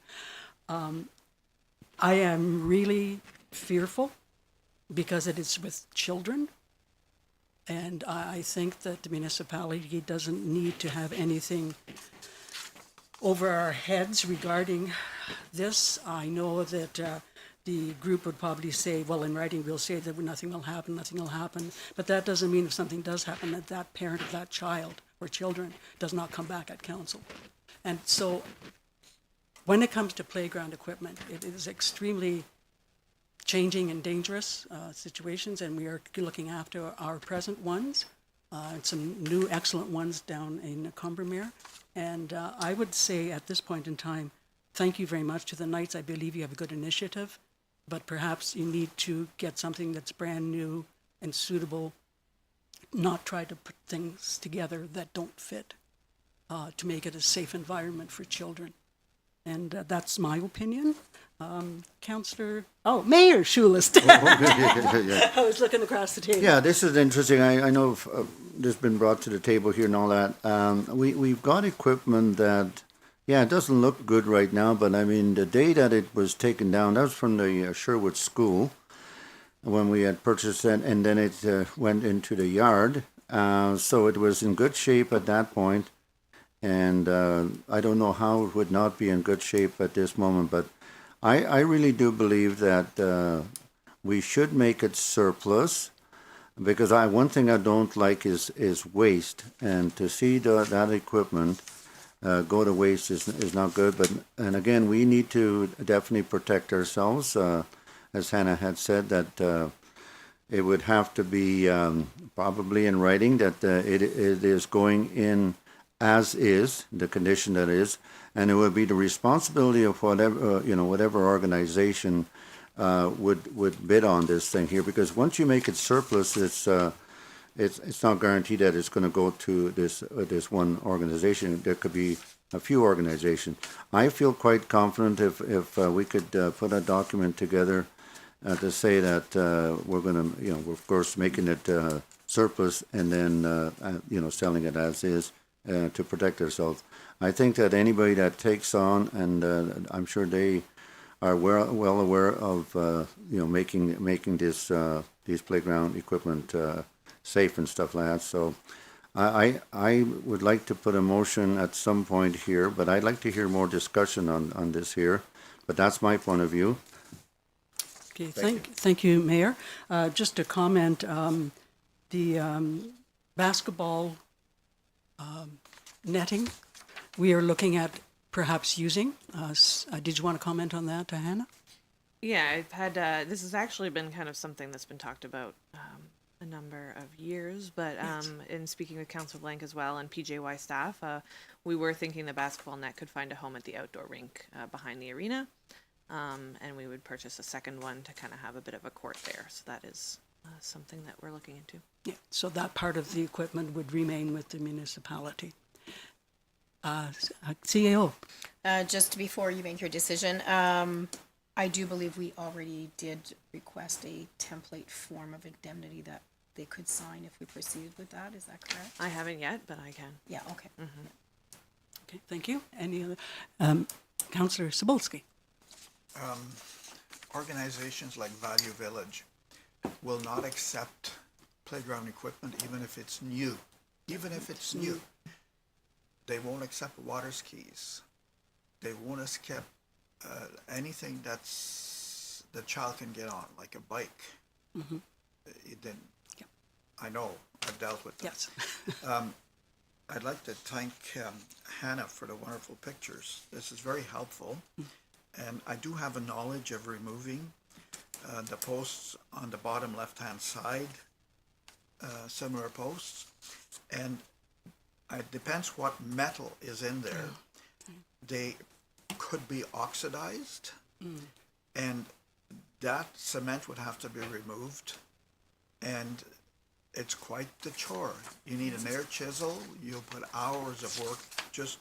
I am really fearful because it is with children, and I think that the municipality doesn't need to have anything over our heads regarding this. I know that the group would probably say, well, in writing we'll say that nothing will happen, but that doesn't mean if something does happen that that parent of that child or children does not come back at council. And so when it comes to playground equipment, it is extremely changing and dangerous situations, and we are looking after our present ones and some new excellent ones down in Combermere. And I would say at this point in time, thank you very much to the Knights. I believe you have a good initiative, but perhaps you need to get something that's brand new and suitable, not try to put things together that don't fit, to make it a safe environment for children. And that's my opinion. Mayor Schulist. Yeah. I was looking across the table. Yeah, this is interesting. I know this has been brought to the table here and all that. We've got equipment that, it doesn't look good right now, but I mean, the day that it was taken down, that was from the Sherwood School when we had purchased it, and then it went into the yard. So it was in good shape at that point. And I don't know how it would not be in good shape at this moment, but I really do believe that we should make it surplus, because one thing I don't like is waste, and to see that equipment go to waste is not good. And again, we need to definitely protect ourselves, as Hannah had said, that it would have to be probably in writing that it is going in as is, the condition that is, and it would be the responsibility of whatever organization would bid on this thing here, because once you make it surplus, it's not guaranteed that it's going to go to this one organization. There could be a few organizations. I feel quite confident if we could put a document together to say that we're going to, we're of course making it surplus and then selling it as is. To protect ourselves. I think that anybody that takes on, and I'm sure they are well aware of making this these playground equipment safe and stuff like that. So I would like to put a motion at some point here, but I'd like to hear more discussion on this here. But that's my point of view. Okay, thank you, Mayor. Just a comment, the basketball netting, we are looking at perhaps using. Did you want to comment on that, Hannah? Yeah, I've had, this has actually been kind of something that's been talked about a number of years, but in speaking with Council Blank as well and PJY staff, we were thinking the basketball net could find a home at the outdoor rink behind the arena, and we would purchase a second one to kind of have a bit of a court there. So that is something that we're looking into. Yeah, so that part of the equipment would remain with the municipality. CAO. Just before you make your decision, I do believe we already did request a template form of indemnity that they could sign if we proceeded with that. Is that correct? I haven't yet, but I can. Yeah, okay. Okay, thank you. Any other? Councillor Cebulski. Organizations like Value Village will not accept playground equipment even if it's new. Even if it's new. They won't accept water skis. They won't accept anything that's the child can get on, like a bike. Then I know, I've dealt with them. Yes. I'd like to thank Hannah for the wonderful pictures. This is very helpful. And I do have a knowledge of removing the posts on the bottom left-hand side, similar posts. And it depends what metal is in there. They could be oxidized, and that cement would have to be removed. And it's quite the chore. You need an air chisel. You'll put hours of work just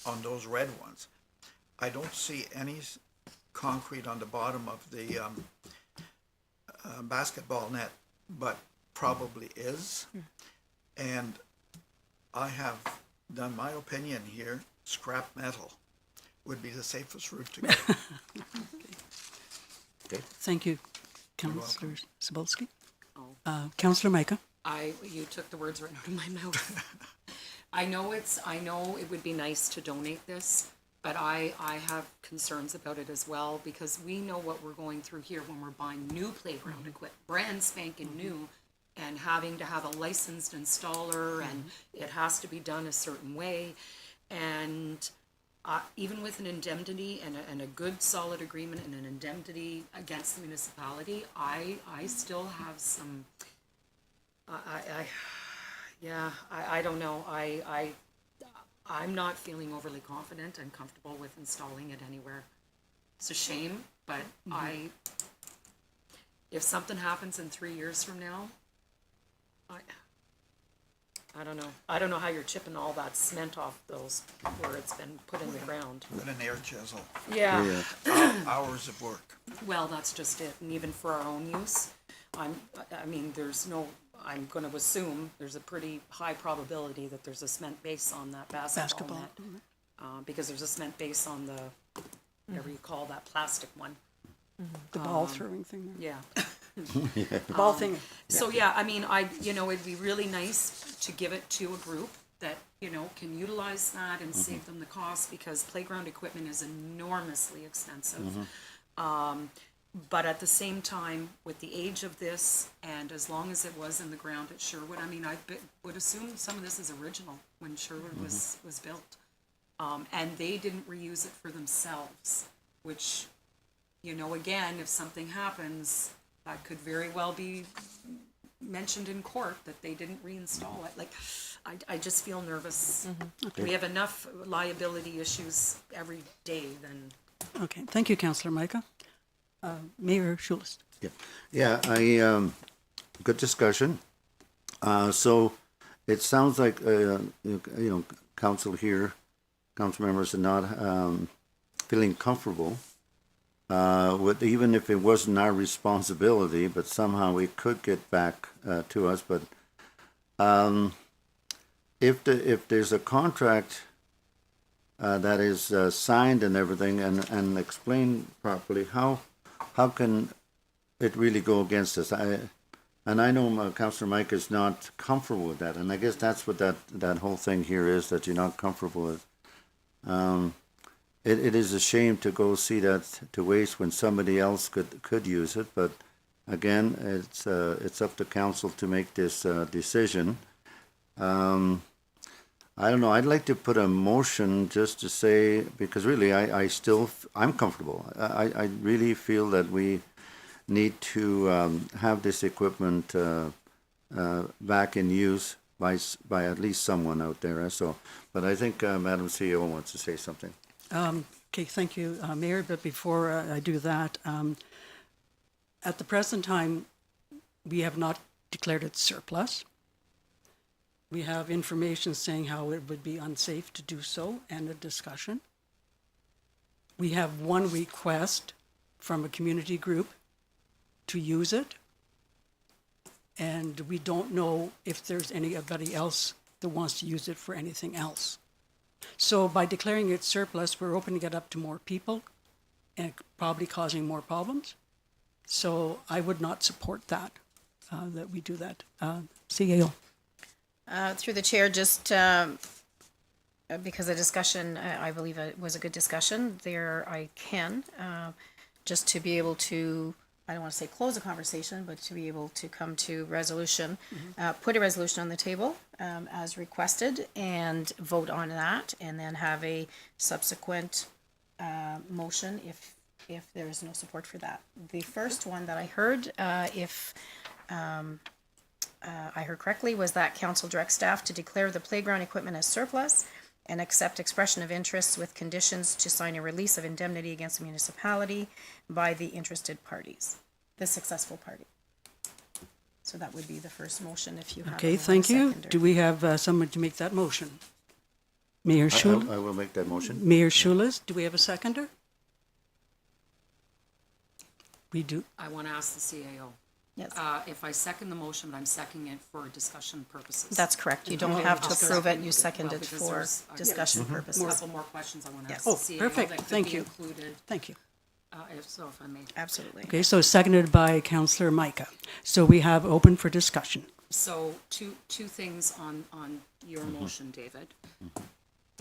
on those red ones. I don't see any concrete on the bottom of the basketball net, but probably is. And I have done my opinion here. Scrap metal would be the safest route to go. Thank you, Councillor Cebulski. Councillor Micah. You took the words right out of my mouth. I know it would be nice to donate this, but I have concerns about it as well, because we know what we're going through here when we're buying new playground equipment, brand spanking new, and having to have a licensed installer, and it has to be done a certain way. And even with an indemnity and a good solid agreement and an indemnity against the municipality, I still have some, I don't know. I'm not feeling overly confident and comfortable with installing it anywhere. It's a shame, but if something happens in 3 years from now, I don't know. I don't know how you're chipping all that cement off those where it's been put in the ground. With an air chisel. Yeah. Hours of work. Well, that's just it. And even for our own use, I'm going to assume there's a pretty high probability that there's a cement base on that basketball net. Because there's a cement base on the, whatever you call that plastic one. The ball throwing thing. Yeah. The ball thing. So yeah, I mean, it'd be really nice to give it to a group that, can utilize that and save them the cost, because playground equipment is enormously expensive. But at the same time, with the age of this, and as long as it was in the ground at Sherwood, I mean, would assume some of this is original when Sherwood was built. And they didn't reuse it for themselves, which, again, if something happens, that could very well be mentioned in court that they didn't reinstall it. Like, I just feel nervous. Okay. We have enough liability issues every day then. Okay, thank you, Councillor Micah. Mayor Schulz. Yeah, good discussion. So it sounds like, council members are not feeling comfortable with, even if it wasn't our responsibility, but somehow it could get back to us. But if there's a contract that is signed and everything and explained properly, how can it really go against us? And I know Councillor Mike is not comfortable with that, and I guess that's what that whole thing here is, that you're not comfortable with. It is a shame to go see that to waste when somebody else could use it, but again, it's up to council to make this decision. I don't know, I'd like to put a motion just to say, because really I'm comfortable. I really feel that we need to have this equipment back in use by at least someone out there. So, but I think Madam CEO wants to say something. Okay, thank you, Mayor. But before I do that, at the present time, we have not declared it surplus. We have information saying how it would be unsafe to do so, and a discussion. We have one request from a community group to use it, and we don't know if there's anybody else that wants to use it for anything else. So by declaring it surplus, we're opening it up to more people and probably causing more problems. So I would not support that, that we do that. CAO. Through the chair, just because the discussion, I believe it was a good discussion there, I can, just to be able to, I don't want to say close a conversation, but to be able to come to resolution, put a resolution on the table as requested and vote on that, and then have a subsequent motion if there is no support for that. The first one that I heard, I heard correctly, was that council directs staff to declare the playground equipment as surplus and accept expression of interest with conditions to sign a release of indemnity against the municipality by the interested parties, the successful party. So that would be the first motion if you have. Okay, thank you. Do we have someone to make that motion? Mayor Schul. I will make that motion. Mayor Schulis, do we have a seconder? We do. I want to ask the CAO. Yes, If I second the motion, I'm seconding it for discussion purposes. that's correct. You don't Okay, have to I'll approve it, second you it. second Well, it because for there's discussion a purposes. couple more questions I want to Yes. ask the Oh, CAO perfect. that could Thank be you. included, Thank you. if so, if I may. Absolutely. Okay, so seconded by Councillor Micah. So we have open for discussion. So two things on your motion, David.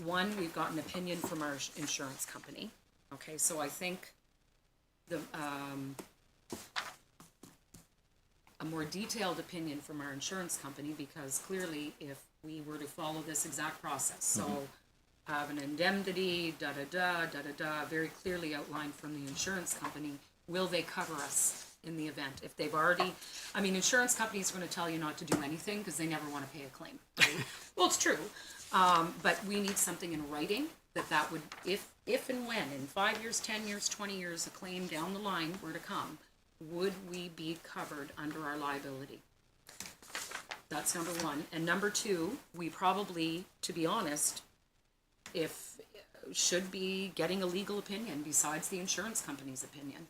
One, we've got an opinion from our insurance company. Okay, so I think the a more detailed opinion from our insurance company, because clearly if we were to follow this exact process, so have an indemnity, very clearly outlined from the insurance company, will they cover us in the event? If they've already, I mean, insurance companies are going to tell you not to do anything because they never want to pay a claim, right? Well, it's true. But we need something in writing that would, if and when, in 5 years, 10 years, 20 years, a claim down the line were to come, would we be covered under our liability? That's number one. And number two, we probably, to be honest, should be getting a legal opinion besides the insurance company's opinion.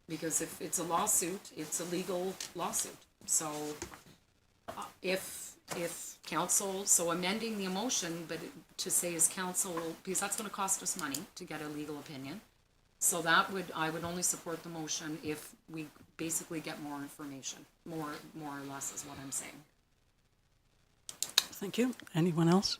Because if it's a lawsuit, it's a legal lawsuit. So if council, so amending the motion, but to say is council, because that's going to cost us money to get a legal opinion. So I would only support the motion if we basically get more information, more or less is what I'm saying. Thank you. Anyone else?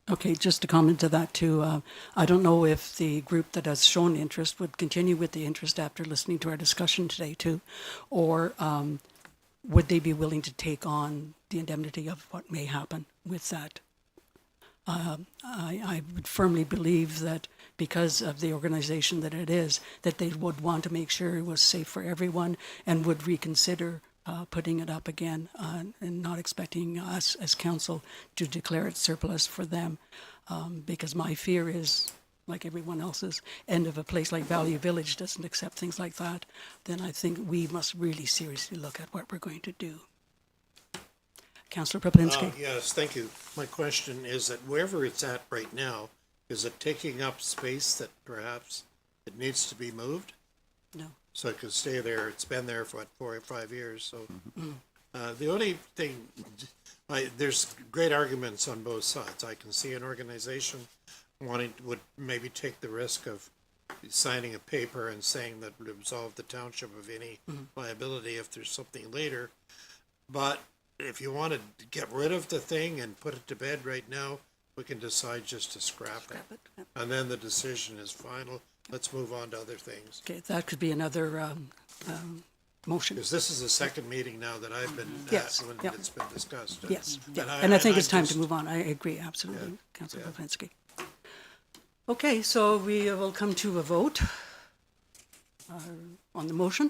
Okay, just to comment to that too, I don't know if the group that has shown interest would continue with the interest after listening to our discussion today too, or would they be willing to take on the indemnity of what may happen with that? I would firmly believe that because of the organization that it is, that they would want to make sure it was safe for everyone and would reconsider putting it up again and not expecting us as council to declare it surplus for them. Because my fear is, like everyone else's, and if a place like Value Village doesn't accept things like that, then I think we must really seriously look at what we're going to do. Councillor Proplinski. Yes, thank you. My question is that wherever it's at right now, is it taking up space that perhaps it needs to be moved? No. So it could stay there. It's been there for 4 or 5 years. So the only thing, there's great arguments on both sides. I can see an organization would maybe take the risk of signing a paper and saying that would absolve the township of any liability if there's something later. But if you want to get rid of the thing and put it to bed right now, we can decide just to scrap it. And then the decision is final. Let's move on to other things. Okay, that could be another motion. Because this is the second meeting now that I've been Yes, at when yeah. it's been discussed. Yes, And yeah. And I think I'm it's time to just- move on. I agree, absolutely, Yeah, Councillor yeah. Poplinski. Okay, so we will come to a vote on the motion.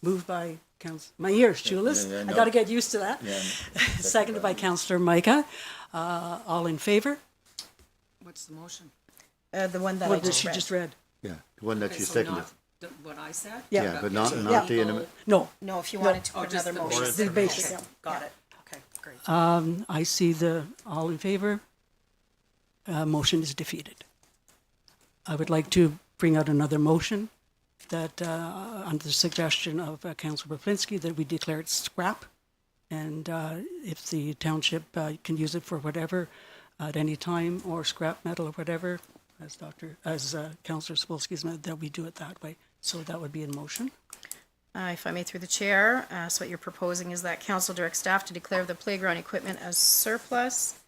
Moved by my ears, Julis. yeah, I no. got to get used to that. Yeah. Seconded by Councillor Micah. All in favor? What's the motion? The one that I What did just she read. just read? Yeah, the one that Okay, you so seconded. not what I said? Yeah, but not Yeah. the intimate. No, No, if you wanted to Oh, put just another the motion. basic. the basic, Okay, yeah. got it. Okay, great. I see the all in favor. Motion is defeated. I would like to bring out another motion that, under the suggestion of Councillor Poplinski, that we declare it scrap. And if the township can use it for whatever at any time, or scrap metal or whatever, as Councillor Spolsky's meant, that we do it that way. So that would be in motion. If I may, through the chair, so what you're proposing is that council direct staff to declare the playground equipment as surplus,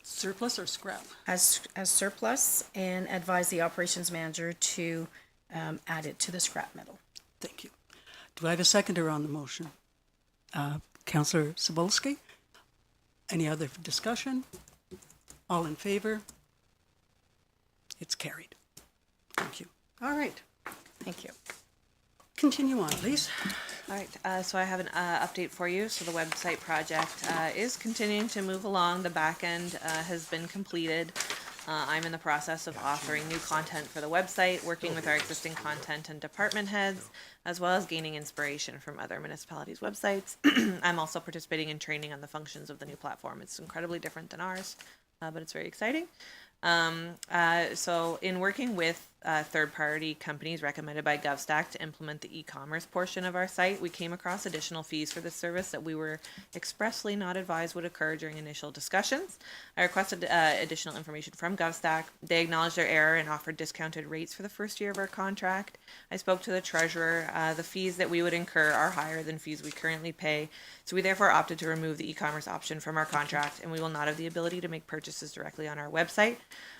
Surplus or scrap? as surplus, and advise the operations manager to add it to the scrap metal. Thank you. Do I have a seconder on the motion? Councillor Cebulski? Any other discussion? All in favor? It's carried. Thank you. All right. Thank you. Continue on, please. All right, so I have an update for you. So the website project is continuing to move along. The back end has been completed. I'm in the process of authoring new content for the website, working with our existing content and department heads, as well as gaining inspiration from other municipalities' websites. I'm also participating in training on the functions of the new platform. It's incredibly different than ours, but it's very exciting. So in working with third-party companies recommended by GovStack to implement the e-commerce portion of our site, we came across additional fees for this service that we were expressly not advised would occur during initial discussions. I requested additional information from GovStack. They acknowledged their error and offered discounted rates for the first year of our contract. I spoke to the treasurer. The fees that we would incur are higher than fees we currently pay, so we therefore opted to remove the e-commerce option from our contract, and we will not have the ability to make purchases directly on our website.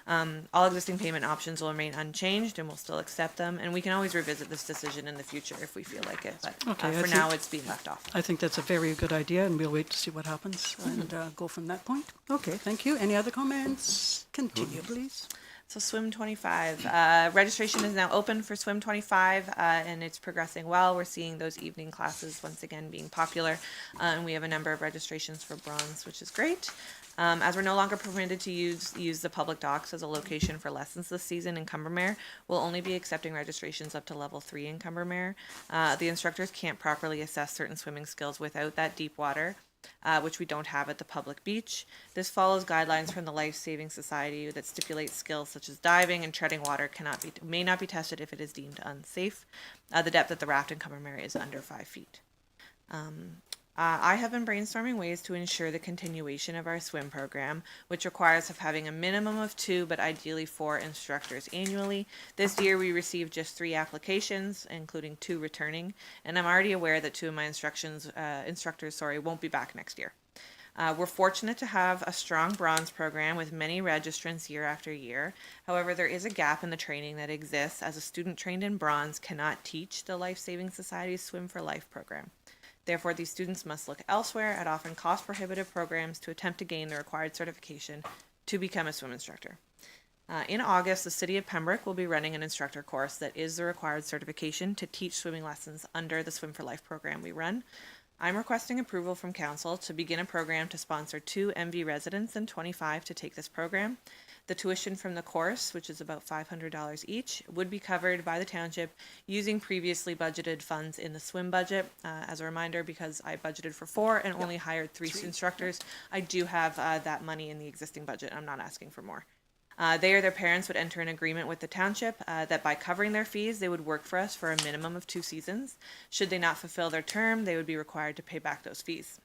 All existing payment options will remain unchanged, and we'll still accept them, and we can always revisit this decision in the future if we feel like it, but Okay, for now it's being left off. I think that's a very good idea, and we'll wait to see what happens and go from that point. Okay, thank you. Any other comments? Continue, please. So Swim 25, registration is now open for Swim 25, and it's progressing well. We're seeing those evening classes once again being popular, and we have a number of registrations for bronze, which is great. As we're no longer permitted to use the public docks as a location for lessons this season in Cumbermere, we'll only be accepting registrations up to level 3 in Cumbermere. The instructors can't properly assess certain swimming skills without that deep water, which we don't have at the public beach. This follows guidelines from the Life Saving Society that stipulates skills such as diving and treading water may not be tested if it is deemed unsafe. The depth at the raft in Cumbermere is under 5 feet. I have been brainstorming ways to ensure the continuation of our swim program, which requires of having a minimum of 2, but ideally 4 instructors annually. This year we received just 3 applications, including 2 returning, and I'm already aware that 2 of my instructors won't be back next year. We're fortunate to have a strong bronze program with many registrants year after year. However, there is a gap in the training that exists, as a student trained in bronze cannot teach the Life Saving Society's Swim for Life program. Therefore, these students must look elsewhere at often cost-prohibitive programs to attempt to gain the required certification to become a swim instructor. In August, the City of Pembroke will be running an instructor course that is the required certification to teach swimming lessons under the Swim for Life program we run. I'm requesting approval from Council to begin a program to sponsor 2 MV residents and 25 to take this program. The tuition from the course, which is about $500 each, would be covered by the township using previously budgeted funds in the swim budget. As a reminder, because I budgeted for 4 and only hired 3 instructors, I do have that money in the existing budget. I'm not asking for more. They or their parents would enter an agreement with the township that by covering their fees, they would work for us for a minimum of 2 seasons. Should they not fulfill their term, they would be required to pay back those fees.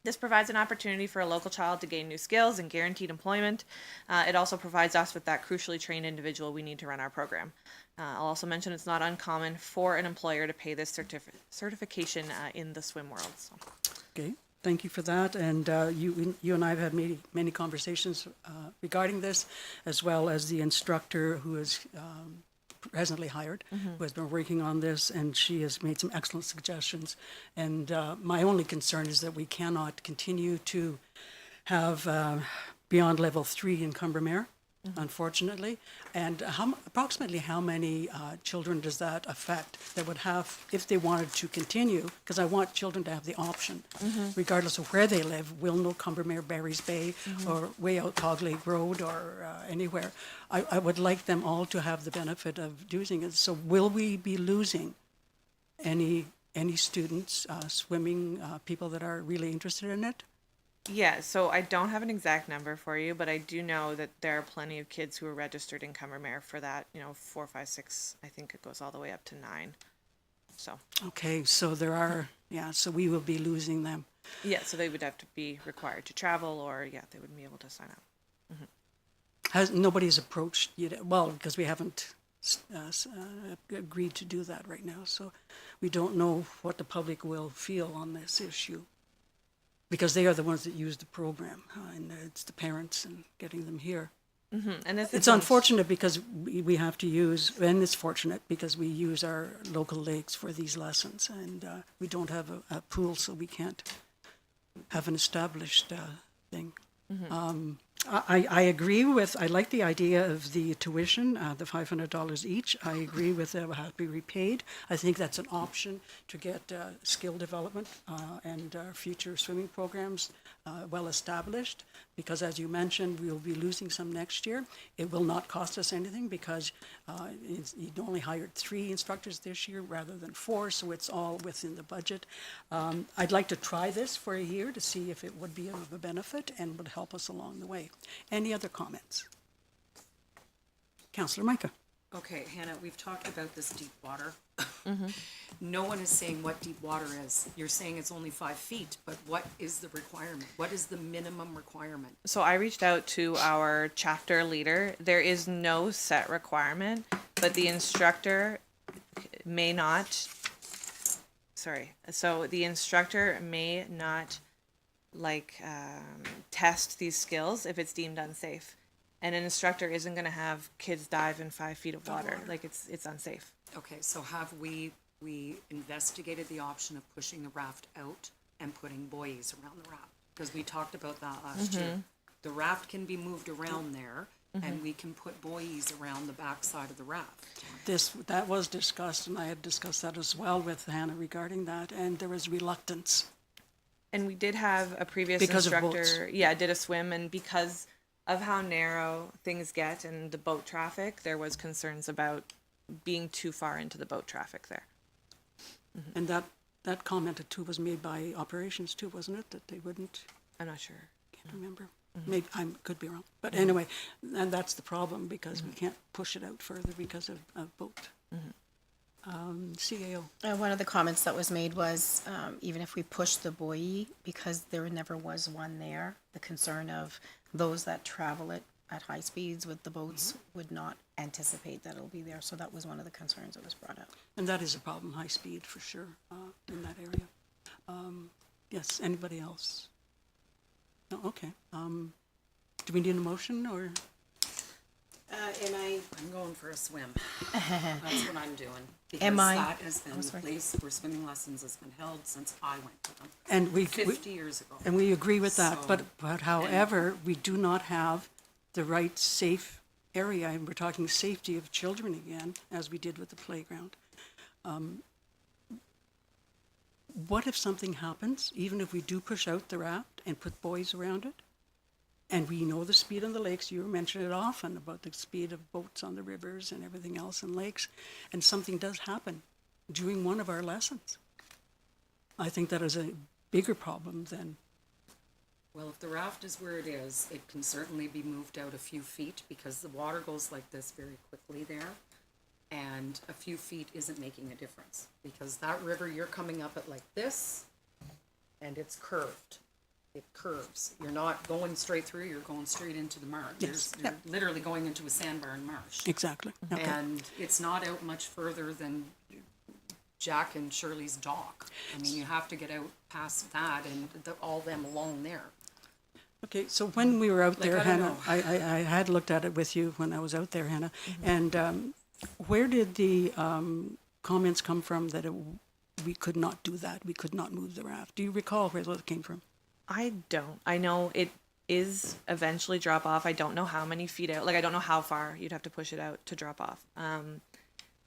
This provides an opportunity for a local child to gain new skills and guaranteed employment. It also provides us with that crucially trained individual we need to run our program. I'll also mention it's not uncommon for an employer to pay this certification in the swim world. So. Okay, thank you for that. And you and I have had many conversations regarding this, as well as the instructor who is presently hired, who has been working on this, and she has made some excellent suggestions. And my only concern is that we cannot continue to have beyond level 3 in Cumbermere, unfortunately. And approximately how many children does that affect that would have, if they wanted to continue, because I want children to have the option, regardless of where they live, Wilno, Cumbermere, Barry's Bay, or way out Hog Lake Road, or anywhere. I would like them all to have the benefit of doing it. So will we be losing any students, swimming, people that are really interested in it? Yeah, so I don't have an exact number for you, but I do know that there are plenty of kids who are registered in Cumbermere for that, 4, 5, 6, I think it goes all the way up to 9. So. Okay, so there are, so we will be losing them. Yeah, so they would have to be required to travel, or they wouldn't be able to sign up. Nobody's approached yet, well, because we haven't agreed to do that right now, so we don't know what the public will feel on this issue. Because they are the ones that use the program, and it's the parents and getting them here. And it's unfortunate because we have to use, and it's fortunate because we use our local lakes for these lessons, and we don't have a pool, so we can't have an established thing. I agree with, I like the idea of the tuition, the $500 each. I agree with it will have to be repaid. I think that's an option to get skill development and future swimming programs well established, because as you mentioned, we will be losing some next year. It will not cost us anything because you only hired 3 instructors this year rather than 4, so it's all within the budget. I'd like to try this for a year to see if it would be of a benefit and would help us along the way. Any other comments? Councillor Micah. Okay, Hannah, we've talked about this deep water. No one is saying what deep water is. You're saying it's only 5 feet, but what is the requirement? What is the minimum requirement? So I reached out to our chapter leader. There is no set requirement, but the instructor may not, so the instructor may not test these skills if it's deemed unsafe. And an instructor isn't going to have kids dive in 5 feet of water. It's unsafe. Okay, so have we investigated the option of pushing the raft out and putting buoys around the raft? Because we talked about that last year. The raft can be moved around there, and we can put buoys around the backside of the raft. That was discussed, and I had discussed that as well with Hannah regarding that, and there was reluctance. And we did have a previous instructor, did a swim, and because of how narrow things get and the boat traffic, there was concerns about being too far into the boat traffic there. And that comment too was made by operations too, wasn't it? That they wouldn't. I'm not sure. Can't remember. Maybe I could be wrong. But anyway, and that's the problem because we can't push it out further because of boat. CAO. One of the comments that was made was even if we push the buoy, because there never was one there, the concern of those that travel it at high speeds with the boats would not anticipate that it'll be there. So that was one of the concerns that was brought up. And that is a problem, high speed for sure, in that area. Yes, anybody else? No, okay. Do we need a motion or? I'm going for a swim. That's what I'm doing. Because that has been the place where swimming lessons has been held since I went to them. And 50 years ago. And we agree with that, So- but however, we do not have the right safe area, and we're talking safety of children again, as we did with the playground. What if something happens, even if we do push out the raft and put buoys around it? And we know the speed on the lakes, you mention it often about the speed of boats on the rivers and everything else in lakes, and something does happen during one of our lessons. I think that is a bigger problem than. Well, if the raft is where it is, it can certainly be moved out a few feet because the water goes like this very quickly there. And a few feet isn't making a difference because that river, you're coming up it like this and it's curved. it curves. You're not going straight through, you're going straight into the marsh. Yes. You're literally going into a sandbar and marsh. Exactly. Okay. And it's not out much further than Jack and Shirley's dock. I mean, you have to get out past that and all them along there. Okay, so when we were out there, I don't Hannah, know. I had looked at it with you when I was out there, Hannah, and where did the comments come from that we could not do that, we could not move the raft? Do you recall where those came from? I don't. I know it is eventually drop off. I don't know how many feet out. Like, I don't know how far you'd have to push it out to drop off.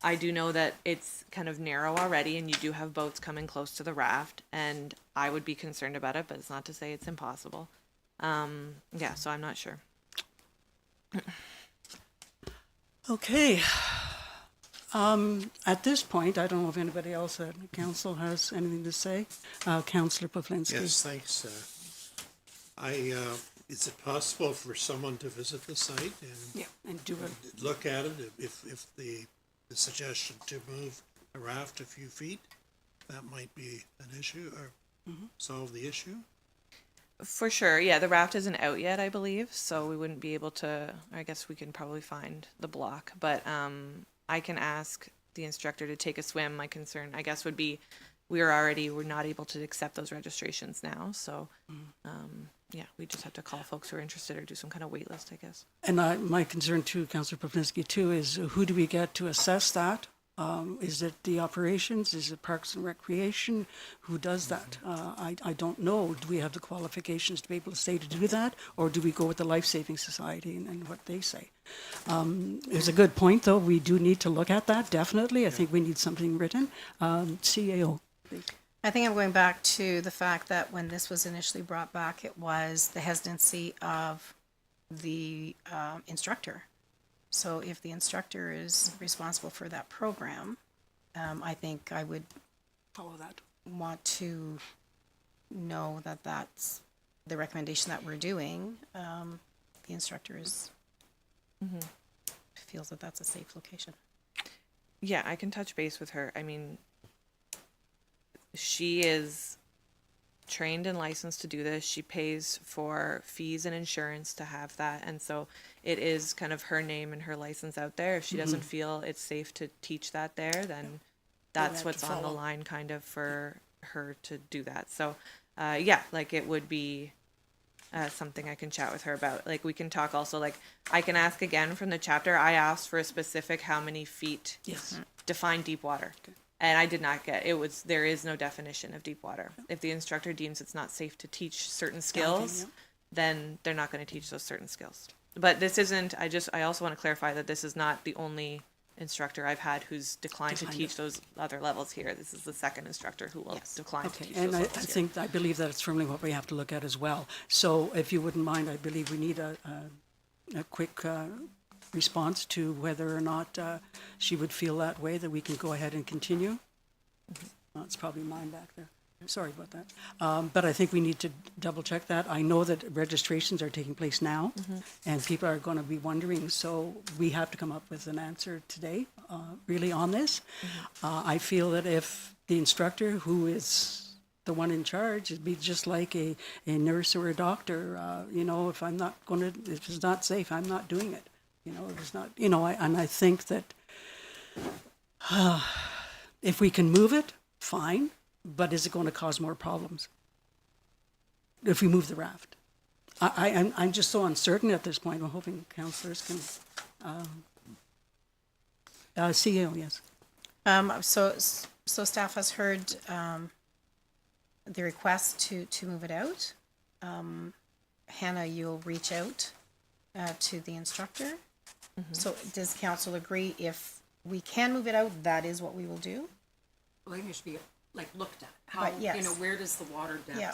I do know that it's kind of narrow already, and you do have boats coming close to the raft, and I would be concerned about it, but it's not to say it's impossible. Yeah, so I'm not sure. Okay. At this point, I don't know if anybody else at the council has anything to say. Councillor Pawlinski. Yes, thanks. Is it possible for someone to visit the site and Yeah, and do it. look at it if the suggestion to move a raft a few feet, that might be an issue or solve the issue? For sure, yeah, the raft isn't out yet, I believe, so we wouldn't be able to, I guess we can probably find the block, but I can ask the instructor to take a swim. My concern, I guess, would be we're not able to accept those registrations now, so yeah, we just have to call folks who are interested or do some kind of wait list, I guess. And my concern too, Councillor Pawlinski too, is who do we get to assess that? Is it the operations? Is it Parks and Recreation? Who does that? I don't know. Do we have the qualifications to be able to say to do that? Or do we go with the Life Saving Society and what they say? It's a good point, though. We do need to look at that, definitely. I think we need something written. CAO, please. I think I'm going back to the fact that when this was initially brought back, it was the hesitancy of the instructor. So if the instructor is responsible for that program, I think I would Follow that. want to know that that's the recommendation that we're doing. The instructor is feels that that's a safe location. Yeah, I can touch base with her. I mean, she is trained and licensed to do this. She pays for fees and insurance to have that, and so it is kind of her name and her license out there. If she doesn't feel it's safe to teach that there, then that's have what's to on the follow. line kind of for her to do that. So yeah, like it would be something I can chat with her about. Like we can talk also, like I can ask again from the chapter. I asked for a specific how many feet Yes. define deep water. And I did not get, there is no definition of deep water. If the instructor deems it's not safe to teach certain skills, then they're not going to teach those certain skills. But this isn't, I also want to clarify that this is not the only instructor I've had who's declined to teach those other levels here. This is the second instructor who will decline to Okay, teach and those I levels here. I believe that it's firmly what we have to look at as well. So if you wouldn't mind, I believe we need a quick response to whether or not she would feel that way, that we can go ahead and continue. Oh, it's probably mine back there. Sorry about that. But I think we need to double check that. I know that registrations are taking place now, and people are going to be wondering, so we have to come up with an answer today, really on this. I feel that if the instructor, who is the one in charge, it'd be just like a nurse or a doctor. If if it's not safe, I'm not doing it. If it's not, and I think that if we can move it, fine, but is it going to cause more problems if we move the raft? I'm just so uncertain at this point. I'm hoping councillors can. CEO, yes. So staff has heard the request to move it out. Hannah, you'll reach out to the instructor. So does council agree if we can move it out, that is what we will do? I think it should be like looked at. How, Right, yes. where does the water depth? Yeah.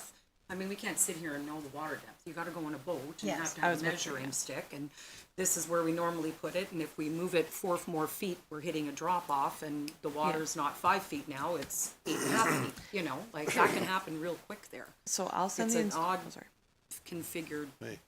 I mean, we can't sit here and know the water depth. You gotta go on a boat and Yes. have to have a measuring stick, and this is where we normally put it, and if we move it 4 more feet, we're hitting a drop off, and the water's not 5 feet now, it's 8.5 feet, like that can happen real quick there. So I'll send It's the an odd sorry. configured Right.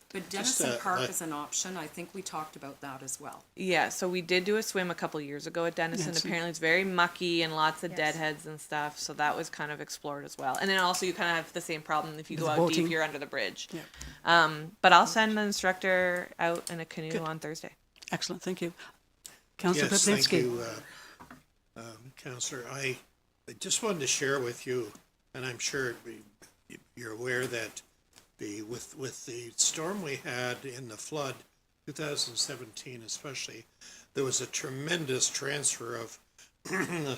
But Just, Dennison Park like- is an option. I think we talked about that as well. Yeah, so we did do a swim a couple years ago at Denison. Yes. Apparently, it's very mucky and lots of Yes. deadheads and stuff. So that was kind of explored as well. And then also, you kind of have the same problem if you With go out boating. deep, you're under the bridge. Yeah. But I'll send the instructor out in a canoe Good. on Thursday. Excellent, thank you. Councillor Yes, thank Pepinski. you, Counselor. I just wanted to share with you, and I'm sure you're aware that with the storm we had in the flood, 2017 especially, there was a tremendous transfer of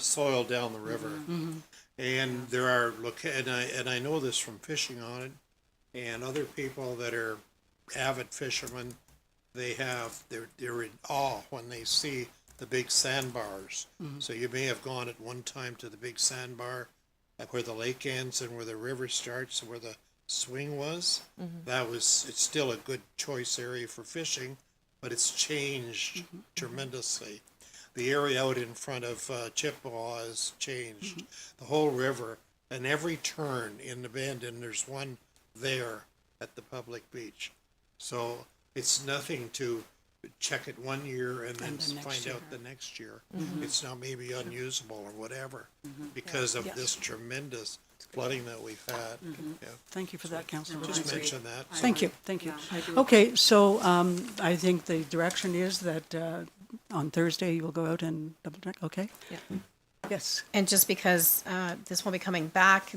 soil down the river. And there are and I know this from fishing on it, and other people that are avid fishermen, they're in awe when they see the big sandbars. So you may have gone at one time to the big sandbar where the lake ends and where the river starts, where the swing was. It's still a good choice area for fishing, but it's changed tremendously. The area out in front of Chippewa has changed. The whole river, and every turn in the bend, and there's one there at the public beach. So it's nothing to check it one year and then the next find year. out the next year. It's not maybe unusable or whatever because of Yes. this tremendous flooding that we've had. Yeah. Thank you for that, Councillor Just Pepinski. mention that. Thank you, thank you. Yeah, I do. Okay, so I think the direction is that on Thursday you will go out and double check, okay? Yeah. Yes, And just because this will be coming back,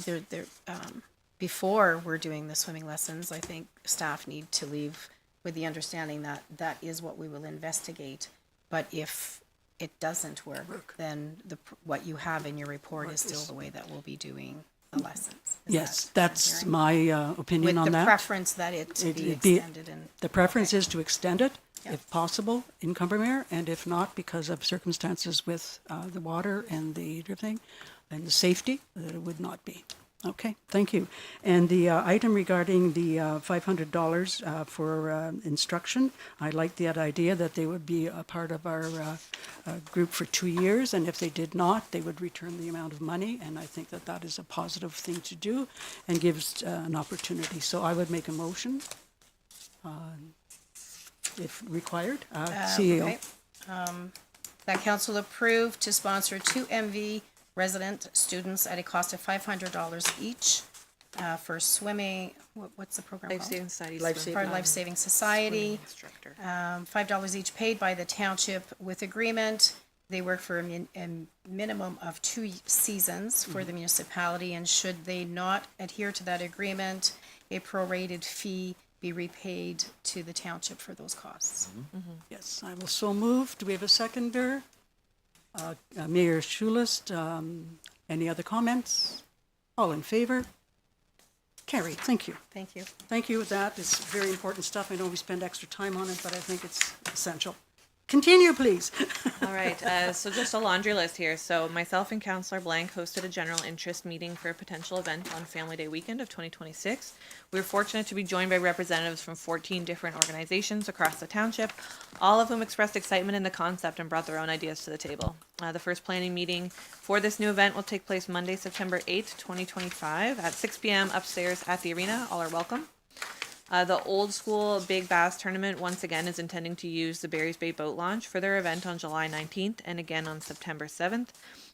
before we're doing the swimming lessons, I think staff need to leave with the understanding that that is what we will investigate. But if it doesn't work, then what you have in your report is still the way that we'll be doing the lessons. Is yes, that what I'm that's hearing? my opinion With on the that. preference that it to be It'd be- extended and. The preference Okay. is to extend it, Yeah. if possible, in Combermere, and if not, because of circumstances with the water and the drifting and the safety, that it would not be. Okay, thank you. And the item regarding the $500 for instruction, I like that idea that they would be a part of our group for 2 years, and if they did not, they would return the amount of money, and I think that that is a positive thing to do and gives an opportunity. So I would make a motion, if required. CEO. Okay. That council approved to sponsor 2 MV resident students at a cost of $500 each for swimming, what's the program Life called? Saving Society. For Life Saving Society. Instructor. $5 each paid by the township with agreement. They work for a minimum of 2 seasons for the municipality, and should they not adhere to that agreement, a prorated fee be repaid to the township for those costs. Yes, I will so move. Do we have a seconder? Mayor Schulist, any other comments? All in favor? Carried, thank you. Thank you. Thank you, that is very important stuff. I know we spend extra time on it, but I think it's essential. Continue, please. All right, so just a laundry list here. So myself and Councillor Blank hosted a general interest meeting for a potential event on Family Day weekend of 2026. We were fortunate to be joined by representatives from 14 different organizations across the township, all of whom expressed excitement in the concept and brought their own ideas to the table. The first planning meeting for this new event will take place Monday, September 8th, 2025 at 6 p.m. upstairs at the arena. All are welcome. The Old School Big Bass Tournament once again is intending to use the Barry's Bay Boat Launch for their event on July 19th and again on September 7th.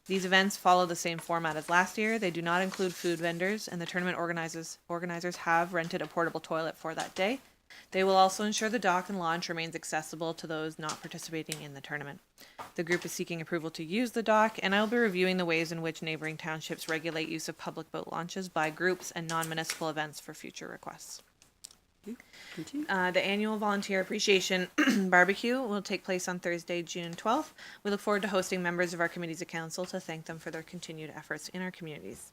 These events follow the same format as last year. They do not include food vendors, and the tournament organizers have rented a portable toilet for that day. They will also ensure the dock and launch remains accessible to those not participating in the tournament. The group is seeking approval to use the dock, and I will be reviewing the ways in which neighboring townships regulate use of public boat launches by groups and non-municipal events for future requests. Continue. The annual volunteer appreciation barbecue will take place on Thursday, June 12th. We look forward to hosting members of our committees of council to thank them for their continued efforts in our communities.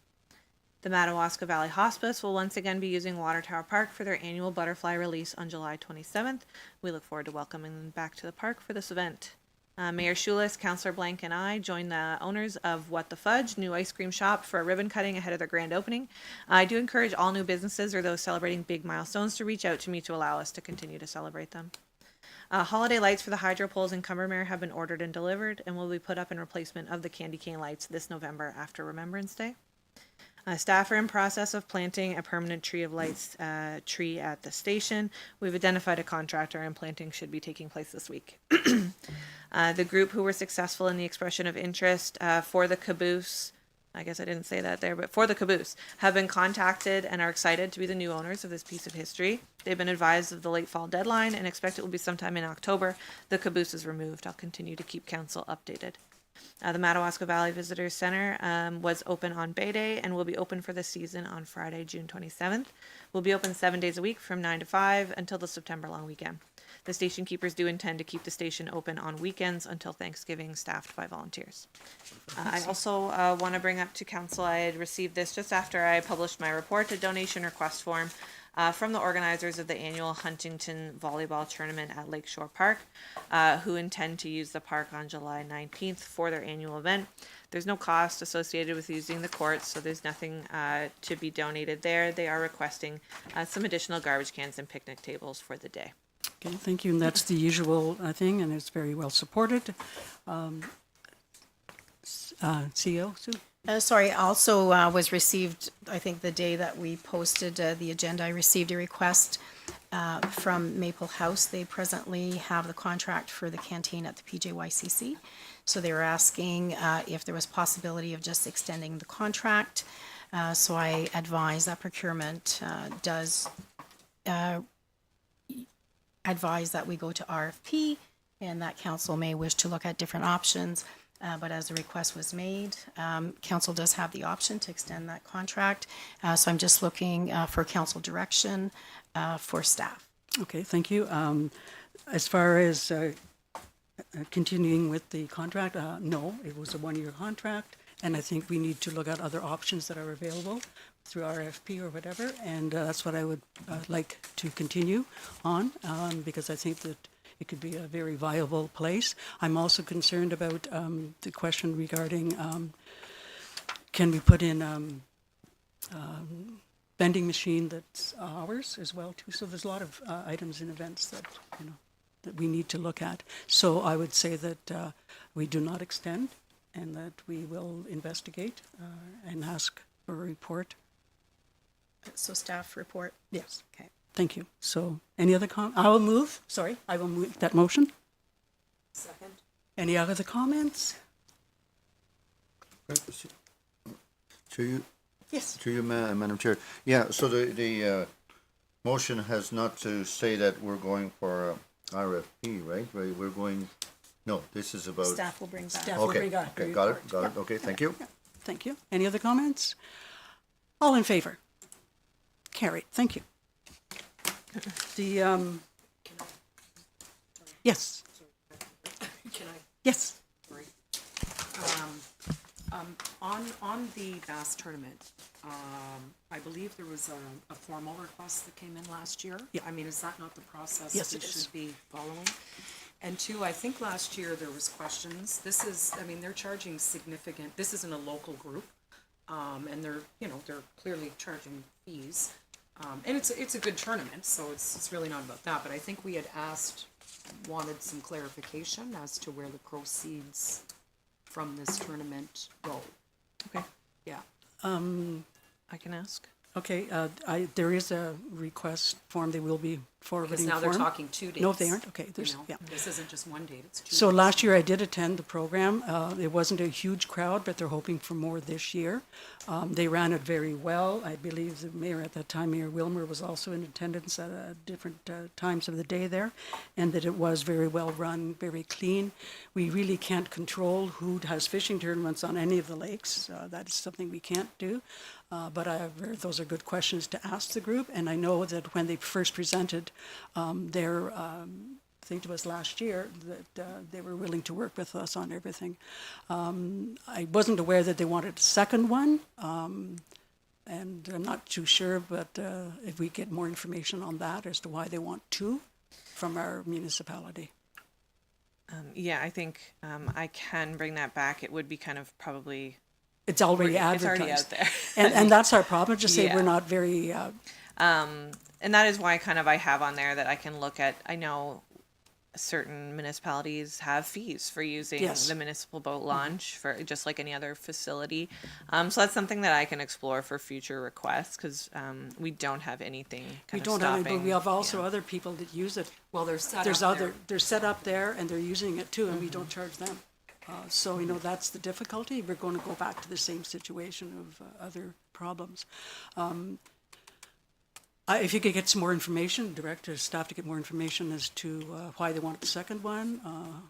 The Madawaska Valley Hospice will once again be using Water Tower Park for their annual butterfly release on July 27th. We look forward to welcoming them back to the park for this event. Mayor Schulist, Councillor Blank, and I joined the owners of What the Fudge, new ice cream shop, for a ribbon cutting ahead of their grand opening. I do encourage all new businesses or those celebrating big milestones to reach out to me to allow us to continue to celebrate them. Holiday lights for the hydro poles in Combermere have been ordered and delivered and will be put up in replacement of the candy cane lights this November after Remembrance Day. Staff are in process of planting a permanent tree of lights tree at the station. We've identified a contractor and planting should be taking place this week. The group who were successful in the expression of interest for the caboose, I guess I didn't say that there, but for the caboose, have been contacted and are excited to be the new owners of this piece of history. They've been advised of the late fall deadline and expect it will be sometime in October. The caboose is removed. I'll continue to keep council updated. The Madawaska Valley Visitors Center was open on Bay Day and will be open for the season on Friday, June 27th. We'll be open 7 days a week from 9 to 5 until the September long weekend. The station keepers do intend to keep the station open on weekends until Thanksgiving, staffed by volunteers. I also want to bring up to council, I had received this just after I published my report, a donation request form from the organizers of the annual Huntington Volleyball Tournament at Lakeshore Park, who intend to use the park on July 19th for their annual event. There's no cost associated with using the courts, so there's nothing to be donated there. They are requesting some additional garbage cans and picnic tables for the day. Okay, thank you. And that's the usual thing, and it's very well supported. CEO, Sue? Sorry, also was received, I think the day that we posted the agenda, I received a request from Maple House. They presently have the contract for the canteen at the PJYCC. So they were asking if there was possibility of just extending the contract. So I advise that procurement does advise that we go to RFP and that council may wish to look at different options. But as the request was made, council does have the option to extend that contract. So I'm just looking for council direction for staff. Okay, thank you. As far as continuing with the contract, no, it was a one-year contract, and I think we need to look at other options that are available through RFP or whatever, and that's what I would like to continue on, because I think that it could be a very viable place. I'm also concerned about the question regarding can we put in vending machine that's ours as well too. So there's a lot of items in events that that we need to look at. So I would say that we do not extend, and that we will investigate and ask for a report. So staff report. Yes. Okay. Thank you. So any other I will move that motion. Second. Any other comments? To you, Yes. to you, Madam Chair. Yeah, so the motion has not to say that we're going for RFP, right? We're going, no, this is about. Staff will bring back. Staff will Okay, bring back the okay, got report. it, okay, thank you. Thank you. Any other comments? All in favor? Carried. Thank you. The, yes. Can I? Yes. Sorry. On the bass tournament, I believe there was a formal request that came in last year. Yeah. I mean, is that not the process Yes, we it is. should be following? And two, I think last year there was questions. This is, I mean, they're charging significant, this isn't a local group. And they're clearly charging fees. And it's a good tournament, so it's really not about that, but I think we had wanted some clarification as to where the proceeds from this tournament go. Okay, Yeah. I can ask. Okay, there is a request form. They will be Because forwarding now they're form. talking 2 days. No, they aren't. Okay, You there's, know, yeah. this isn't just one date, it's 2 So days. last year I did attend the program. It wasn't a huge crowd, but they're hoping for more this year. They ran it very well. I believe the mayor at that time, Mayor Wilmer, was also in attendance at different times of the day there, and that it was very well run, very clean. We really can't control who has fishing tournaments on any of the lakes. That is something we can't do. But those are good questions to ask the group, and I know that when they first presented their thing to us last year, that they were willing to work with us on everything. I wasn't aware that they wanted a second one, and I'm not too sure, but if we get more information on that as to why they want two from our municipality. Yeah, I think I can bring that back. It would be kind of probably... It's already It's advertised. already out there. and that's our problem. Just say Yeah. we're not very... And that is why kind of I have on there that I can look at. I know certain municipalities have fees for using Yes. the municipal boat launch for just like any other facility. So that's something that I can explore for future requests because we don't have anything We kind of don't have any, stopping. but we have also other people that use it. Well, there's set There's up other, there. they're set up there and they're using it too, and we don't charge them. So, that's the difficulty. We're going to go back to the same situation of other problems. If you could get some more information, direct staff to get more information as to why they want the second one,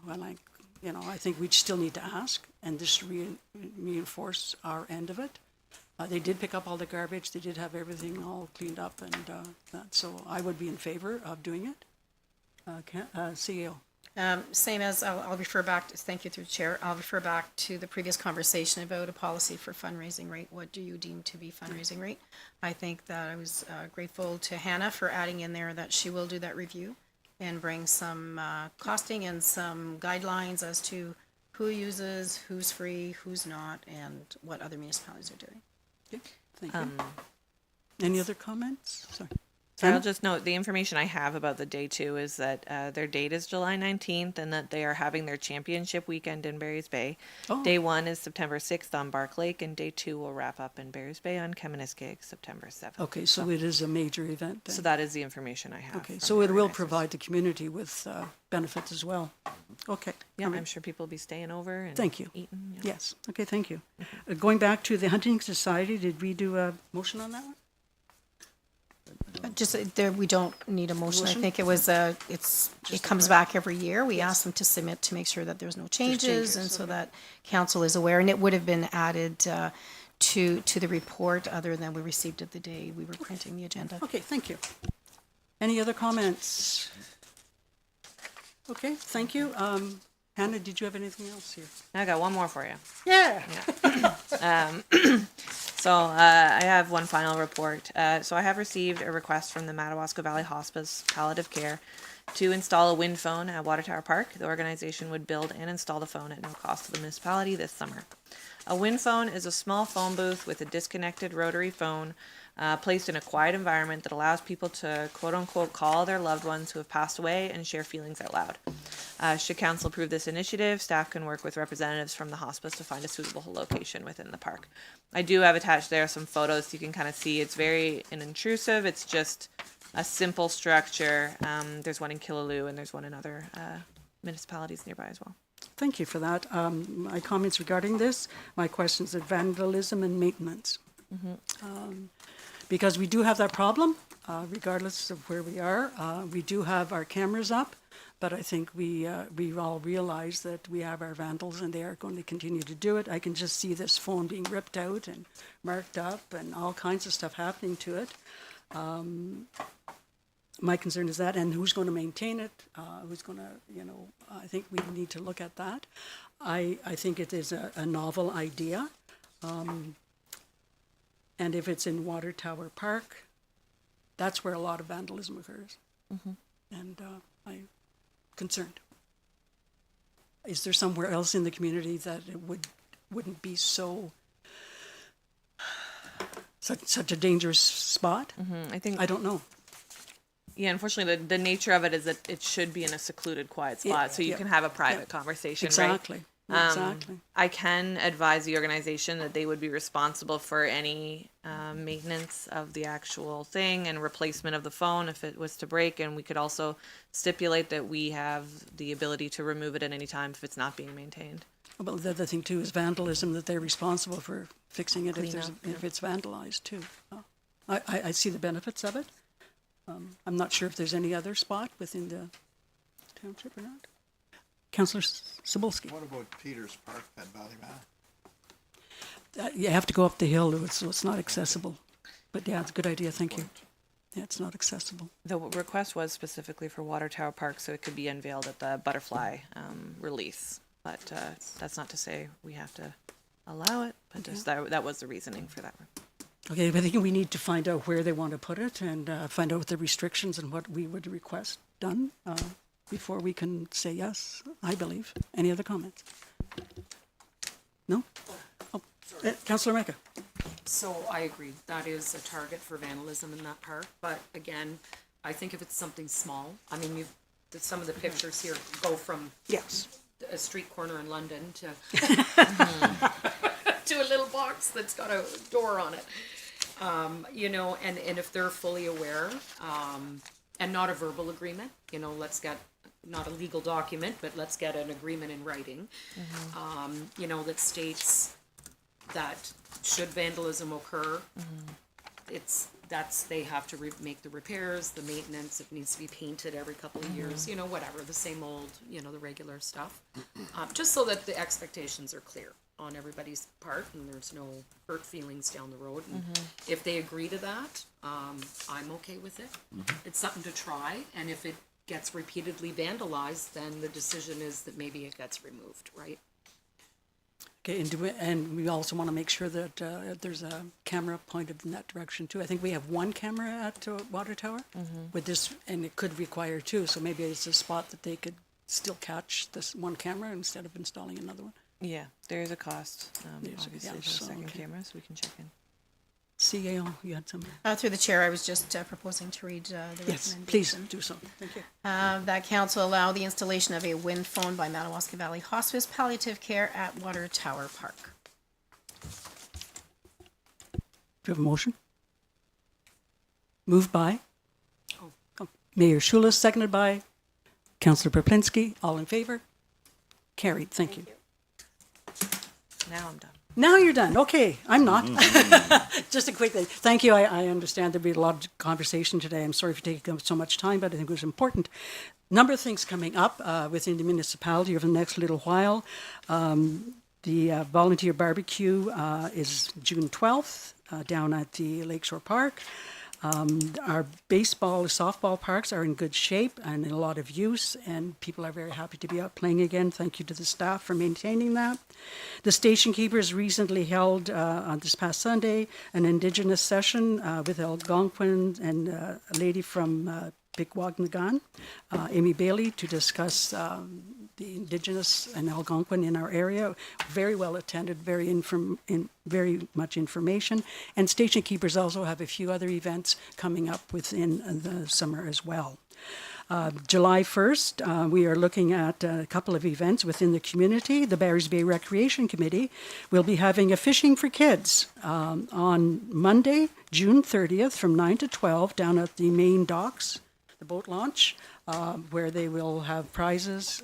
I think we still need to ask and just reinforce our end of it. They did pick up all the garbage. They did have everything all cleaned up, and so I would be in favor of doing it. CEO. Same as, I'll refer back to, thank you through the chair, I'll refer back to the previous conversation about a policy for fundraising rate. What do you deem to be fundraising rate? I think that I was grateful to Hannah for adding in there that she will do that review and bring some costing and some guidelines as to who uses, who's free, who's not, and what other municipalities are doing. Okay, thank you. Any other comments? Sorry. I'll just note the information I have about the day 2 is that their date is July 19th and that they are having their championship weekend in Barry's Bay. Oh. Day 1 is September 6th on Bark Lake, and day 2 will wrap up in Barry's Bay on Kemeniskig, September 7th. Okay, so it is a major event then. So that is the information I have. Okay, from so the it will organizers. provide the community with benefits as well. Okay. Yeah, all right. I'm sure people will be staying over and Thank you. eating. Yeah. Yes, okay, thank you. Going back to the Hunting Society, did we do a motion on that one? Just there, we don't need a motion. I Motion? think it was it comes back every year. We ask them to submit to make sure that there's no changes and so that council is aware. And it would have been added to the report other than we received it the day we were printing the agenda. Okay, thank you. Any other comments? Okay, thank you. Hannah, did you have anything else here? I got one more for you. Yeah. So I have one final report. So I have received a request from the Madawaska Valley Hospice Palliative Care to install a wind phone at Water Tower Park. The organization would build and install the phone at no cost to the municipality this summer. A wind phone is a small phone booth with a disconnected rotary phone placed in a quiet environment that allows people to quote-unquote call their loved ones who have passed away and share feelings out loud. Should council approve this initiative, staff can work with representatives from the hospice to find a suitable location within the park. I do have attached there some photos so you can kind of see it's very inintrusive. It's just a simple structure. There's one in Killaloe and there's one in other municipalities nearby as well. Thank you for that. My comments regarding this, my questions are vandalism and maintenance. Because we do have that problem, regardless of where we are. We do have our cameras up, but I think we all realize that we have our vandals and they are going to continue to do it. I can just see this phone being ripped out and marked up and all kinds of stuff happening to it. My concern is that, and who's going to maintain it? Who's going to, I think we need to look at that. I think it is a novel idea. And if it's in Water Tower Park, that's where a lot of vandalism occurs. And I'm concerned. Is there somewhere else in the community that it wouldn't be such a dangerous spot? I don't know. Yeah, unfortunately, the nature of it is that it should be in a secluded, quiet spot, so you can have a private conversation, Exactly. right? Exactly. I can advise the organization that they would be responsible for any maintenance of the actual thing and replacement of the phone if it was to break, and we could also stipulate that we have the ability to remove it at any time if it's not being maintained. Well, the other thing too is vandalism, that they're responsible for fixing it Clean up, if it's vandalized too. I see the benefits of it. I'm not sure if there's any other spot within the township or not. Councillor Cebulski. What about Peters Park at Ballyman? You have to go up the hill, so it's not accessible. But yeah, it's a good idea, thank you. Yeah, it's not accessible. The request was specifically for Water Tower Park, so it could be unveiled at the butterfly release. But that's not to say we have to allow it, but just that was the reasoning for that one. Okay, I think we need to find out where they want to put it and find out the restrictions and what we would request done before we can say yes, I believe. Any other comments? No? Oh, Councillor Mecca. So I agree, that is a target for vandalism in that park, but again, I think if it's something small, I mean, some of the pictures here go from Yes. a street corner in London to to a little box that's got a door on it. You know, and if they're fully aware, and not a verbal agreement, you know, let's get, not a legal document, but let's get an agreement in writing, you know, that states that should vandalism occur, they have to make the repairs, the maintenance, it needs to be painted every couple of years, you know, whatever, the same old, you know, the regular stuff. Just so that the expectations are clear on everybody's part and there's no hurt feelings down the road. And if they agree to that, I'm okay with it. It's something to try, and if it gets repeatedly vandalized, then the decision is that maybe it gets removed, right? Okay, and we also want to make sure that there's a camera pointed in that direction too. I think we have one camera at Water Tower with this, and it could require two, so maybe it's a spot that they could still catch this one camera instead of installing another one. Yeah, there is a cost, obviously, for the so, second okay. camera, so we can check in. CAO, you had some? Through the chair, I was just proposing to read the Yes, recommendation. please do so. Thank you. That council allow the installation of a wind phone by Madawaska Valley Hospice Palliative Care at Water Tower Park. Do you have a motion? Moved by? Mayor Schuler, seconded by Councillor Perplinski. All in favor? Carried. Thank you. Now I'm done. Now you're done. Okay, I'm not. Just a quick thing. Thank you. I understand there'll be a lot of conversation today. I'm sorry for taking up so much time, but I think it was important. Number of things coming up within the municipality over the next little while. The volunteer barbecue is June 12th down at the Lakeshore Park. Our baseball, softball parks are in good shape and in a lot of use, and people are very happy to be out playing again. Thank you to the staff for maintaining that. The Station Keepers recently held on this past Sunday an Indigenous session with Algonquin and a lady from Bikwagnagan, Amy Bailey, to discuss the Indigenous and Algonquin in our area. Very well attended, very much information. And Station Keepers also have a few other events coming up within the summer as well. July 1st, we are looking at a couple of events within the community. The Barry's Bay Recreation Committee will be having a Fishing for Kids on Monday, June 30th from 9 to 12 down at the main docks, the boat launch, where they will have prizes,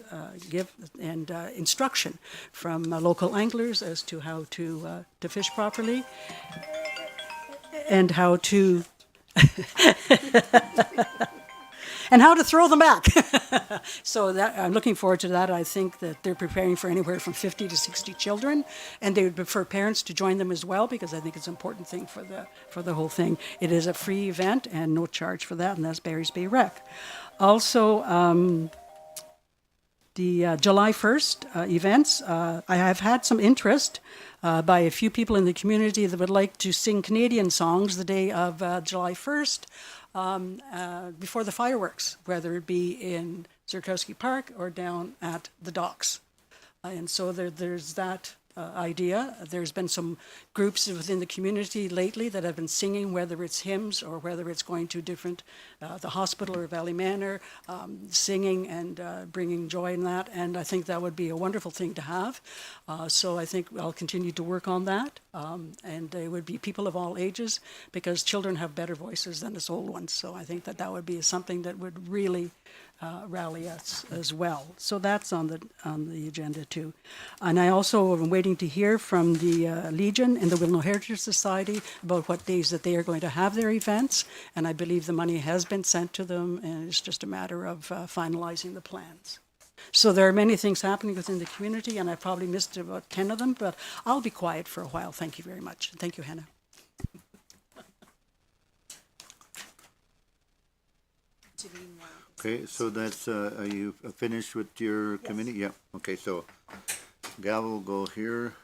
and instruction from local anglers as to how to fish properly and how to and how to throw them back. So that I'm looking forward to that. I think that they're preparing for anywhere from 50 to 60 children, and they would prefer parents to join them as well, because I think it's an important thing for the whole thing. It is a free event and no charge for that, and that's Barry's Bay Rec. Also, the July 1st events, I have had some interest by a few people in the community that would like to sing Canadian songs the day of July 1st before the fireworks, whether it be in Zurkowski Park or down at the docks. And so there's that idea. There's been some groups within the community lately that have been singing, whether it's hymns or whether it's going to different, the hospital or Valley Manor, singing and bringing joy in that. And I think that would be a wonderful thing to have. So I think I'll continue to work on that. And it would be people of all ages, because children have better voices than us old ones. So I think that would be something that would really rally us as well. So that's on the agenda too. And I also am waiting to hear from the Legion and the Wilno Heritage Society about what days that they are going to have their events. And I believe the money has been sent to them, and it's just a matter of finalizing the plans. So there are many things happening within the community, and I probably missed about 10 of them, but I'll be quiet for a while. Thank you very much. Thank you, Hannah. Okay, so that's, are you finished with your committee? Yeah, okay, so gavel will go here.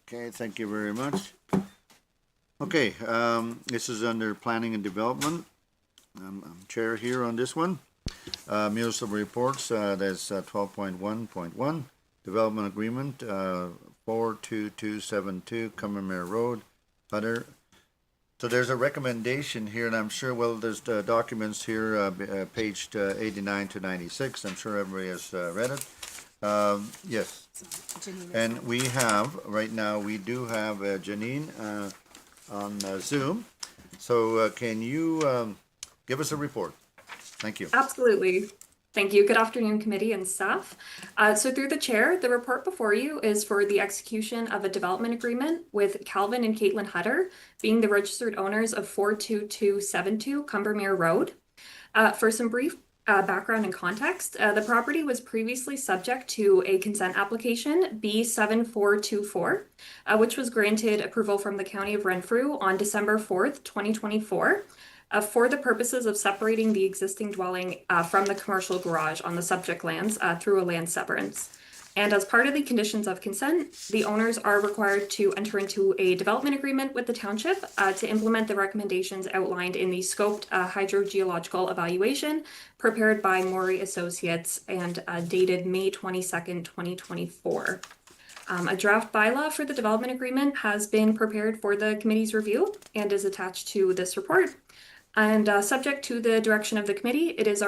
Okay, thank you very much. Okay, this is under planning and development. I'm chair here on this one. Municipal reports, that's 12.1.1, development agreement, 42272 Cumbermere Road, Butter, So there's a recommendation here, and I'm sure, well, there's the documents here, page 89 to 96. I'm sure everybody has read it. Yes. And we have, right now, we do have Janine on Zoom. So can you give us a report? Thank you. Absolutely. Thank you. Good afternoon, committee and staff. So through the chair, the report before you is for the execution of a development agreement with Calvin and Caitlin Hutter, being the registered owners of 42272 Cumbermere Road. For some brief background and context, the property was previously subject to a consent application B7424, which was granted approval from the County of Renfrew on December 4th, 2024. For the purposes of separating the existing dwelling from the commercial garage on the subject lands through a land severance. And as part of the conditions of consent, the owners are required to enter into a development agreement with the township to implement the recommendations outlined in the scoped hydrogeological evaluation prepared by Maury Associates and dated May 22nd, 2024. A draft bylaw for the development agreement has been prepared for the committee's review and is attached to this report. And subject to the direction of the committee, it is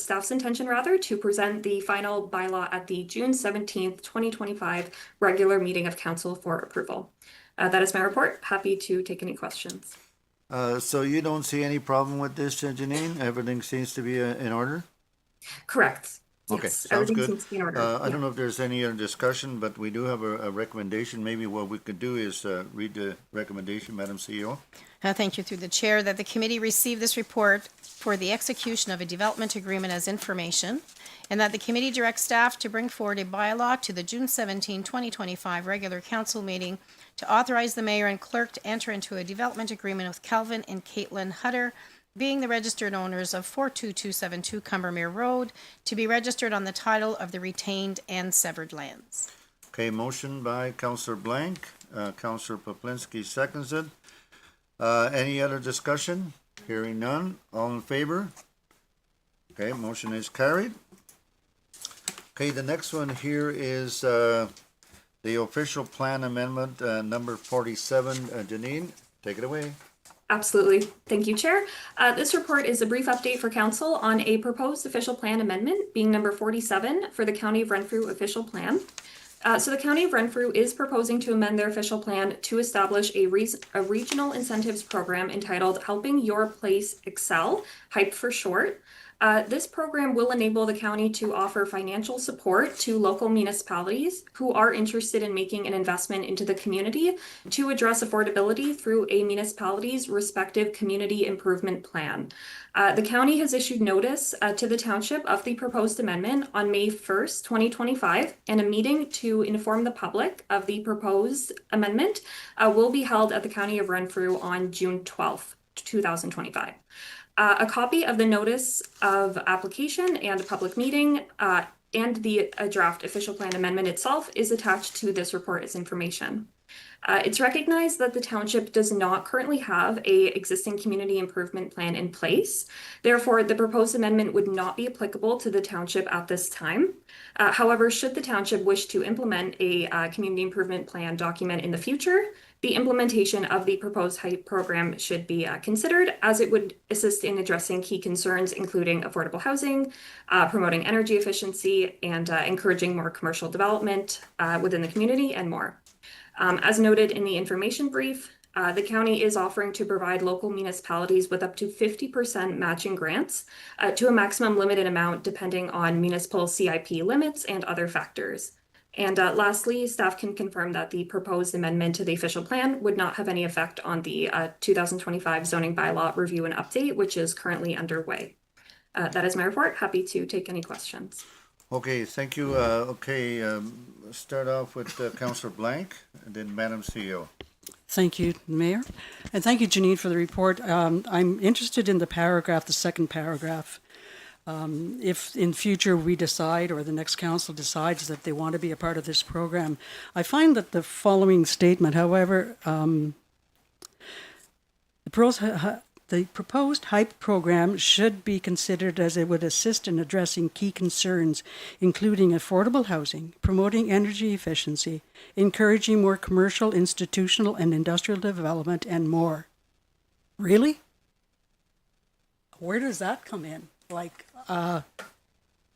staff's intention rather, to present the final bylaw at the June 17th, 2025 regular meeting of council for approval. That is my report. Happy to take any questions. So you don't see any problem with this, Janine? Everything seems to be in order? Correct. Okay, Yes, sounds everything good. seems to be in order. I don't know if there's any other discussion, but we do have a recommendation. Maybe what we could do is read the recommendation, Madam CEO. Thank you through the chair that the committee receive this report for the execution of a development agreement as information, and that the committee directs staff to bring forward a bylaw to the June 17, 2025 regular council meeting to authorize the mayor and clerk to enter into a development agreement with Calvin and Caitlin Hutter, being the registered owners of 42272 Cumbermere Road, to be registered on the title of the retained and severed lands. Okay, motion by Councillor Blank, Councillor Poplinski seconds it. Any other discussion? Hearing none, all in favor? Okay, motion is carried. Okay, the next one here is the official plan amendment, number 47. Janine, take it away. Absolutely. Thank you, Chair. This report is a brief update for Council on a proposed official plan amendment, being number 47 for the County of Renfrew official plan. So the County of Renfrew is proposing to amend their official plan to establish a regional incentives program entitled Helping Your Place Excel, HYPE for short. This program will enable the county to offer financial support to local municipalities who are interested in making an investment into the community to address affordability through a municipality's respective community improvement plan. The county has issued notice to the township of the proposed amendment on May 1st, 2025, and a meeting to inform the public of the proposed amendment will be held at the County of Renfrew on June 12th, 2025. A copy of the notice of application and a public meeting and the draft official plan amendment itself is attached to this report as information. It's recognized that the township does not currently have an existing community improvement plan in place. Therefore, the proposed amendment would not be applicable to the township at this time. However, should the township wish to implement a community improvement plan document in the future, the implementation of the proposed HYPE program should be considered, as it would assist in addressing key concerns, including affordable housing, promoting energy efficiency, and encouraging more commercial development within the community, and more. As noted in the information brief, the county is offering to provide local municipalities with up to 50% matching grants to a maximum limited amount depending on municipal CIP limits and other factors. And lastly, staff can confirm that the proposed amendment to the official plan would not have any effect on the 2025 zoning bylaw review and update, which is currently underway. That is my report. Happy to take any questions. Okay, thank you. Start off with Councillor Blank, and then Madam CEO. Thank you, Mayor. And thank you, Janine, for the report. I'm interested in the paragraph, the second paragraph. If in future we decide, or the next council decides that they want to be a part of this program, I find that the following statement, however, the The proposed HYPE program should be considered as it would assist in addressing key concerns, including affordable housing, promoting energy efficiency, encouraging more commercial, institutional, and industrial development, and more. Really? Where does that come in? Like,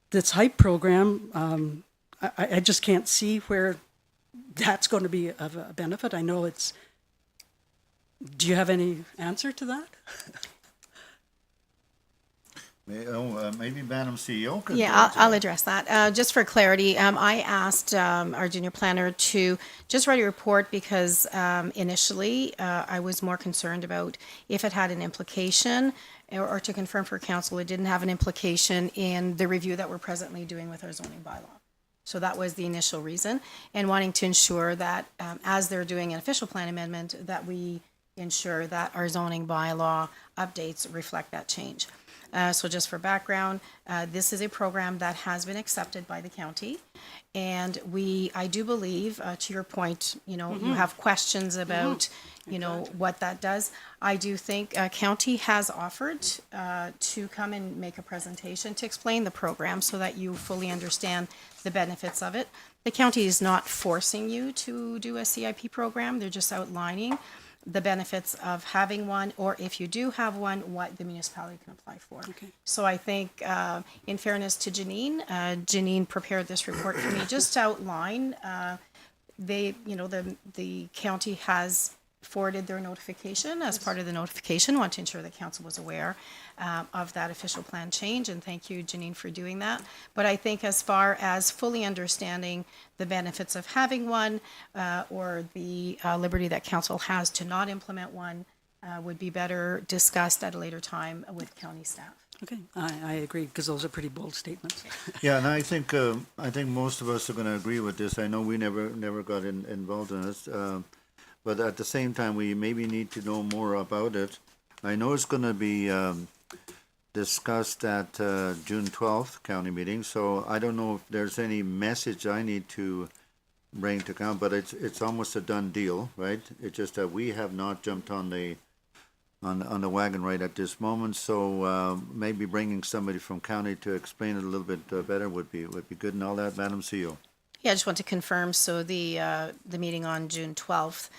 this HYPE program, I just can't see where that's going to be of a benefit. I know it's. Do you have any answer to that? Maybe Madam CEO could. Yeah, I'll address that. Just for clarity, I asked our junior planner to just write a report because initially I was more concerned about if it had an implication or to confirm for council it didn't have an implication in the review that we're presently doing with our zoning bylaw. So that was the initial reason, and wanting to ensure that as they're doing an official plan amendment, that we ensure that our zoning bylaw updates reflect that change. So just for background, this is a program that has been accepted by the county. And I do believe, to your point, you have questions about, what that does. I do think county has offered to come and make a presentation to explain the program so that you fully understand the benefits of it. The county is not forcing you to do a CIP program. They're just outlining the benefits of having one, or if you do have one, what the municipality can apply for. Okay. So I think, in fairness to Janine, Janine prepared this report for me just to outline. The county has forwarded their notification. As part of the notification, want to ensure that council was aware of that official plan change, and thank you, Janine, for doing that. But I think as far as fully understanding the benefits of having one or the liberty that council has to not implement one would be better discussed at a later time with county staff. Okay, I agree, because those are pretty bold statements. Yeah, and I think most of us are going to agree with this. I know we never got involved in this, but at the same time, we maybe need to know more about it. I know it's going to be discussed at June 12th county meeting, so I don't know if there's any message I need to bring to council, but it's almost a done deal, right? It's just that we have not jumped on the wagon right at this moment, so maybe bringing somebody from county to explain it a little bit better would be good and all that, Madam CEO. Yeah, I just want to confirm, so the meeting on June 12th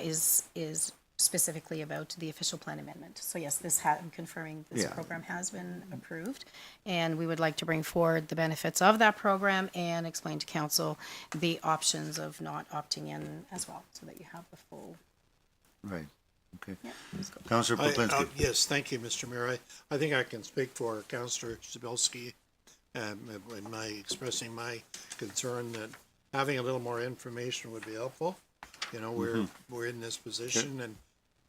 is specifically about the official plan amendment. So yes, I'm confirming this program has been approved, and we would like to bring forward the benefits of that program and explain to council the options of not opting in as well, so that you have the full. Right, okay. Yeah, Councillor Poplinski. Yes, thank you, Mr. Mayor. I think I can speak for Councillor Zabilski in expressing my concern that having a little more information would be helpful. We're in this position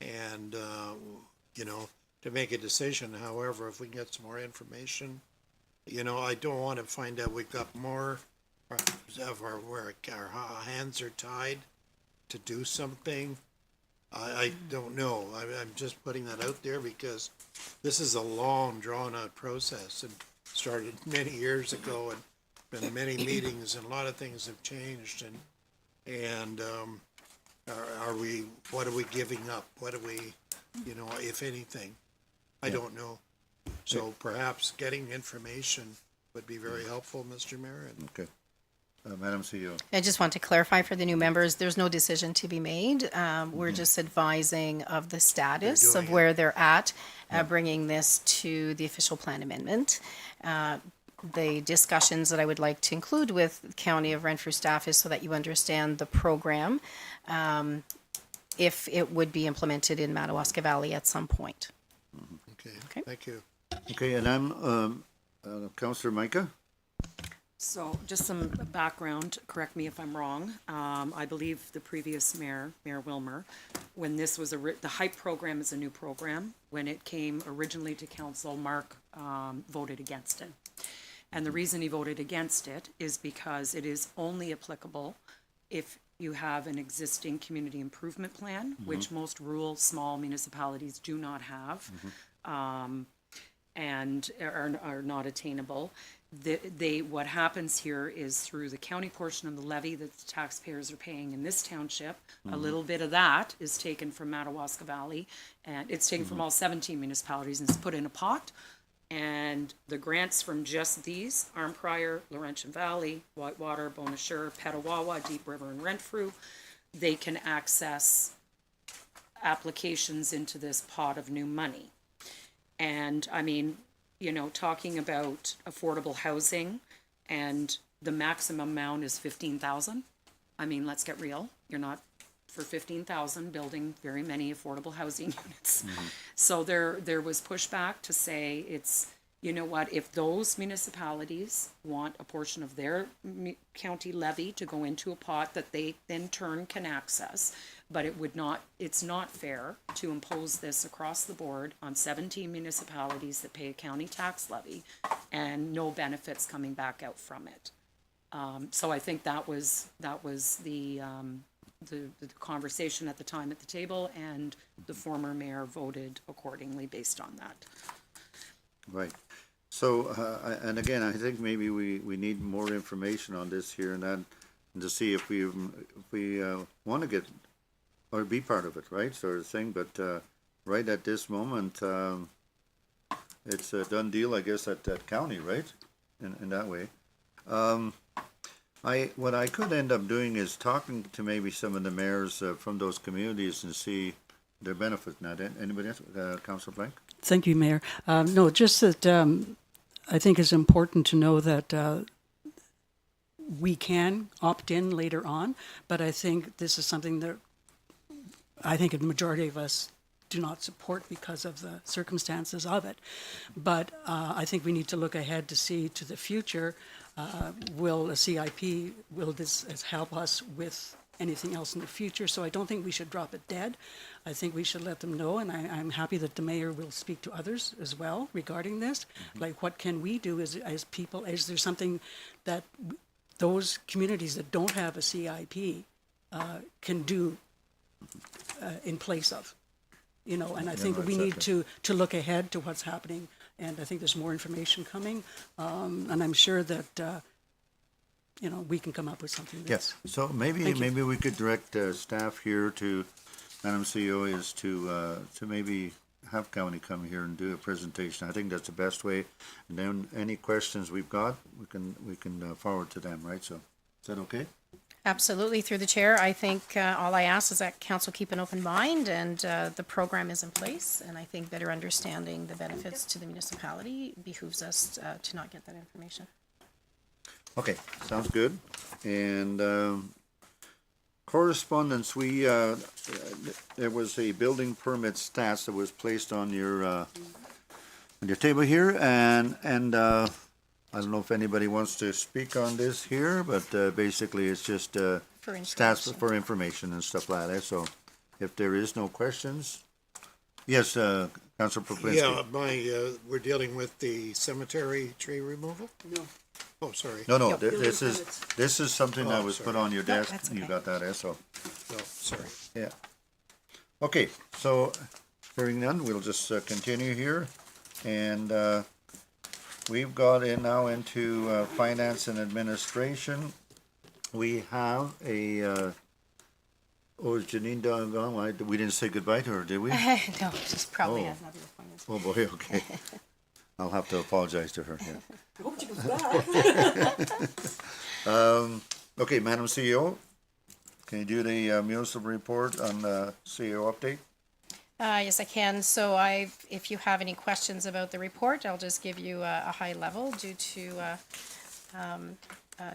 and to make a decision. However, if we can get some more information, I don't want to find out we've got more of where our hands are tied to do something. I don't know. I'm just putting that out there because this is a long, drawn-out process and started many years ago and been many meetings, and a lot of things have changed. And what are we giving up? What are we, if anything? I don't know. So perhaps getting information would be very helpful, Mr. Mayor. Okay. Madam CEO. I just want to clarify for the new members, there's no decision to be made. We're just advising of the status of where they're at, bringing this to the official plan amendment. The discussions that I would like to include with County of Renfrew staff is so that you understand the program, if it would be implemented in Madawaska Valley at some point. Okay. Thank you. Okay, and I'm Councillor Micah. So just some background, correct me if I'm wrong. I believe the previous mayor, Mayor Wilmer, when this was the HYPE program is a new program. When it came originally to council, Mark voted against it. And the reason he voted against it is because it is only applicable if you have an existing community improvement plan, which most rural small municipalities do not have, and are not attainable. what happens here is through the county portion of the levy that the taxpayers are paying in this township, a little bit of that is taken from Madawaska Valley, and it's taken from all 17 municipalities and it's put in a pot. And the grants from just these, Arnprior, Laurentian Valley, Whitewater, Bonachure, Petawawa, Deep River, and Renfrew, they can access applications into this pot of new money. And I mean, you know, talking about affordable housing and the maximum amount is 15,000. I mean, let's get real. You're not for 15,000 building very many affordable housing units. So there was pushback to say it's, you know what, if those municipalities want a portion of their county levy to go into a pot that they in turn can access, but it's not fair to impose this across the board on 17 municipalities that pay a county tax levy and no benefits coming back out from it. So I think that was the conversation at the time at the table, and the former mayor voted accordingly based on that. Right. So, and again, I think maybe we need more information on this here and that, and to see if we want to get or be part of it, right, sort of thing. But right at this moment, it's a done deal, I guess, at that county, right, in that way. What I could end up doing is talking to maybe some of the mayors from those communities and see their benefit. Now, anybody else? Councillor Blank? Thank you, Mayor. No, just that I think it's important to know that we can opt in later on, but I think this is something that I think a majority of us do not support because of the circumstances of it. But I think we need to look ahead to see to the future. Will a CIP, will this help us with anything else in the future? So I don't think we should drop it dead. I think we should let them know, and I'm happy that the mayor will speak to others as well regarding this. Like, what can we do as people? Is there something that those communities that don't have a CIP can do in place of? You know, and I think we need to look ahead to what's happening, and I think there's more information coming, and I'm sure that you know, we can come up with something. Yes. So maybe we could direct staff here to Madam CEO is to maybe have county come here and do a presentation. I think that's the best way. And then any questions we've got, we can forward to them, right? So is that okay? Absolutely, through the chair. I think all I ask is that council keep an open mind, and the program is in place. And I think better understanding the benefits to the municipality behooves us to not get that information. Okay, sounds good. And correspondence, there was a building permit stats that was placed on your table here, and I don't know if anybody wants to speak on this here, but basically it's just stats for information and stuff like that. So if there is no questions, yes, Councilor Poplinski. Yeah, we're dealing with the cemetery tree removal? No. Oh, sorry. No, this is something that was put on your desk. that's You okay. got that, so. Oh, sorry. Yeah. Okay, so hearing none, we'll just continue here. And we've got now into finance and administration. We have a, is Janine gone? We didn't say goodbye to her, did we? No, just probably Oh. has nothing to point us. Oh, boy, okay. I'll have to apologize to her, yeah. I hope she comes back. Okay, Madam CEO, can you do the municipal report on the CEO update? Yes, I can. So if you have any questions about the report, I'll just give you a high level due to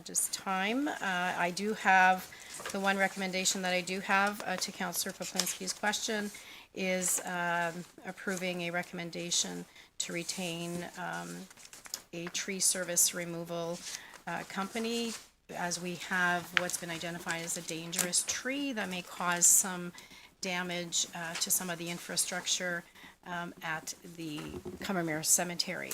just time. I do have, the one recommendation that I do have to Councillor Poplinski's question is approving a recommendation to retain a tree service removal company, as we have what's been identified as a dangerous tree that may cause some damage to some of the infrastructure at the Commermere Cemetery.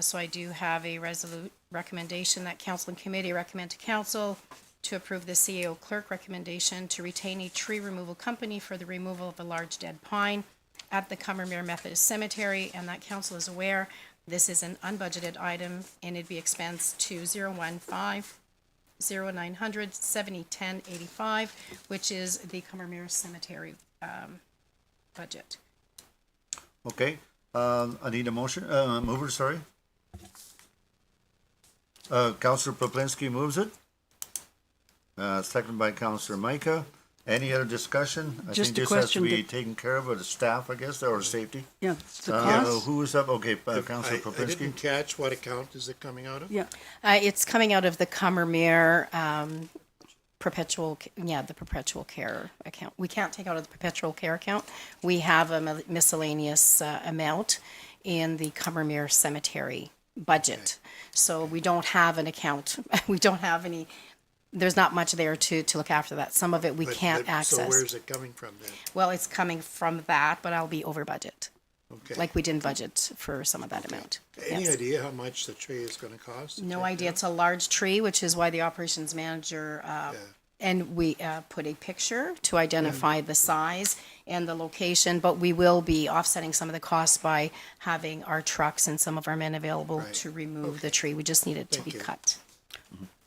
So I do have a resolute recommendation that council and committee recommend to council to approve the CEO clerk recommendation to retain a tree removal company for the removal of a large dead pine at the Commermere Methodist Cemetery, and that council is aware This is an unbudgeted item, and it'd be expensed to 015-0900-7010-85, which is the Commermere Cemetery budget. Okay, I need a motion, mover, sorry. Counselor Poplinski moves it. Second by Counselor Micah. Any other discussion? I Just think a this has to question, be did- taken care of by the staff, I guess, or safety. Yeah, the Yeah, cost, who is up? Okay, Counselor I Poplinski. didn't catch what account is it coming out of? yeah, It's coming out of the Commermere perpetual care account. We can't take out of the perpetual care account. We have a miscellaneous amount in the Commermere Cemetery budget. So we don't have an account. We don't have any, there's not much there to look after that. Some of it we can't So access. where's it coming from then? Well, it's coming from that, but I'll be over budget. Okay. Like we didn't budget for some of that amount. Any Yes. idea how much the tree is gonna cost? to No take idea. down? It's a large tree, which is why the operations manager, and we put a picture to identify the size and the location, but we will be offsetting some of the costs by having our trucks and some of our men available Right. to remove the tree. We just need it to Thank be you. cut.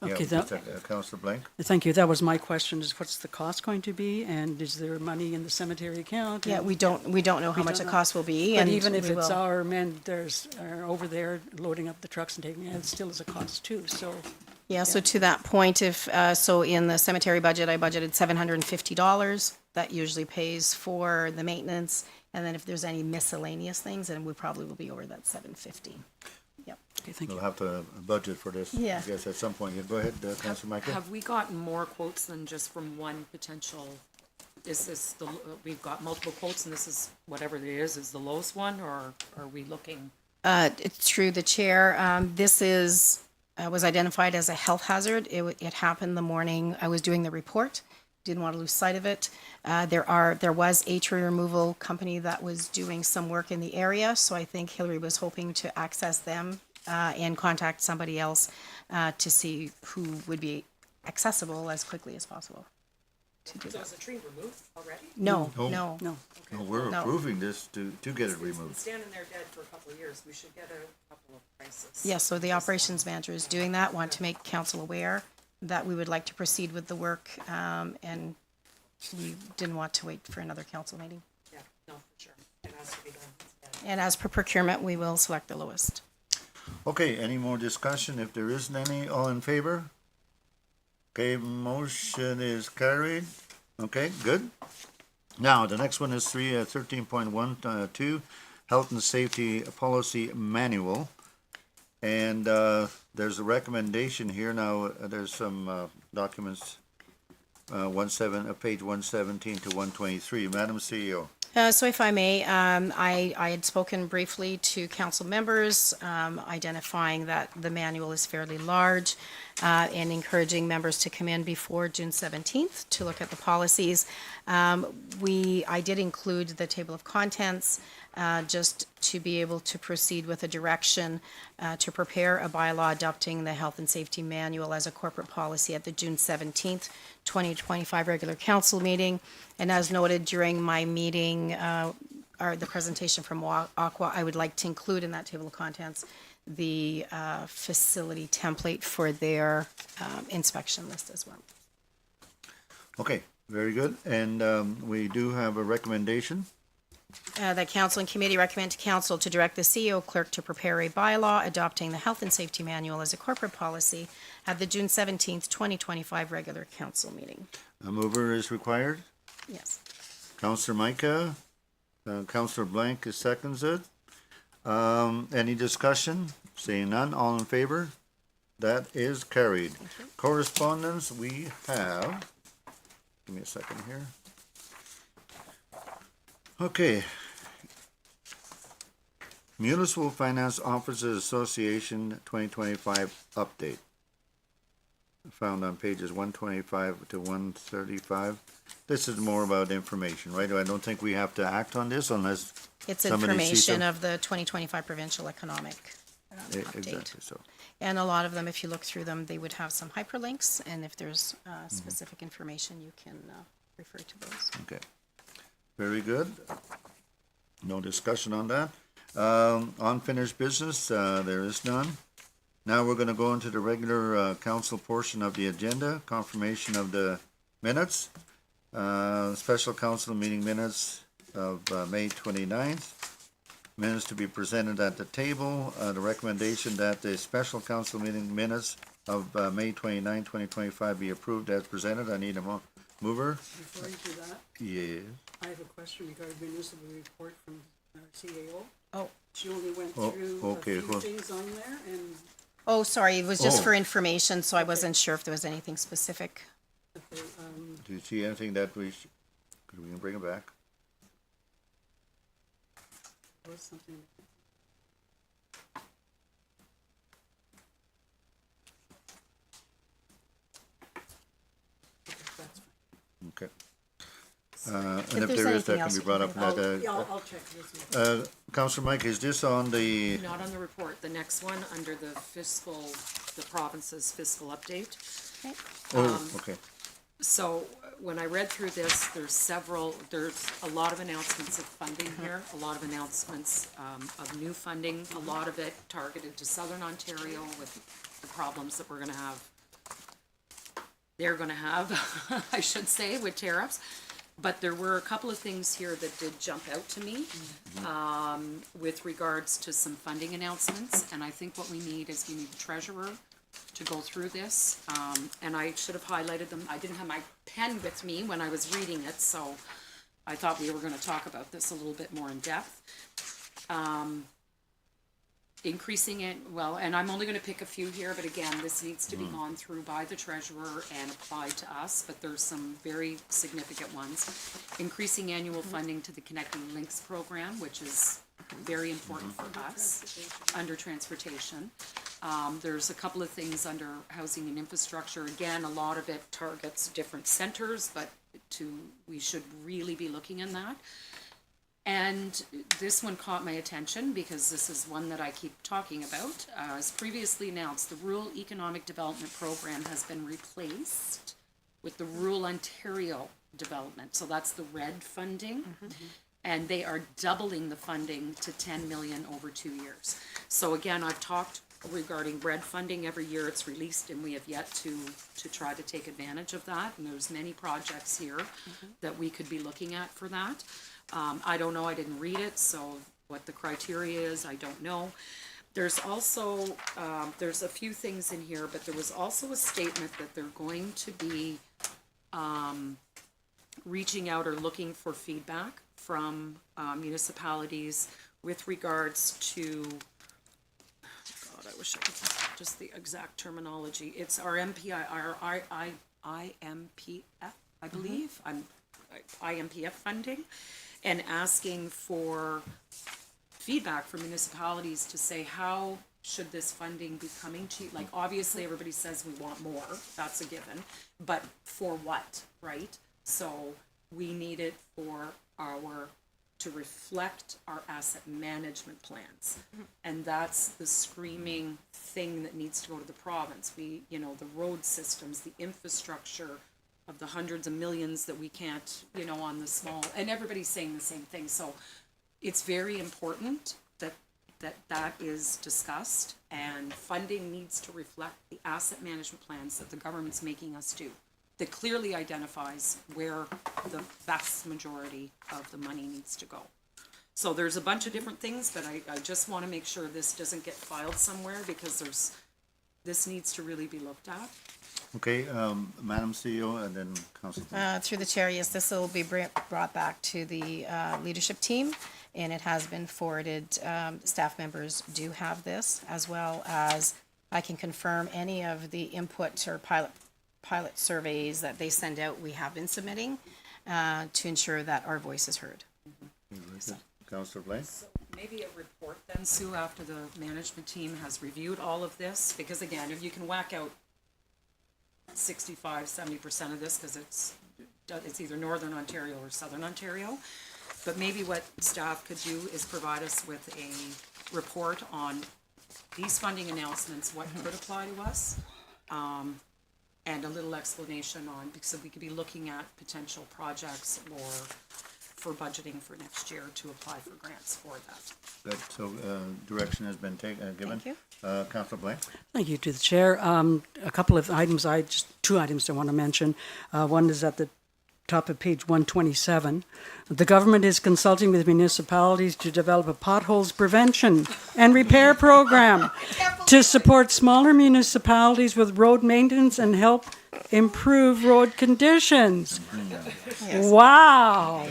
okay, Yeah, that, Counselor Blank. thank you. That was my question, is what's the cost going to be? And is there money in the cemetery account? Yeah, we don't know how We much don't the know. cost will be, But and even if we it's will. our men, are over there loading up the trucks and taking, it still is a cost too, so. Yeah, so to that point, so in the cemetery budget, I budgeted $750. That usually pays for the maintenance, and then if there's any miscellaneous things, then we probably will be over that $750. Yep. Okay, thank We'll you. have to budget for this, I Yeah. guess, at some point. Yeah, go ahead, Counselor Micah. Have we gotten more quotes than just from one potential? Is this we've got multiple quotes and this is whatever it is the lowest one, or are we looking? It's through the chair. This was identified as a health hazard. It happened the morning I was doing the report. Didn't want to lose sight of it. There was a tree removal company that was doing some work in the area, so I think Hillary was hoping to access them and contact somebody else to see who would be accessible as quickly as possible to do So that. is the tree removed already? No, No. no. No, No, we're No. approving this to get it It's been removed. standing there dead for a couple of years. We should get a couple of prices. Yes, so the operations manager is doing that, want to make council aware that we would like to proceed with the work, and we didn't want to wait for another council meeting. Yeah, no, for sure. It has to be done. And as per procurement, we will select the lowest. Okay, any more discussion? If there isn't any, all in favor? Okay, motion is carried. Okay, good. Now, the next one is 13.12, Health and Safety Policy Manual. And there's a recommendation here. Now, there's some documents, page 117 to 123. Madam CEO. So if I may, I had spoken briefly to council members, identifying that the manual is fairly large, and encouraging members to come in before June 17th to look at the policies. I did include the table of contents, just to be able to proceed with a direction to prepare a bylaw adopting the health and safety manual as a corporate policy at the June 17th, 2025 regular council meeting. And as noted during my meeting, or the presentation from Aqua, I would like to include in that table of contents the facility template for their inspection list as well. Okay, very good. And we do have a recommendation. That council and committee recommend to council to direct the CEO clerk to prepare a bylaw adopting the health and safety manual as a corporate policy at the June 17th, 2025 regular council meeting. A mover is required. Yes. Counselor Micah, Counselor Blank seconds it. Any discussion? Seeing none, all in favor? That is carried. Correspondence, we have, give me a second here. Okay. Municipal Finance Officers Association 2025 update. Found on pages 125 to 135. This is more about information, right? I don't think we have to act on this unless It's somebody sees information some- of the 2025 provincial economic update. Exactly, so. And a lot of them, if you look through them, they would have some hyperlinks, and if there's specific information, you can refer to those. Okay, very good. No discussion on that. Unfinished business, there is none. Now we're gonna go into the regular, council portion of the agenda, confirmation of the minutes. Special council meeting minutes of, May 29th. Minutes to be presented at the table, the recommendation that the special council meeting minutes of, May 29, 2025 be approved as presented. I need a mover. Before you do that, Yes. I have a question regarding municipal report from our CAO. Oh. She only went Oh, through okay, a few well- things on there, and Oh, sorry, it was just Oh. for information, so I wasn't sure if there was anything specific. okay, Do you see anything that could we bring it back? there was something. That's fine. Okay. And If if there's there is, anything that can else be you brought can up, bring Yeah, I'll check this. Counselor Mike, is this on the, Not on the report, the next one, under the fiscal, the province's fiscal update. oh, okay. So when I read through this, there's a lot of announcements of funding here, a lot of announcements of new funding, a lot of it targeted to Southern Ontario with the problems that they're gonna have, I should say, with tariffs. But there were a couple of things here that did jump out to me, with regards to some funding announcements. And I think what we need is we need the treasurer to go through this. And I should have highlighted them. I didn't have my pen with me when I was reading it, so I thought we were gonna talk about this a little bit more in depth. Increasing it, well, and I'm only gonna pick a few here, but again, this needs to be gone through by the treasurer and applied to us, but there's some very significant ones. Increasing annual funding to the Connecting Links program, which is very important for us, under transportation. There's a couple of things under housing and infrastructure. Again, a lot of it targets different centers, but we should really be looking in that. And this one caught my attention because this is one that I keep talking about. As previously announced, the Rural Economic Development Program has been replaced with the Rural Ontario Development. So that's the RED funding. And they are doubling the funding to 10 million over 2 years. So again, I've talked regarding RED funding. Every year it's released and we have yet to try to take advantage of that. And there's many projects here that we could be looking at for that. I don't know, I didn't read it, so what the criteria is, I don't know. There's also, there's a few things in here, but there was also a statement that they're going to be reaching out or looking for feedback from municipalities with regards to, God, I wish I could just the exact terminology. It's our IMPF, I believe, IMPF funding, and asking for feedback from municipalities to say, how should this funding be coming to you? Like, obviously, everybody says we want more, that's a given, but for what, right? So we need it for to reflect our asset management plans. And that's the screaming thing that needs to go to the province. The road systems, the infrastructure of the hundreds of millions that we can't, on the small, and everybody's saying the same thing. So it's very important that is discussed, and funding needs to reflect the asset management plans that the government's making us do, that clearly identifies where the vast majority of the money needs to go. So there's a bunch of different things, but I just want to make sure this doesn't get filed somewhere, because this needs to really be looked at. Okay, Madam CEO, and then Councilor. Through the chair, yes, this will be brought back to the leadership team, and it has been forwarded. Staff members do have this, as well as I can confirm any of the input or pilot surveys that they send out, we have been submitting to ensure that our voice is heard. Councilor Blank? Maybe a report then, Sue, after the management team has reviewed all of this, because again, if you can whack out 65-70% of this, because it's either Northern Ontario or Southern Ontario, but maybe what staff could do is provide us with a report on these funding announcements, what could apply to us, and a little explanation on, because we could be looking at potential projects or for budgeting for next year to apply for grants for that. Good, so, direction has been given. Thank you. Councillor Blank? Thank you to the chair. A couple of items, two items I want to mention. One is at the top of page 127. The government is consulting with municipalities to develop a potholes prevention and repair program to support smaller municipalities with road maintenance and help improve road conditions. Wow.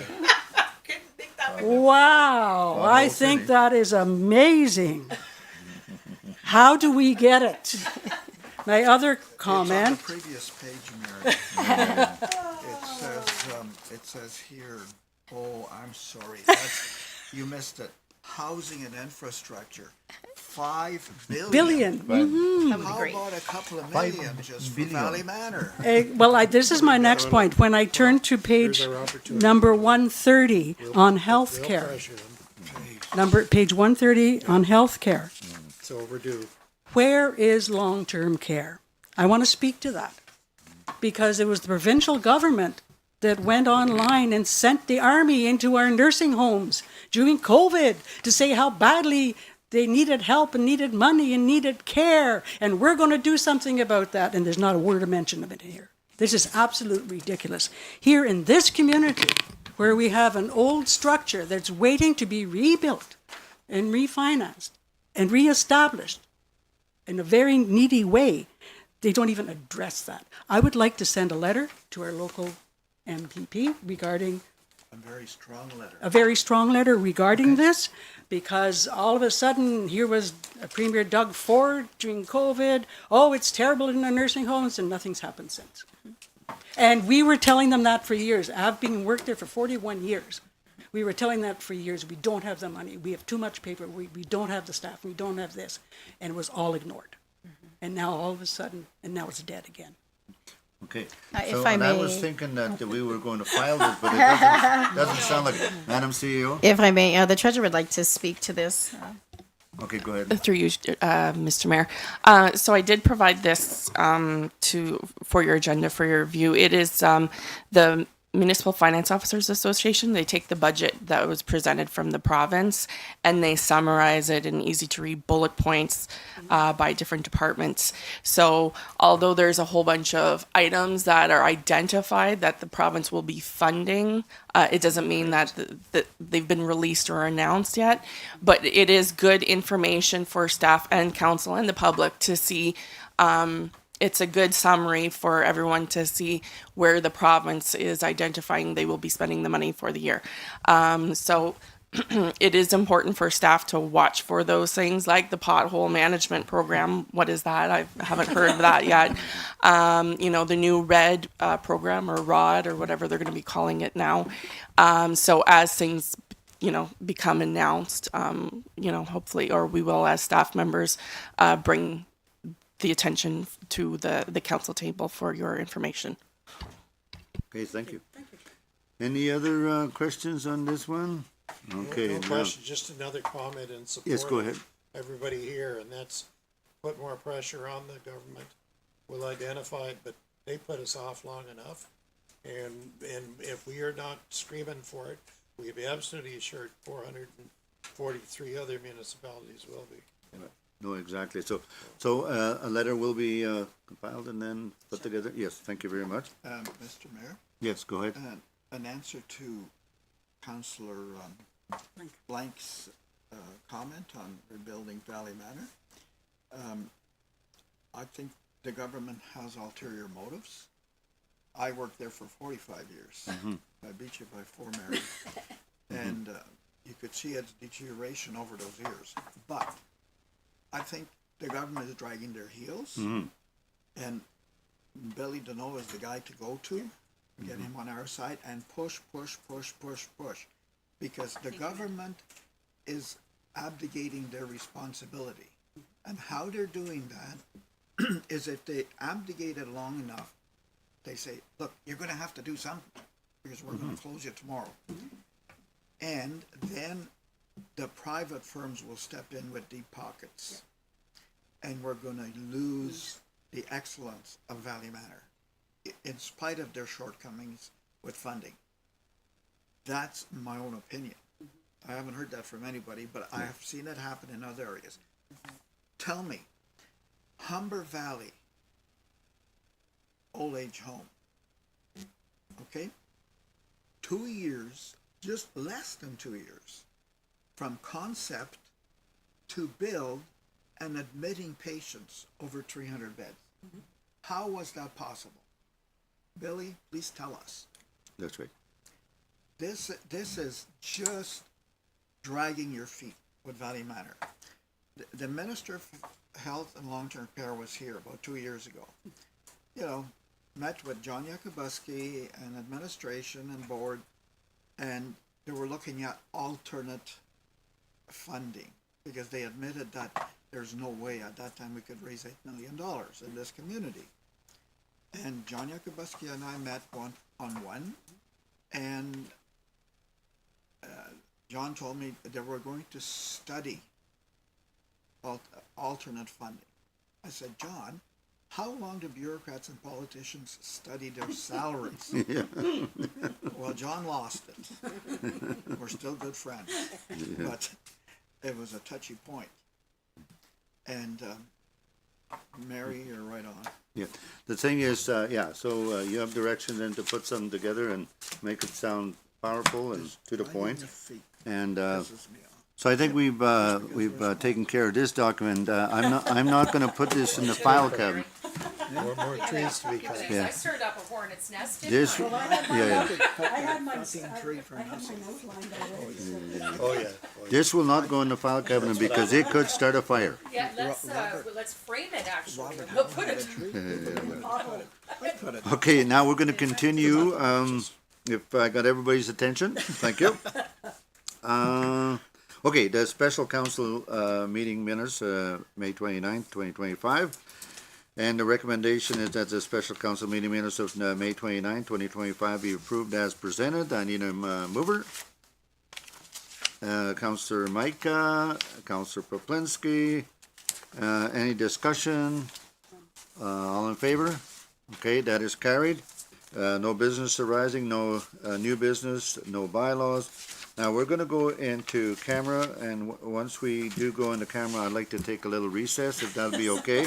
Wow. I think that is amazing. How do we get it? My other It's on comment. the previous page, Mary. It says here, oh, I'm sorry, you missed it. Housing and infrastructure, 5 billion. How about a couple of million just for Valley Manor? This is my next point. When I turn to page number 130 on healthcare, page 130 on healthcare, It's overdue. where is long-term care? I want to speak to that because it was the provincial government that went online and sent the army into our nursing homes during COVID to say how badly they needed help and needed money and needed care, and we're going to do something about that, and there's not a word of mention of it here. This is absolutely ridiculous. Here in this community, where we have an old structure that's waiting to be rebuilt and refinanced and reestablished in a very needy way, they don't even address that. I would like to send a letter to our local MPP regarding A very strong letter. a very strong letter regarding this, because all of a sudden here was Premier Doug Ford during COVID. Oh, it's terrible in the nursing homes, and nothing's happened since. And we were telling them that for years. I've been worked there for 41 years. We were telling that for years. We don't have the money. We have too much paper. We don't have the staff. We don't have this. And it was all ignored. And now all of a sudden, and now it's dead again. Okay. If So, I and I was may- thinking that we were going to file this, but it doesn't sound like it. Madam CEO? If I may, the treasurer would like to speak to this. Okay, go ahead. Through you, Mr. Mayor. So I did provide this for your agenda for your review. It is the Municipal Finance Officers Association. They take the budget that was presented from the province and they summarize it in easy to read bullet points by different departments. So although there's a whole bunch of items that are identified that the province will be funding, it doesn't mean that they've been released or announced yet. But it is good information for staff and council and the public to see. It's a good summary for everyone to see where the province is identifying they will be spending the money for the year. So it is important for staff to watch for those things like the pothole management program. What is that? I haven't heard of that yet. The new RED program or ROD or whatever they're going to be calling it now. So as things become announced, hopefully, or we will as staff members bring the attention to the council table for your information. Okay, thank you. Any other questions on this one? Okay. No now- question, just another comment in support. Yes, go of ahead. Everybody here, and that's put more pressure on the government. We'll identify it, but they put us off long enough. And if we are not screaming for it, we be absolutely assured 443 other municipalities will be. No, exactly. So a letter will be compiled and then put together? Yes, thank you very much. Mr. Mayor, Yes, go ahead. an answer to Councillor Blank's comment on rebuilding Valley Manor. I think the government has ulterior motives. I worked there for 45 years. I beat you by 4, Mary. And you could see its deterioration over those years. But I think the government is dragging their heels. And Billy Deneau is the guy to go to. Get him on our side and push. Because the government is abdicating their responsibility. And how they're doing that is if they abdicate it long enough, they say, look, you're going to have to do something because we're going to close you tomorrow. And then the private firms will step in with deep pockets. And we're going to lose the excellence of Valley Manor in spite of their shortcomings with funding. That's my own opinion. I haven't heard that from anybody, but I have seen it happen in other areas. Tell me, Humber Valley old age home, okay? 2 years, just less than 2 years, from concept to build and admitting patients over 300 beds. How was that possible? Billy, please tell us. That's right. This is just dragging your feet with Valley Manor. The Minister of Health and Long-Term Care was here about 2 years ago. You know, met with John Yakubuski and administration and board, and they were looking at alternate funding because they admitted that there's no way at that time we could raise $8 million in this community. And John Yakubuski and I met one-on-one, and John told me they were going to study alternate funding. I said, John, how long do bureaucrats and politicians study their salaries? Yeah. Well, John lost it. We're still good friends, but it was a touchy point. And Mary, you're right on. Yeah. The thing is, so you have direction then to put something together and make it sound powerful and to the point. And so I think we've taken care of this document. I'm not going to put this in the file cabinet. More trees to be cut. Yeah. I stirred up a hornet's nest. This, yeah. I had my, tree for I had my nothing. note lined already. Oh, yeah. This will not go in the file cabinet because it could start a fire. Yeah, let's frame it actually. Robert, We'll put it. Okay, now we're going to continue. If I got everybody's attention, thank you. Okay, the special council meeting minutes, May 29th, 2025. And the recommendation is that the special council meeting minutes of May 29th, 2025 be approved as presented. I need a mover. Councillor Micah, Councillor Poplinski. Any discussion? All in favor? Okay, that is carried. No business arising, no new business, no bylaws. Now, we're going to go into camera, and once we do go into camera, I'd like to take a little recess, if that'll be okay.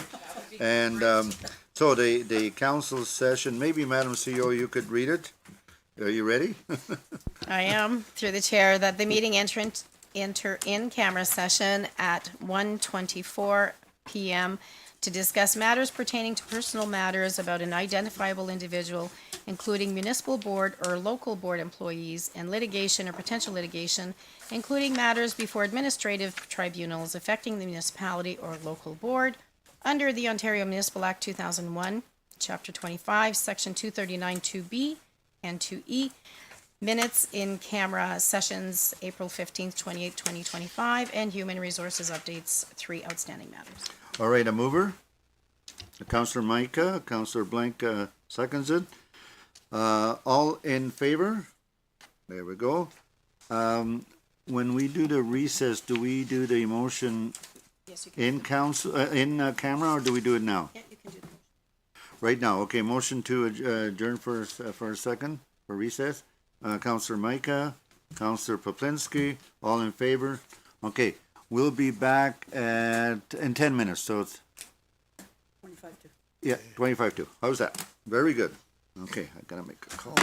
And so the council session, maybe Madam CEO, you could read it. Are you ready? I am, through the chair, that the meeting enter in camera session at 1:24 p.m. to discuss matters pertaining to personal matters about an identifiable individual, including municipal board or local board employees, and litigation or potential litigation, including matters before administrative tribunals affecting the municipality or local board, under the Ontario Municipal Act 2001, Chapter 25, Section 239 2B and 2E. Minutes in camera sessions, April 15th, 2025, and human resources updates, 3 outstanding matters. All right, a mover. Councillor Micah, Councillor Blank seconds it. All in favor? There we go. When we do the recess, do we do the motion Yes, you can. in council, in camera, or do we do it now? Yeah, you can do that. Right now, okay, motion to adjourn for a second, for recess. Councillor Micah, Councillor Poplinski, all in favor? Okay, we'll be back in 10 minutes, so it's, 25 to. yeah, 25 to. How's that? Very good. Okay, I gotta make a call.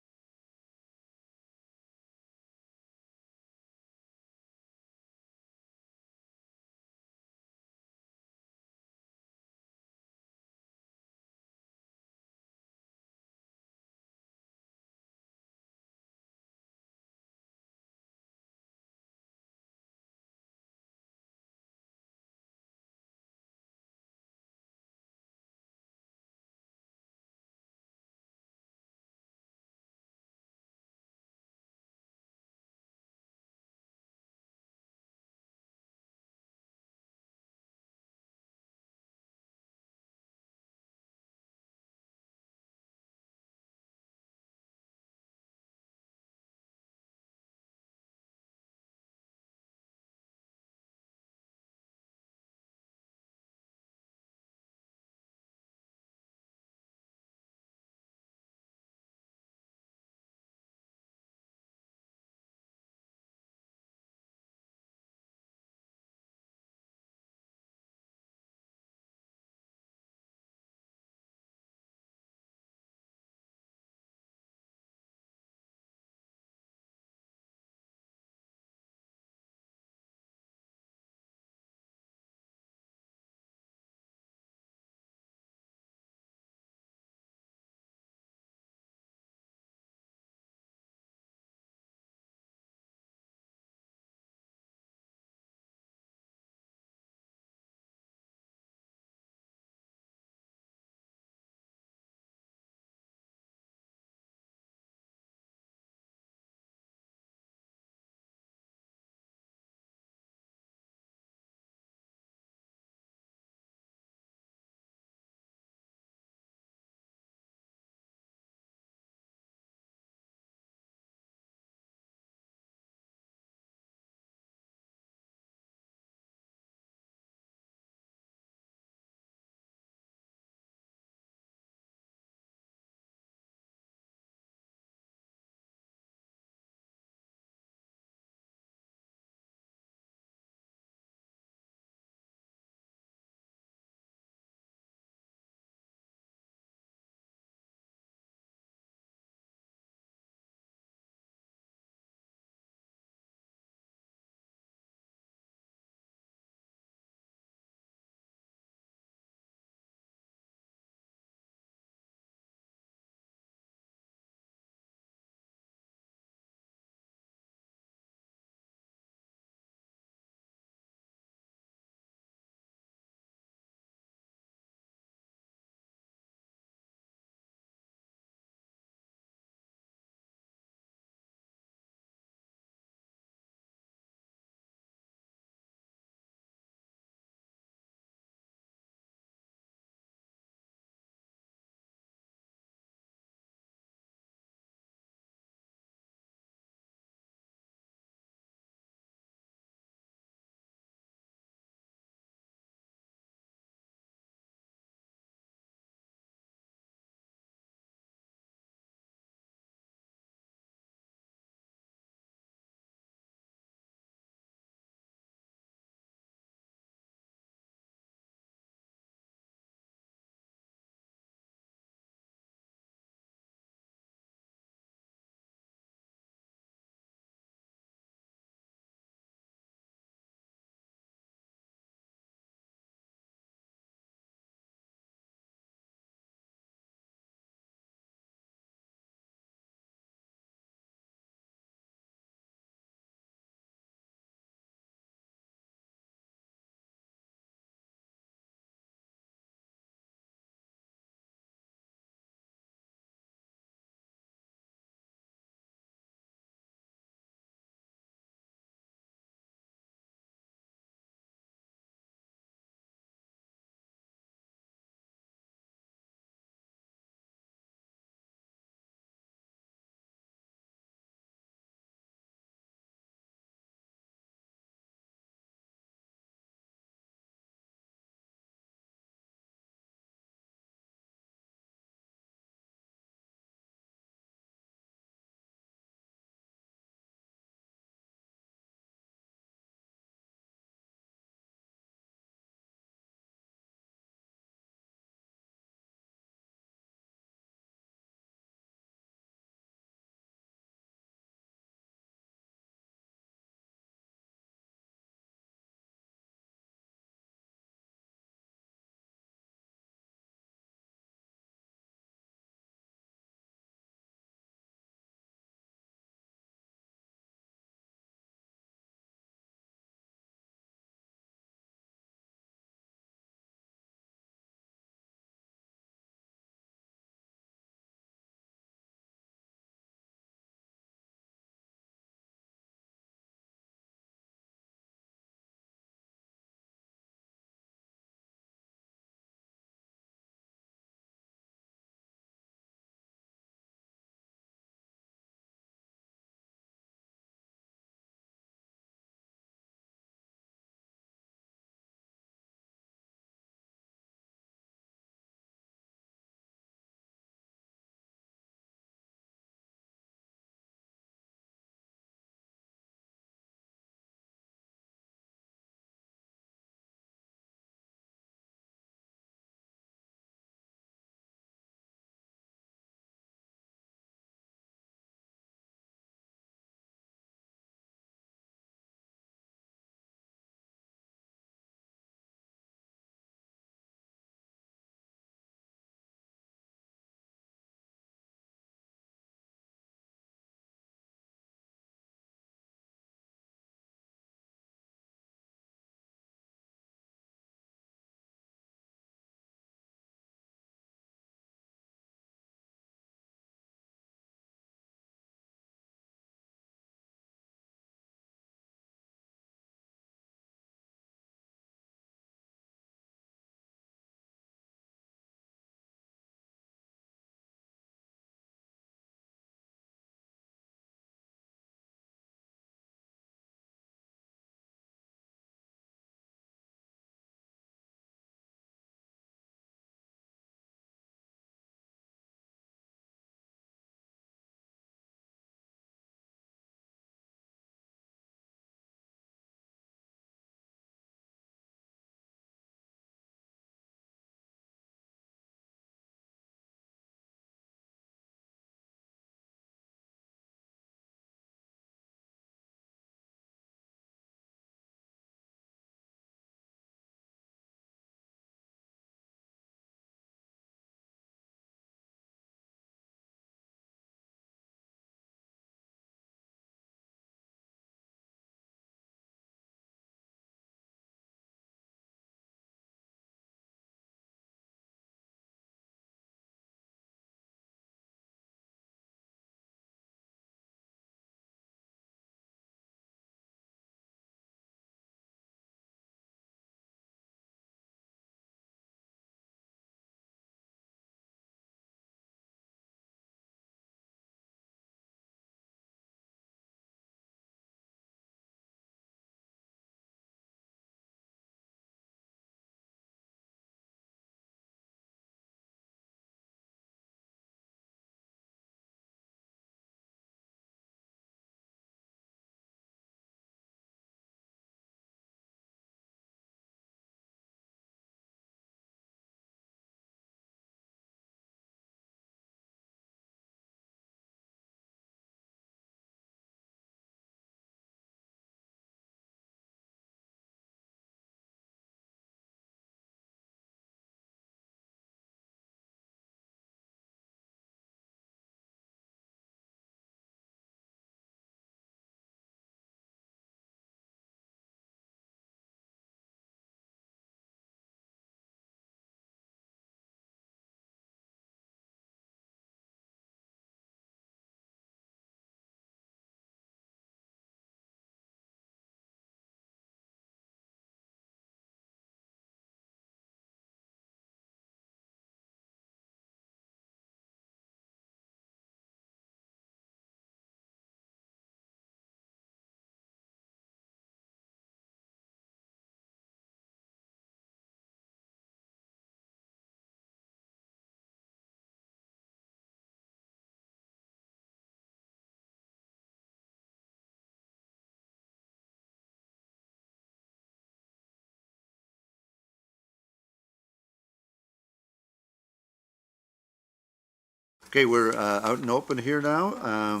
Okay, we're out and open here now. Are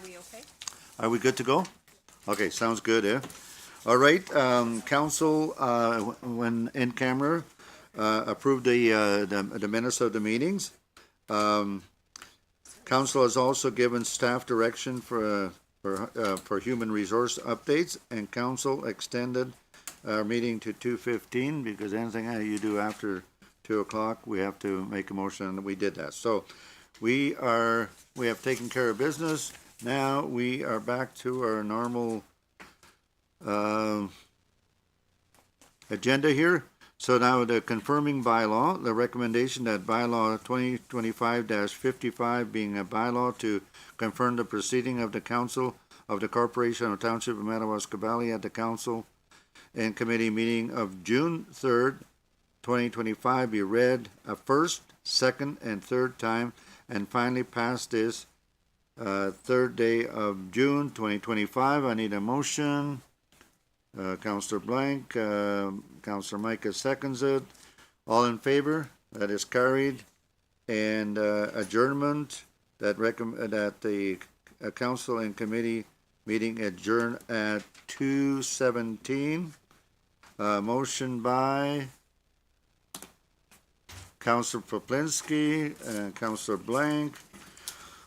we okay? Are we good to go? Okay, sounds good, eh? All right, council, when in camera, approved the minutes of the meetings. Council has also given staff direction for human resource updates, and council extended our meeting to 2:15 because anything you do after 2 o'clock, we have to make a motion, and we did that. So we have taken care of business. Now we are back to our normal agenda here. So now the confirming bylaw, the recommendation that bylaw 2025-55 being a bylaw to confirm the proceeding of the council of the Corporation of Township of Madawaska Valley at the council and committee meeting of June 3rd, 2025 be read a first, second, and third time, and finally pass this third day of June 2025. I need a motion. Councillor Blank, Councillor Micah seconds it. All in favor? That is carried. And adjournment that the council and committee meeting adjourn at 2:17. Motion by Councillor Poplinski and Councillor Blank.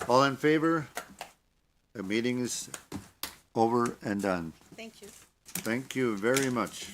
All in favor? The meeting is over and done. Thank you. Thank you very much.